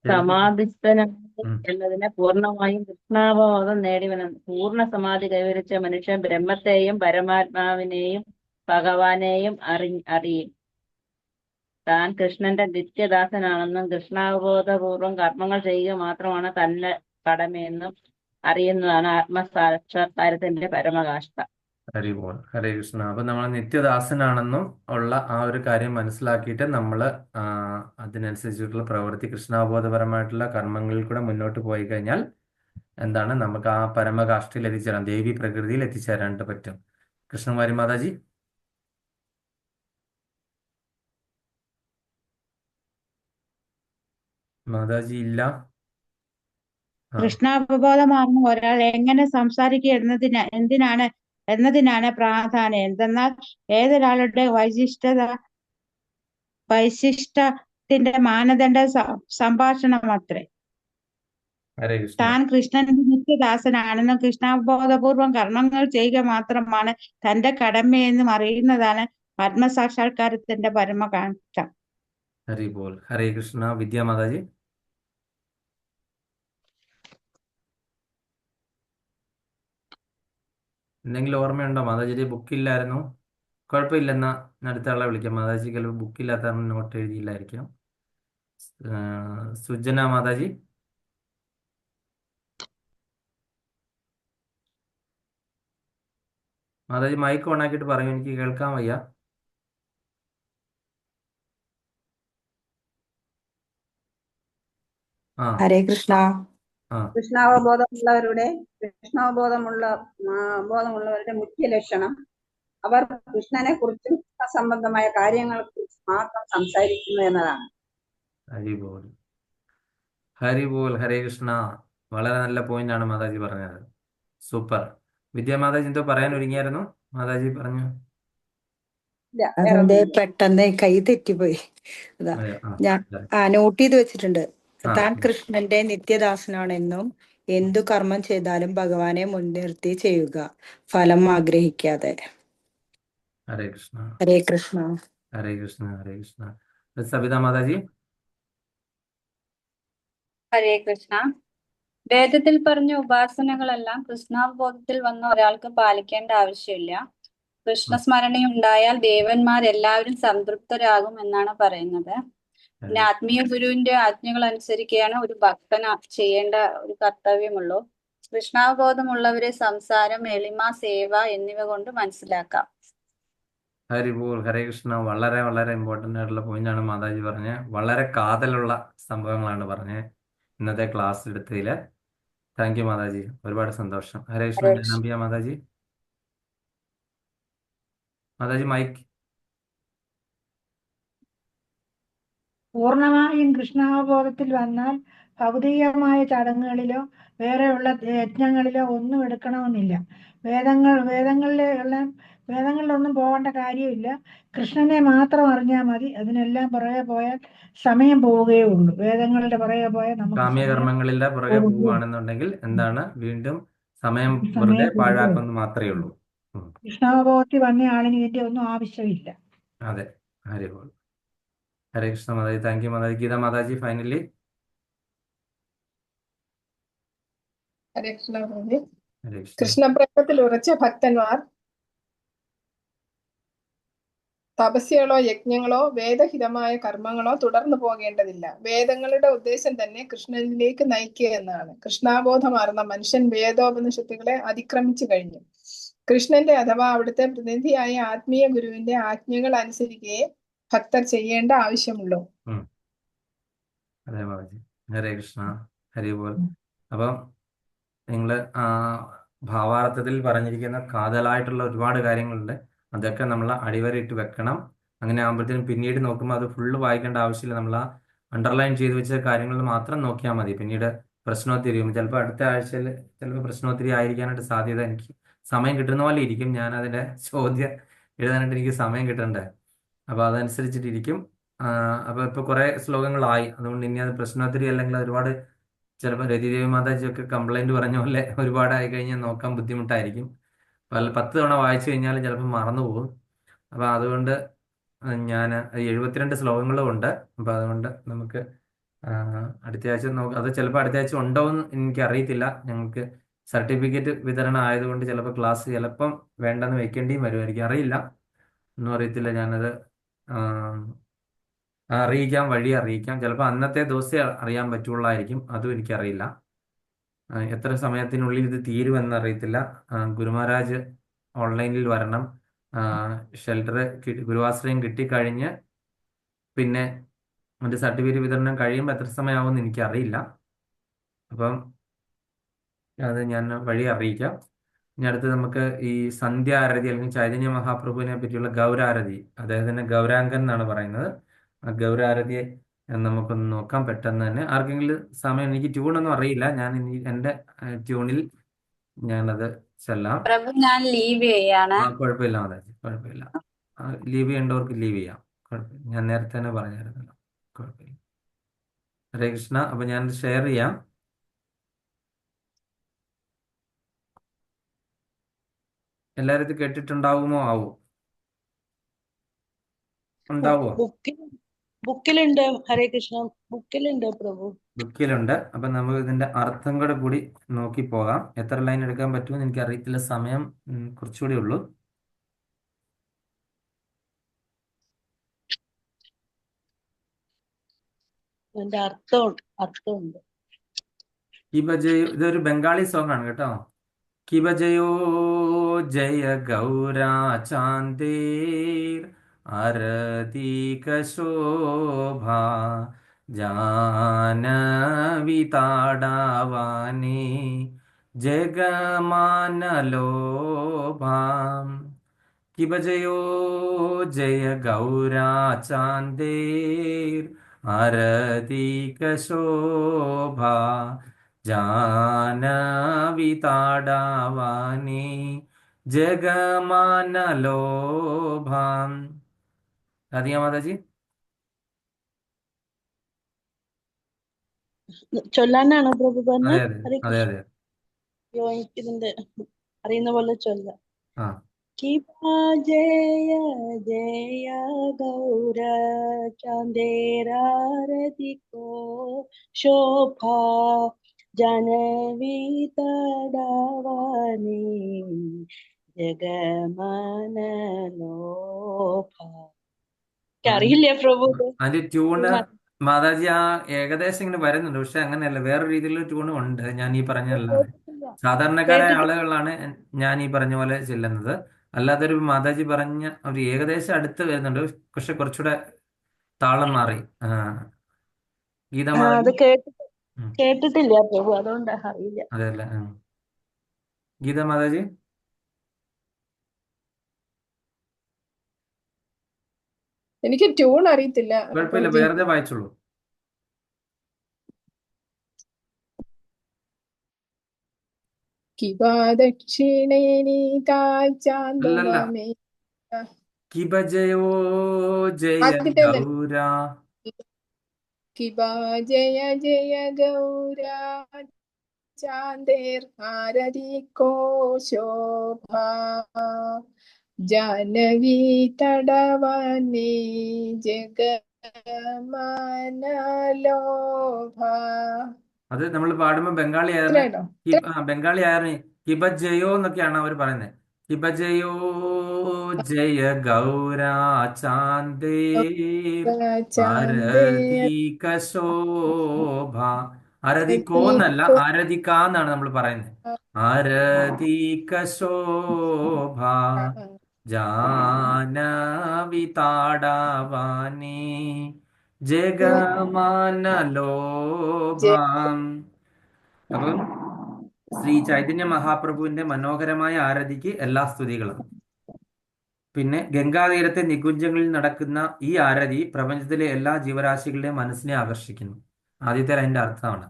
സമാധിസ്ഥനായി എന്നതിനെ പൂർണ്ണമായും കൃഷ്ണാവബോധം നേടിവനും പൂർണ്ണ സമാധി കൈവരിച്ച മനുഷ്യൻ ബ്രഹ്മത്തെയും പരമാത്മാവിനെയും ഭഗവാനെയും അറിയും. താൻ കൃഷ്ണന്റെ നിത്യദാസനാണെന്നും കൃഷ്ണാവബോധപൂർവം കർമ്മങ്ങൾ ചെയ്യുക മാത്രമാണ് തന്റെ കടമയെന്നും അറിയുന്നതാണ് ആത്മസാക്ഷാത്കാരത്തിന്റെ പരമകാഷ്ഠ. ഹരേ കൃഷ്ണ. അപ്പൊ നമ്മൾ നിത്യദാസനാണെന്നും ഉള്ള ആ ഒരു കാര്യം മനസ്സിലാക്കിയിട്ട് നമ്മൾ അതിനനുസരിച്ചിട്ടുള്ള പ്രവൃത്തി, കൃഷ്ണാവബോധപരമായിട്ടുള്ള കർമ്മങ്ങളിൽ കൂടെ മുന്നോട്ട് പോയി കഴിഞ്ഞാൽ എന്താണ് നമുക്ക് ആ പരമകാഷ്ഠയിൽ എത്തിച്ചേരാം, ദേവി പ്രകൃതിയിൽ എത്തിച്ചേരാനായിട്ട് പറ്റും. കൃഷ്ണകുമാരി മാതാജി. മാതാജി ഇല്ല. ആ കൃഷ്ണാവബോധമാർന്ന ഒരാൾ എങ്ങനെ സംസാരിക്കുക എന്നതിനാണ് പ്രാധാന്യം. എന്തെന്നാൽ ഏതൊരാളുടെ വൈശിഷ്ടത്തിന്റെ മാനദണ്ഡ സംഭാഷണമത്രേ. ഹരേ കൃഷ്ണ. താൻ കൃഷ്ണന്റെ നിത്യദാസനാണെന്നും കൃഷ്ണാവബോധപൂർവം കർമ്മങ്ങൾ ചെയ്യുക മാത്രമാണ് തന്റെ കടമയെന്നും അറിയുന്നതാണ് ആത്മസാക്ഷാത്കാരത്തിന്റെ പരമകാംക്ഷ. ഹരി ബോൾ. ഹരേ കൃഷ്ണ. വിദ്യാ മാതാജി. എന്തെങ്കിലും ഓർമ്മയുണ്ടോ? മാതാജിയുടെ ബുക്കില്ലായിരുന്നു. കുഴപ്പമില്ല, എന്നാ അടുത്ത ആളെ വിളിക്കാം. മാതാജി ചിലപ്പോൾ ബുക്കില്ലാത്ത കാരണം നോട്ട് എഴുതിയില്ലായിരിക്കാം. സുജന മാതാജി. മാതാജി മൈക്ക് ഓൺ ആക്കിയിട്ട് പറയും, എനിക്ക് കേൾക്കാൻ വയ്യ. ആ ഹരേ കൃഷ്ണ. ആ കൃഷ്ണാവബോധമുള്ളവരുടെ മുഖ്യ ലക്ഷണം അവർ കൃഷ്ണനെ കുറിച്ചും സംബന്ധമായ കാര്യങ്ങളെ കുറിച്ച് മാത്രം സംസാരിക്കുന്നു എന്നതാണ്. ഹരി ബോൾ. ഹരി ബോൾ. ഹരേ കൃഷ്ണ. വളരെ നല്ല പോയിന്റ് ആണ് മാതാജി പറഞ്ഞത്. സൂപ്പർ. വിദ്യാ മാതാജി എന്തോ പറയാൻ ഒരുങ്ങിയായിരുന്നു. മാതാജി പറഞ്ഞു. ഇല്ല, വേറെ അതെന്റെ ഒന്നുമില്ല. പെട്ടെന്ന് കൈ തെറ്റിപ്പോയി. അതാ അതെ, ആ ഞാൻ അതെ. നോട്ട് ചെയ്ത് വെച്ചിട്ടുണ്ട്. ആ താൻ കൃഷ്ണന്റെ നിത്യദാസനാണെന്നും എന്തു കർമ്മം ചെയ്താലും ഭഗവാനെ മുൻനിർത്തി ചെയ്യുക, ഫലം ആഗ്രഹിക്കാതെ. ഹരേ കൃഷ്ണ. ഹരേ കൃഷ്ണ. ഹരേ കൃഷ്ണ. ഹരേ കൃഷ്ണ. സവിത മാതാജി. ഹരേ കൃഷ്ണ. വേദത്തിൽ പറഞ്ഞ ഉപാസനകളെല്ലാം കൃഷ്ണാവബോധത്തിൽ വന്ന ഒരാൾക്ക് പാലിക്കേണ്ട ആവശ്യമില്ല. കൃഷ്ണസ്മരണയുണ്ടായാൽ ദേവന്മാരെല്ലാവരും സംതൃപ്തരാകും എന്നാണ് പറയുന്നത്. പിന്നെ ആത്മീയ ഗുരുവിന്റെ ആജ്ഞകൾ അനുസരിക്കുകയാണ് ഒരു ഭക്തൻ ചെയ്യേണ്ട ഒരു കർത്തവ്യമുള്ളൂ. കൃഷ്ണാവബോധമുള്ളവരെ സംസാരം, എളിമ, സേവ എന്നിവ കൊണ്ട് മനസ്സിലാക്കാം. ഹരി ബോൾ. ഹരേ കൃഷ്ണ. വളരെ വളരെ ഇമ്പോർട്ടൻ്റ് ആയിട്ടുള്ള പോയിന്റ് ആണ് മാതാജി പറഞ്ഞത്. വളരെ കാതലുള്ള സംഭവങ്ങളാണ് പറഞ്ഞത് ഇന്നത്തെ ക്ലാസ് എടുത്തതിൽ. താങ്ക് യു മാതാജി, ഒരുപാട് സന്തോഷം. ഹരേ കൃഷ്ണ. ഹരേ കൃഷ്ണ. നമ്പിയ മാതാജി. മാതാജി മൈക്ക്. പൂർണ്ണമായും കൃഷ്ണാവബോധത്തിൽ വന്നാൽ ഭൗതികമായ ചടങ്ങുകളിലോ വേറെയുള്ള യജ്ഞങ്ങളിലോ ഒന്നും എടുക്കണമെന്നില്ല. വേദങ്ങളിലൊന്നും പോകേണ്ട കാര്യമില്ല. കൃഷ്ണനെ മാത്രം അറിഞ്ഞാൽ മതി. അതിനെല്ലാം പുറകെ പോയാൽ സമയം പോവുകയേ ഉള്ളൂ. വേദങ്ങളുടെ പുറകെ പോയാൽ നമുക്ക് സമയം കാമ്യകർമ്മങ്ങളുടെ പുറകെ പോവുകയും പോവുകയാണെന്നുണ്ടെങ്കിൽ എന്താണ്, വീണ്ടും സമയം സമയം വെറുതെ പോവുകയും പാഴാക്കുമെന്ന് മാത്രമേ ഉള്ളൂ. കൃഷ്ണാവബോധത്തിൽ വന്ന ആളിന് ഇതിന്റെ ഒന്നും ആവശ്യമില്ല. അതെ. ഹരി ബോൾ. ഹരേ കൃഷ്ണ മാതാജി. താങ്ക് യു മാതാജി. ഗീത മാതാജി ഫൈനലി. ഹരേ കൃഷ്ണ മാതാജി. ഹരേ കൃഷ്ണ. കൃഷ്ണപ്രേമത്തിൽ ഉറച്ച ഭക്തന്മാർ തപസ്യകളോ യജ്ഞങ്ങളോ വേദഹിതമായ കർമ്മങ്ങളോ തുടർന്നു പോകേണ്ടതില്ല. വേദങ്ങളുടെ ഉദ്ദേശം തന്നെ കൃഷ്ണനിലേക്ക് നയിക്കുക എന്നാണ്. കൃഷ്ണാബോധമാർന്ന മനുഷ്യൻ വേദോപനിഷത്തുകളെ അതിക്രമിച്ചു കഴിഞ്ഞു. കൃഷ്ണന്റെ അഥവാ അവിടുത്തെ പ്രതിനിധിയായ ആത്മീയ ഗുരുവിന്റെ ആജ്ഞകൾ അനുസരിക്കുകയെ ഭക്തർ ചെയ്യേണ്ട ആവശ്യമുള്ളൂ. അതെ മാതാജി. ഹരേ കൃഷ്ണ. ഹരി ബോൾ. അപ്പം നിങ്ങൾ ഭാവാർത്ഥത്തിൽ പറഞ്ഞിരിക്കുന്ന കാതലായിട്ടുള്ള ഒരുപാട് കാര്യങ്ങളുണ്ട്. അതൊക്കെ നമ്മൾ അടിവരയിട്ട് വെക്കണം. അങ്ങനെ ആകുമ്പോഴത്തേനും പിന്നീട് നോക്കുമ്പോൾ അത് ഫുള്ള് വായിക്കേണ്ട ആവശ്യമില്ല. നമ്മൾ ആ അണ്ടർലൈൻ ചെയ്ത് വെച്ച കാര്യങ്ങൾ മാത്രം നോക്കിയാൽ മതി. പിന്നീട് പ്രശ്നോത്തരി ചിലപ്പോൾ അടുത്ത ആഴ്ചയിൽ ചിലപ്പോൾ പ്രശ്നോത്തരി ആയിരിക്കാനായിട്ട് സാധ്യത. എനിക്ക് സമയം കിട്ടുന്ന പോലെ ഇരിക്കും. ഞാൻ അതിൻ്റെ ചോദ്യം എഴുതാനായിട്ട് എനിക്ക് സമയം കിട്ടണ്ടേ. അപ്പോൾ അതനുസരിച്ചിട്ടിരിക്കും. അപ്പോൾ ഇപ്പോൾ കുറേ ശ്ലോകങ്ങളായി. അതുകൊണ്ട് ഇനി അത് പ്രശ്നോത്തരി അല്ലെങ്കിൽ ഒരുപാട് ചിലപ്പോൾ രതിദേവി മാതാജിയൊക്കെ കംപ്ലൈൻറ്റ് പറഞ്ഞ പോലെ ഒരുപാടായി കഴിഞ്ഞാൽ നോക്കാൻ ബുദ്ധിമുട്ടായിരിക്കും. 10 തവണ വായിച്ചു കഴിഞ്ഞാലും ചിലപ്പോൾ മറന്നു പോകും. അപ്പോൾ അതുകൊണ്ട് ഞാൻ 72 ശ്ലോകങ്ങളും ഉണ്ട്. അപ്പോൾ അതുകൊണ്ട് നമുക്ക് അടുത്ത ആഴ്ച അത് ചിലപ്പോൾ അടുത്ത ആഴ്ച ഉണ്ടോ എന്ന് എനിക്കറിയത്തില്ല. ഞങ്ങൾക്ക് സർട്ടിഫിക്കറ്റ് വിതരണം ആയതുകൊണ്ട് ചിലപ്പോൾ ക്ലാസ് ചിലപ്പം വേണ്ടെന്ന് വെക്കേണ്ടിയും വരുമായിരിക്കും. അറിയില്ല, ഒന്നും അറിയത്തില്ല. ഞാനത് വഴി അറിയിക്കാം. ചിലപ്പോൾ അന്നത്തെ ദിവസമേ അറിയാൻ പറ്റുള്ളായിരിക്കും. അതും എനിക്കറിയില്ല. എത്ര സമയത്തിനുള്ളിൽ ഇത് തീരുമെന്ന് അറിയത്തില്ല. ഗുരുമഹാരാജ് ഓൺലൈനിൽ വരണം. ഷെൽട്ടർ ഗുരുവാശ്രയം കിട്ടിക്കഴിഞ്ഞ് പിന്നെ അതിൻ്റെ സർട്ടിഫിക്കറ്റ് വിതരണം കഴിയുമ്പോൾ എത്ര സമയമാകുമെന്ന് എനിക്കറിയില്ല. അപ്പം അത് ഞാൻ വഴി അറിയിക്കാം. ഇനി അടുത്ത് നമുക്ക് ഈ സന്ധ്യാരതി അല്ലെങ്കിൽ ചൈതന്യ മഹാപ്രഭുവിനെ പറ്റിയുള്ള ഗൗരാരതി, അദ്ദേഹത്തിന് ഗൗരാംഗൻ എന്നാണ് പറയുന്നത്. ആ ഗൗരാരതിയെ എന്ന് നമുക്കൊന്ന് നോക്കാം പെട്ടെന്ന് തന്നെ. ആർക്കെങ്കിലും സമയം, എനിക്ക് ട്യൂണൊന്നും അറിയില്ല, ഞാൻ എൻ്റെ ട്യൂണിൽ ഞാനത് ചെല്ലാം. പ്രഭു ഞാൻ ലീവ് ചെയ്യാണ്. കുഴപ്പമില്ല മാതാജി, കുഴപ്പമില്ല. ലീവ് ചെയ്യേണ്ടവർക്ക് ലീവ് ചെയ്യാം, കുഴപ്പമില്ല. ഞാൻ നേരത്തെ തന്നെ പറഞ്ഞായിരുന്നല്ലോ, കുഴപ്പമില്ല. ഹരേ കൃഷ്ണ. അപ്പൊ ഞാൻ ഷെയർ ചെയ്യാം. എല്ലാവരും ഇത് കേട്ടിട്ടുണ്ടാവുമോ? ഉണ്ടാവോ? ബുക്കിലുണ്ട് ഹരേ കൃഷ്ണ, ബുക്കിലുണ്ട് പ്രഭു. ബുക്കിലുണ്ട്. അപ്പൊ നമുക്ക് ഇതിന്റെ അർത്ഥം കൂടി നോക്കി പോകാം. എത്ര ലൈൻ എടുക്കാൻ പറ്റുമെന്ന് എനിക്ക് അറിയത്തില്ല, സമയം കുറച്ചുകൂടി ഉള്ളൂ. അതിന്റെ അർത്ഥമുണ്ട്. ഇതൊരു ബംഗാളി സോങ് ആണ് കേട്ടോ. कि बजयो जय गौरा चांदेर आरती कशोभा जानवी ताडावानी जगमान लोभा कि बजयो जय गौरा चांदेर आरती कशोभा जानवी ताडावानी जगमान लोभाം. രാധിക മാതാജി ചൊല്ലാനാണോ പ്രഭു പറഞ്ഞ? അതെ ഹരേ അതെ കൃഷ്ണ. അതെ. എനിക്കിതിന്റെ അറിയുന്ന പോലെ ചൊല്ലാം. ആ കിപാ ജയ ജയ ഗൗര ചാന്ദേരാരതി കോ ശോഭാ ജാനവി തടാവാനി ജഗമനലോഭ. അറിയില്ല പ്രഭു. അതിന്റെ ട്യൂണ് മാതാജി ഏകദേശം ഇങ്ങനെ വരുന്നുണ്ട്, പക്ഷെ അങ്ങനെയല്ല, വേറെ രീതിയിലുള്ള ട്യൂണും ഉണ്ട്. ഞാൻ ഈ പറഞ്ഞല്ലാതെ സാധാരണക്കാരായ ആളുകളാണ് ഞാൻ ഈ പറഞ്ഞ പോലെ ചെല്ലുന്നത്. അല്ലാതൊരു മാതാജി പറഞ്ഞ ഒരു ഏകദേശം അടുത്ത് വരുന്നുണ്ട്, പക്ഷെ കുറച്ചുകൂടെ താളം മാറി. ഗീത അത് മാതാജി കേട്ടിട്ടില്ല പ്രഭു, അതുകൊണ്ട് അറിയില്ല. അതെല്ലേ. ഗീത മാതാജി എനിക്ക് ട്യൂൺ അറിയത്തില്ല. കുഴപ്പമില്ല, വെറുതെ വായിച്ചോളൂ. കിവാ ദക്ഷിണേനീതായ് ചാന്ദവമേ കിബജയോ ജയ ഗൗരാ കിവാ ജയ ജയ ഗൗരാ ചാന്ദേർ ആരതി കോ ശോഭാ ജാനവി തടവനേ ജഗമനലോഭ. അത് നമ്മൾ പാടുമ്പോ ബംഗാളി ബംഗാളി ആയിരുന്നു. കിബജയോ എന്നൊക്കെയാണ് അവർ പറയുന്നത്. കിബജയോ ജയ ഗൗരാ ചാന്ദേർ ആരതി കശോഭ. ആരതി കോ എന്നല്ല, ആരതിക എന്നാണ് നമ്മൾ പറയുന്നത്. ആരതി കശോഭ ജാനവി താടാവാനി ജഗമനലോഭാം. അപ്പം ശ്രീ ചൈതന്യ മഹാപ്രഭുവിന്റെ മനോഹരമായ ആരതിക്ക് എല്ലാ സ്തുതികളും. പിന്നെ ഗംഗാതീരത്തെ നികുഞ്ചങ്ങളിൽ നടക്കുന്ന ഈ ആരതി പ്രപഞ്ചത്തിലെ എല്ലാ ജീവരാശികളുടെയും മനസ്സിനെ ആകർഷിക്കുന്നു. ആദ്യത്തെ ലൈനിന്റെ അർത്ഥമാണ്.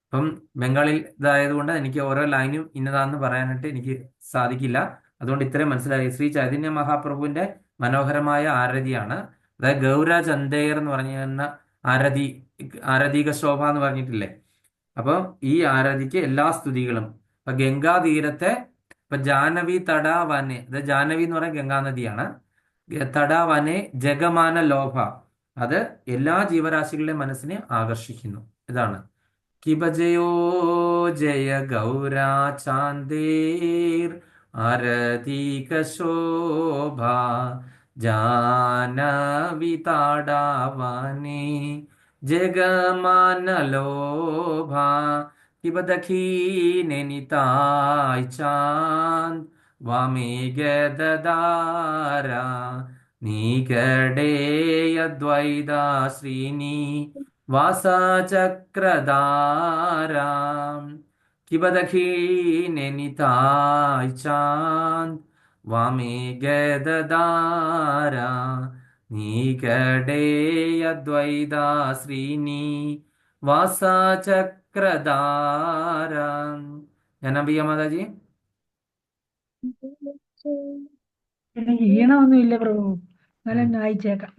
അപ്പം ബംഗാളിൽ ഇതായതുകൊണ്ട് എനിക്ക് ഓരോ ലൈനും ഇന്നതാന്ന് പറയാനായിട്ട് എനിക്ക് സാധിക്കില്ല. അതുകൊണ്ട് ഇത്രയും മനസ്സിലായി. ശ്രീ ചൈതന്യ മഹാപ്രഭുവിന്റെ മനോഹരമായ ആരതിയാണ്. അതായത് ഗൗര ചന്ദേർ എന്ന് പറഞ്ഞ ആരതിക ശോഭ എന്ന് പറഞ്ഞിട്ടില്ലേ. അപ്പം ഈ ആരതിക്ക് എല്ലാ സ്തുതികളും. ഇപ്പൊ ഗംഗാതീരത്തെ ഇപ്പൊ ജാനവി തടാവനെ, അത് ജാനവി എന്ന് പറയുന്ന ഗംഗാനദിയാണ്. തടാവനെ ജഗമാന ലോഭ, അത് എല്ലാ ജീവരാശികളുടെ മനസ്സിനെ ആകർഷിക്കുന്നു. ഇതാണ് കിബജയോ ജയ ഗൗരാ ചാന്ദേർ ആരതിക ശോഭ ജാനവി താടാവനെ ജഗമനലോഭ. കിബ ദഖീനെ നിതായ് ചാന്ദ് വാമേ ഗദദാര നീകടേയദ്വൈതാശ്രീനി വാസചക്രധാരാം. കിബ ദഖീനെ നിതായ് ചാന്ദ് വാമേ ഗദദാര നീകടേ അദ്വൈതാ ശ്രീനി വാസചക്രധാര. ഞാൻ അബിയ മാതാജി. എനിക്ക് ഈണമൊന്നും ഇല്ല പ്രഭു, എന്നാലും വായിച്ചേക്കാം.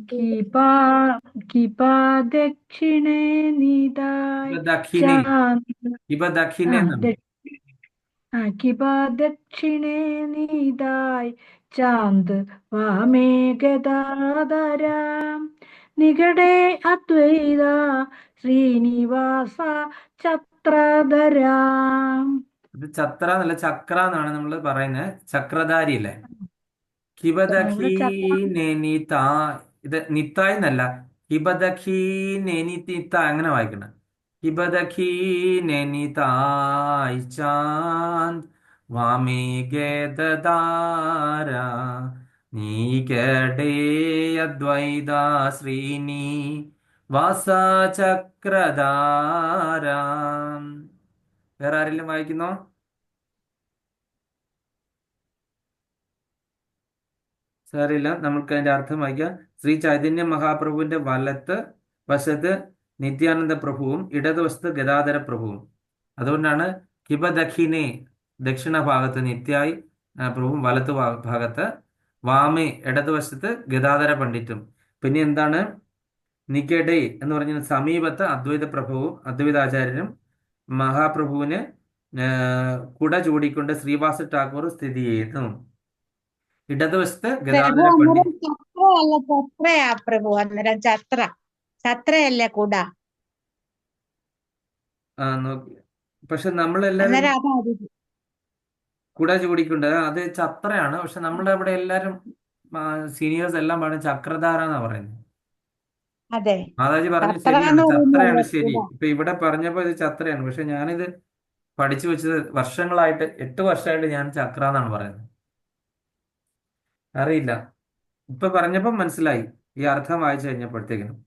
കിപാ കിപാ ദക്ഷിണേ നിതായ് ദക്ഷിണേ ചാന്ദ് ഇപ്പൊ ദക്ഷിണേ എന്നാണ്. കിപാ ദക്ഷിണേ നിതായ് ചാന്ദ് വാമേ ഗദാധരാം നികടേ അദ്വൈത ശ്രീനിവാസ ഛത്രധരാം. ഇത് ഛത്ര എന്നല്ല ചക്ര എന്നാണ് നമ്മൾ പറയുന്നത്. ചക്രധാരി അല്ലേ. ഇവിടെ ചക്ര കിബദഖീനിതാ. ഇത് നിത്തായ് എന്നല്ല, കിബദഖീനിത അങ്ങനെ വായിക്കണം. കിബദഖീനിതായ് ചാന്ദ് വാമേ ഗദാര നീകടേ അദ്വൈതാ ശ്രീനി വാസചക്രധാര. വേറെ ആരെങ്കിലും വായിക്കുന്നോ? സാറില്ല, നമുക്ക് അതിന്റെ അർത്ഥം വായിക്കാം. ശ്രീ ചൈതന്യ മഹാപ്രഭുവിന്റെ വലത്ത് വശത്ത് നിത്യാനന്ദ പ്രഭുവും ഇടതുവശത്ത് ഗദാധര പ്രഭുവും. അതുകൊണ്ടാണ് കിബദഖിനെ ദക്ഷിണ ഭാഗത്ത് നിത്യായി പ്രഭുവും വലത്ത് ഭാഗത്ത് വാമേ ഇടതുവശത്ത് ഗദാധര പണ്ഡിറ്റും. പിന്നെ എന്താണ് നികടേ എന്ന് പറഞ്ഞാൽ സമീപത്ത് അദ്വൈത പ്രഭുവും അദ്വൈതാചാര്യനും മഹാപ്രഭുവിന് കുട ചൂടിക്കൊണ്ട് ശ്രീവാസ ഠാക്കൂർ സ്ഥിതി ചെയ്യുന്നു. ഇടതുവശത്ത് പ്രഭു ഗദാധര അന്നേരം പണ്ഡിറ്റ്. ചത്രയല്ല ചത്രയാ പ്രഭു, അന്നേരം ചത്രയല്ലേ കൂട, നോക്കി. പക്ഷെ നമ്മളെല്ലാരും അന്നേരം അതായിരിക്കും. കുട ചൂടിക്കൊണ്ട് അത് ചത്രയാണ്. പക്ഷെ നമ്മുടെ ഇവിടെ എല്ലാരും സീനിയേഴ്സ് എല്ലാം പറഞ്ഞ ചക്രധാര എന്നാ പറയുന്നത്. അതെ, മാതാജി പറഞ്ഞത് ചത്ര ശരിയാണ്, എന്ന് ചത്രയാണ് പറയുന്നല്ലേ ശരി. കൂട. ഇപ്പൊ ഇവിടെ പറഞ്ഞപ്പോ ഇത് ചത്രയാണ്. പക്ഷെ ഞാനിത് പഠിച്ചു വെച്ചത് വർഷങ്ങളായിട്ട്, 8 വർഷമായിട്ട് ഞാൻ ചക്ര എന്നാണ് പറയുന്നത്. അറിയില്ല, ഇപ്പൊ പറഞ്ഞപ്പോ മനസ്സിലായി ഈ അർത്ഥം വായിച്ചു കഴിഞ്ഞപ്പോഴത്തേക്കിനും.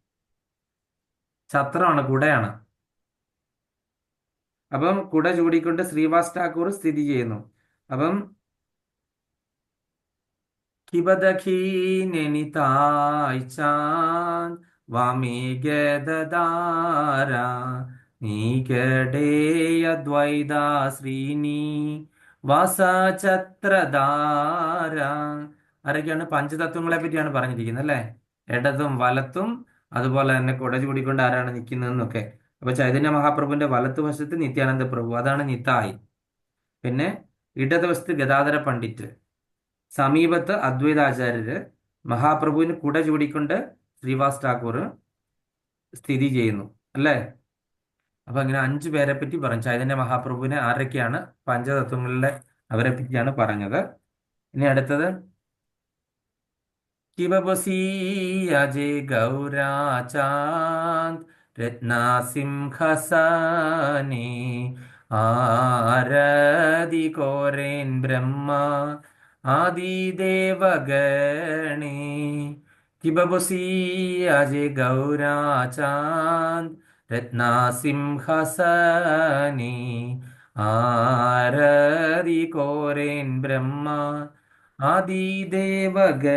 ഛത്രമാണ്, കുടയാണ്. അപ്പം കുട ചൂടിക്കൊണ്ട് ശ്രീവാസ് ഠാക്കൂർ സ്ഥിതി ചെയ്യുന്നു. അപ്പം കിബദഖീനിതായ് ചാന്ദ് വാമേ ഗദാര നീകടേ അദ്വൈതാ ശ്രീനി വാസചക്രധാര. ആരൊക്കെയാണ്? പഞ്ചതത്വങ്ങളെ പറ്റിയാണ് പറഞ്ഞിരിക്കുന്നത് അല്ലേ. ഇടതും വലത്തും, അതുപോലെ തന്നെ കുട ചൂടിക്കൊണ്ട് ആരാണ് നിൽക്കുന്നതെന്നൊക്കെ. അപ്പൊ ചൈതന്യ മഹാപ്രഭുവിന്റെ വലത്തുവശത്ത് നിത്യാനന്ദ പ്രഭു, അതാണ് നിത്തായി. പിന്നെ ഇടതുവശത്ത് ഗദാധര പണ്ഡിറ്റ്, സമീപത്ത് അദ്വൈതാചാര്യര്, മഹാപ്രഭുവിന് കുട ചൂടിക്കൊണ്ട് ശ്രീവാസ് ഠാക്കൂർ സ്ഥിതി ചെയ്യുന്നു അല്ലേ. അപ്പൊ അങ്ങനെ 5 പേരെ പറ്റി പറഞ്ഞു. ചൈതന്യ മഹാപ്രഭുവിനെ ആരൊക്കെയാണ് പഞ്ചതത്വങ്ങളിലെ അവരെ പറ്റിയാണ് പറഞ്ഞത്. ഇനി അടുത്തത് കിബബസീയജേ ഗൗരാചാന്ദ് രത്നാസിംഹസനേ ആരതി കോരേൻ ബ്രഹ്മ ആദിദേവഗണേ. കിബബസീയജേ ഗൗരാചാന്ദ് രത്നാസിംഹസനേ ആരതി കോരേൻ ബ്രഹ്മ ആദിദേവഗണേ.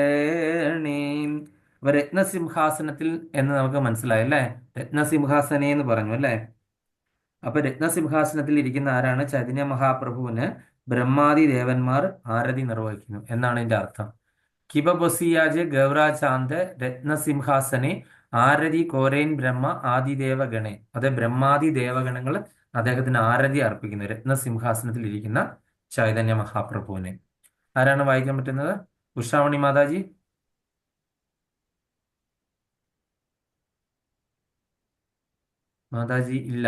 അപ്പൊ രത്നസിംഹാസനത്തിൽ എന്ന് നമുക്ക് മനസ്സിലായി അല്ലേ. രത്നസിംഹാസനെ എന്ന് പറഞ്ഞു അല്ലേ. അപ്പൊ രത്നസിംഹാസനത്തിൽ ഇരിക്കുന്ന ആരാണ്? ചൈതന്യ മഹാപ്രഭുവിന് ബ്രഹ്മാദി ദേവന്മാർ ആരതി നിർവഹിക്കുന്നു എന്നാണ് ഇതിന്റെ അർത്ഥം. കിബബൊസിയാജ് ഗൗരാചാന്ത് രത്നസിംഹാസനെ ആരതി കോരേൻ ബ്രഹ്മ ആദിദേവഗണേ. അതെ, ബ്രഹ്മാദി ദേവഗണങ്ങൾ അദ്ദേഹത്തിന് ആരതി അർപ്പിക്കുന്നു, രത്നസിംഹാസനത്തിൽ ഇരിക്കുന്ന ചൈതന്യ മഹാപ്രഭുവിനെ. ആരാണ് വായിക്കാൻ പറ്റുന്നത്? ഉഷാമണി മാതാജി. മാതാജി ഇല്ല.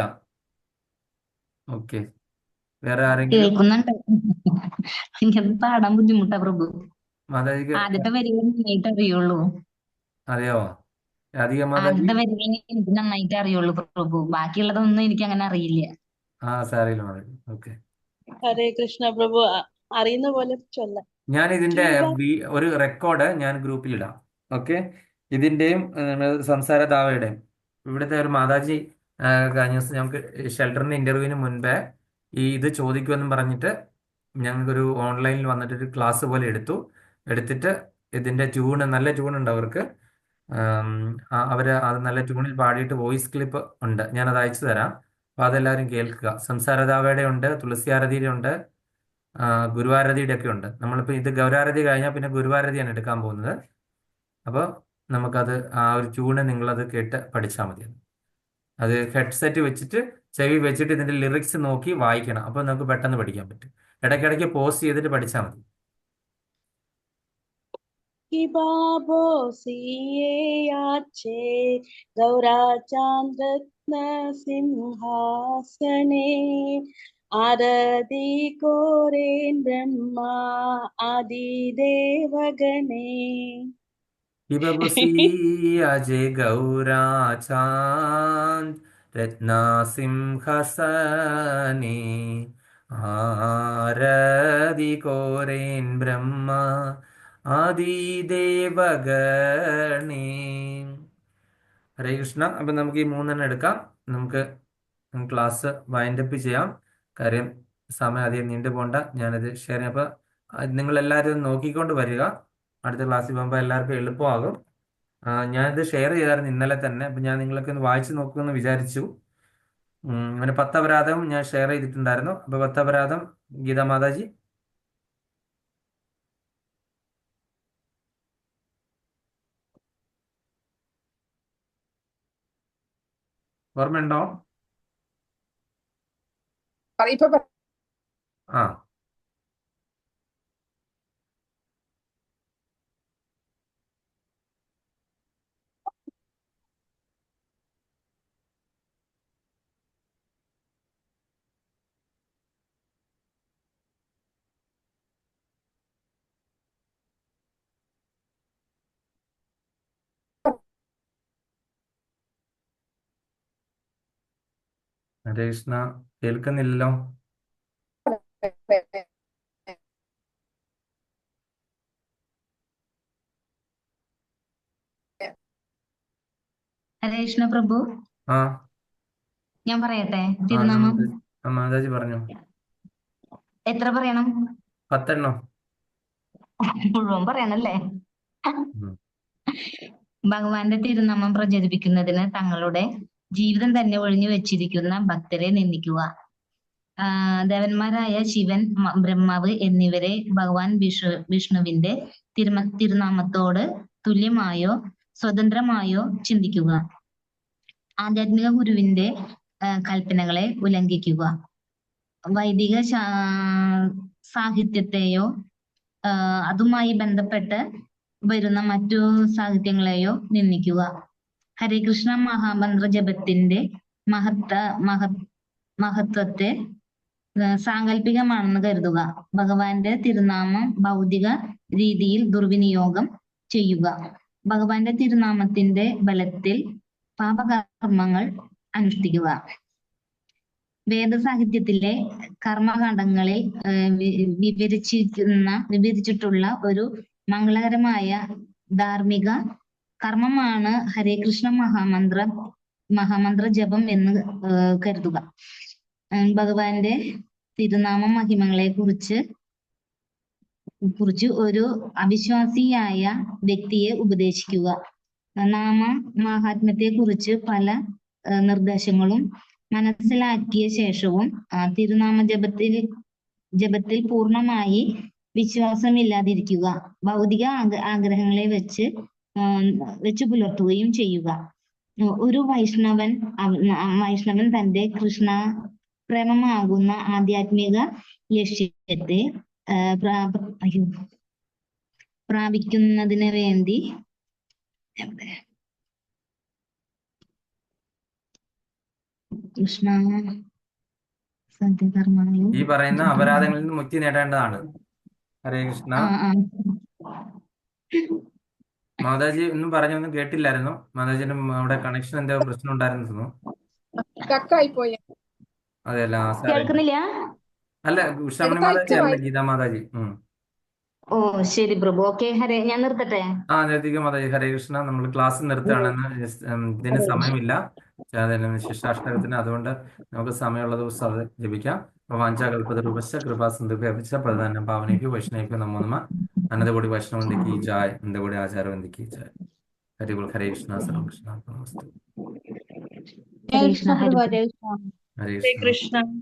ഓക്കെ, വേറെ ആരെങ്കിലും? കേൾക്കുന്നുണ്ട്. എനിക്കത് പാടാൻ ബുദ്ധിമുട്ടാ പ്രഭു. മാതാജിക്ക് ആദ്യത്തെ വരികൾ നന്നായിട്ട് അറിയുള്ളൂ. അതെയോ? രാധിക മാതാജി. ആദ്യത്തെ വരികൾ എനിക്ക് നന്നായിട്ട് അറിയുള്ളൂ പ്രഭു. ബാക്കിയുള്ളതൊന്നും എനിക്ക് അങ്ങനെ അറിയില്ല. സാറിയില്ല മാതാജി. ഓക്കെ, ഹരേ കൃഷ്ണ പ്രഭു, അറിയുന്ന പോലെ ചൊല്ലാം. ഞാൻ ഇതിന്റെ ഒരു റെക്കോർഡ് ഞാൻ ഗ്രൂപ്പിലിടാം. ഓക്കെ, ഇതിന്റെയും സംസാരദാവയുടെയും. ഇവിടുത്തെ ഒരു മാതാജി കഴിഞ്ഞ ദിവസം ഞങ്ങൾക്ക് ഷെൽട്ടറിന്റെ ഇന്റർവ്യൂവിന് മുൻപേ ഇത് ചോദിക്കുമെന്നും പറഞ്ഞിട്ട് ഞങ്ങൾക്കൊരു ഓൺലൈനിൽ വന്നിട്ടൊരു ക്ലാസ് പോലെ എടുത്തിട്ട് ഇതിന്റെ ട്യൂണ് നല്ല ട്യൂൺ ഉണ്ട് അവർക്ക്. അവര് അത് നല്ല ട്യൂണിൽ പാടിയിട്ട് വോയിസ് ക്ലിപ്പ് ഉണ്ട്, ഞാനത് അയച്ചു തരാം. അപ്പോൾ അതെല്ലാവരും കേൾക്കുക. സംസാരദാവയുടെ ഉണ്ട്, തുളസിയാരതിയുടെ ഉണ്ട്, ഗുരുവാരതിയുടെ ഒക്കെ ഉണ്ട്. നമ്മളിപ്പോൾ ഇത് ഗൗരാരതി കഴിഞ്ഞാൽ പിന്നെ ഗുരുവാരതിയാണ് എടുക്കാൻ പോകുന്നത്. അപ്പോൾ നമുക്കത് ആ ഒരു ട്യൂണ് നിങ്ങളത് കേട്ട് പഠിച്ചാൽ മതി. അത് ഹെഡ്സെറ്റ് വെച്ചിട്ട് ചെവി വെച്ചിട്ട് ഇതിന്റെ ലിറിക്സ് നോക്കി വായിക്കണം. അപ്പോൾ നമുക്ക് പെട്ടെന്ന് പഠിക്കാൻ പറ്റും. ഇടയ്ക്കിടയ്ക്ക് പോസ്റ്റ് ചെയ്തിട്ട് പഠിച്ചാൽ മതി. कि बाबो सिए याचे गौराचान्द्रत्न सिंहासने आरതി कोरेन ब्रह्मा आदिदेवगणे വിഭവസി അജയ ഗൗരാചാന്ദ് രത്നാസിംഹസനേ ആരതി കോരേൻ ബ്രഹ്മ ആദിദേവഗണേ. ഹരേ കൃഷ്ണ. അപ്പം നമുക്ക് ഈ 3 എടുക്കാം. നമുക്ക് ക്ലാസ് വൈൻഡപ്പ് ചെയ്യാം. കാര്യം സമയം അധികം നീണ്ടു പോകണ്ട. ഞാനത് ഷെയർ ചെയ്യാം. അപ്പോൾ നിങ്ങളെല്ലാവരും നോക്കിക്കൊണ്ട് വരിക. അടുത്ത ക്ലാസ്സിൽ പോകുമ്പോൾ എല്ലാവർക്കും എളുപ്പമാകും. ഞാനിത് ഷെയർ ചെയ്തായിരുന്നു ഇന്നലെ തന്നെ. അപ്പം ഞാൻ നിങ്ങളൊക്കെ ഒന്ന് വായിച്ചു നോക്കുമെന്ന് വിചാരിച്ചു. അങ്ങനെ 10 അപരാധം ഞാൻ ഷെയർ ചെയ്തിട്ടുണ്ടായിരുന്നു. അപ്പോൾ 10 അപരാധം ഗീതാ മാതാജി. ഓർമ്മയുണ്ടോ? ആ ഹരേ കൃഷ്ണ. കേൾക്കുന്നില്ലല്ലോ. ഹരേ കൃഷ്ണ പ്രഭു, ആ ഞാൻ പറയട്ടെ ആ തിരുനാമം മാതാജി പറഞ്ഞു. എത്ര പറയണം? 10 എണ്ണം. മുഴുവൻ പറയണല്ലേ? ഉം. ഭഗവാന്റെ തിരുനാമം പ്രചരിപ്പിക്കുന്നതിന് തങ്ങളുടെ ജീവിതം തന്നെ ഒഴിഞ്ഞു വെച്ചിരിക്കുന്ന ഭക്തരെ നിന്ദിക്കുക. ദേവന്മാരായ ശിവൻ, ബ്രഹ്മാവ് എന്നിവരെ ഭഗവാൻ വിഷ്ണുവിന്റെ തിരുനാമത്തോട് തുല്യമായോ സ്വതന്ത്രമായോ ചിന്തിക്കുക. ആധ്യാത്മിക ഗുരുവിന്റെ കൽപ്പനകളെ ഉല്ലംഘിക്കുക. വൈദിക സാഹിത്യത്തെയോ അതുമായി ബന്ധപ്പെട്ട് വരുന്ന മറ്റു സാഹിത്യങ്ങളെയോ നിന്ദിക്കുക. ഹരേകൃഷ്ണ മഹാമന്ത്ര ജപത്തിന്റെ മഹത്വത്തെ സാങ്കല്പികമാണെന്ന് കരുതുക. ഭഗവാന്റെ തിരുനാമം ഭൗതിക രീതിയിൽ ദുർവിനിയോഗം ചെയ്യുക. ഭഗവാന്റെ തിരുനാമത്തിന്റെ ബലത്തിൽ പാപകർമ്മങ്ങൾ അനുഷ്ഠിക്കുക. വേദസാഹിത്യത്തിലെ കർമ്മകാണ്ഡങ്ങളിൽ വിവരിച്ചിട്ടുള്ള ഒരു മംഗളകരമായ ധാർമ്മിക കർമ്മമാണ് ഹരേകൃഷ്ണ മഹാമന്ത്ര ജപം എന്ന് കരുതുക. ഭഗവാന്റെ തിരുനാമ മഹിമകളെ കുറിച്ച് ഒരു അവിശ്വാസിയായ വ്യക്തിയെ ഉപദേശിക്കുക. നാമ മാഹാത്മ്യത്തെ കുറിച്ച് പല നിർദ്ദേശങ്ങളും മനസ്സിലാക്കിയ ശേഷവും തിരുനാമ ജപത്തിൽ പൂർണ്ണമായി വിശ്വാസമില്ലാതിരിക്കുക. ഭൗതിക ആഗ്രഹങ്ങളെ വെച്ച് പുലർത്തുകയും ചെയ്യുക. ഒരു വൈഷ്ണവൻ തന്റെ കൃഷ്ണ പ്രേമമാകുന്ന ആധ്യാത്മിക ലക്ഷ്യത്തെ പ്രാപിക്കുന്നതിന് വേണ്ടി കൃഷ്ണ സത്യകർമ്മങ്ങളും ഈ പറയുന്ന അപരാധങ്ങളിൽ നിന്ന് മുക്തി നേടേണ്ടതാണ്. ഹരേ കൃഷ്ണ. മാതാജി ഒന്നും പറഞ്ഞൊന്നും കേട്ടില്ലായിരുന്നു. മാതാജിന്റെ അവിടെ കണക്ഷൻ എന്തോ പ്രശ്നം ഉണ്ടായിരുന്നു തോന്നുന്നു. അതെയല്ല കേൾക്കുന്നില്ല? അല്ല, ഉഷാമണി മാതാജി അല്ല, ഗീതാ മാതാജി. ഓ ശരി പ്രഭു. ഓക്കെ, ഹരേ, ഞാൻ നിർത്തട്ടെ. നിർത്തിക്കും മാതാജി. ഹരേ കൃഷ്ണ. നമ്മൾ ക്ലാസ് നിർത്തുകയാണെന്ന് ഇതിന് സമയമില്ല. ശിഷ്ടാഷ്ടകത്തിന്. അതുകൊണ്ട് നമുക്ക് സമയമുള്ള ദിവസം അത് ജപിക്കാം. വാഞ്ചാകൽപതരൂപശ്ച കൃപാസിന്ധുഭ്യശ്ച പ്രധാനം പാവനേഭ്യോ വൈഷ്ണവേഭ്യോ നമോ നമഃ. അനന്തകോടി വൈഷ്ണവന്തിക്ക് ജായ്, അനന്തകോടി ആചാരവന്തിക്ക് ജായ്. ഹരേ കൃഷ്ണ സർവകൃഷ്ണ നമസ്തേ. ഹരേ കൃഷ്ണ, ഹരേ ഹരേ കൃഷ്ണ. ഹരേ ഹരേ കൃഷ്ണ. കൃഷ്ണ.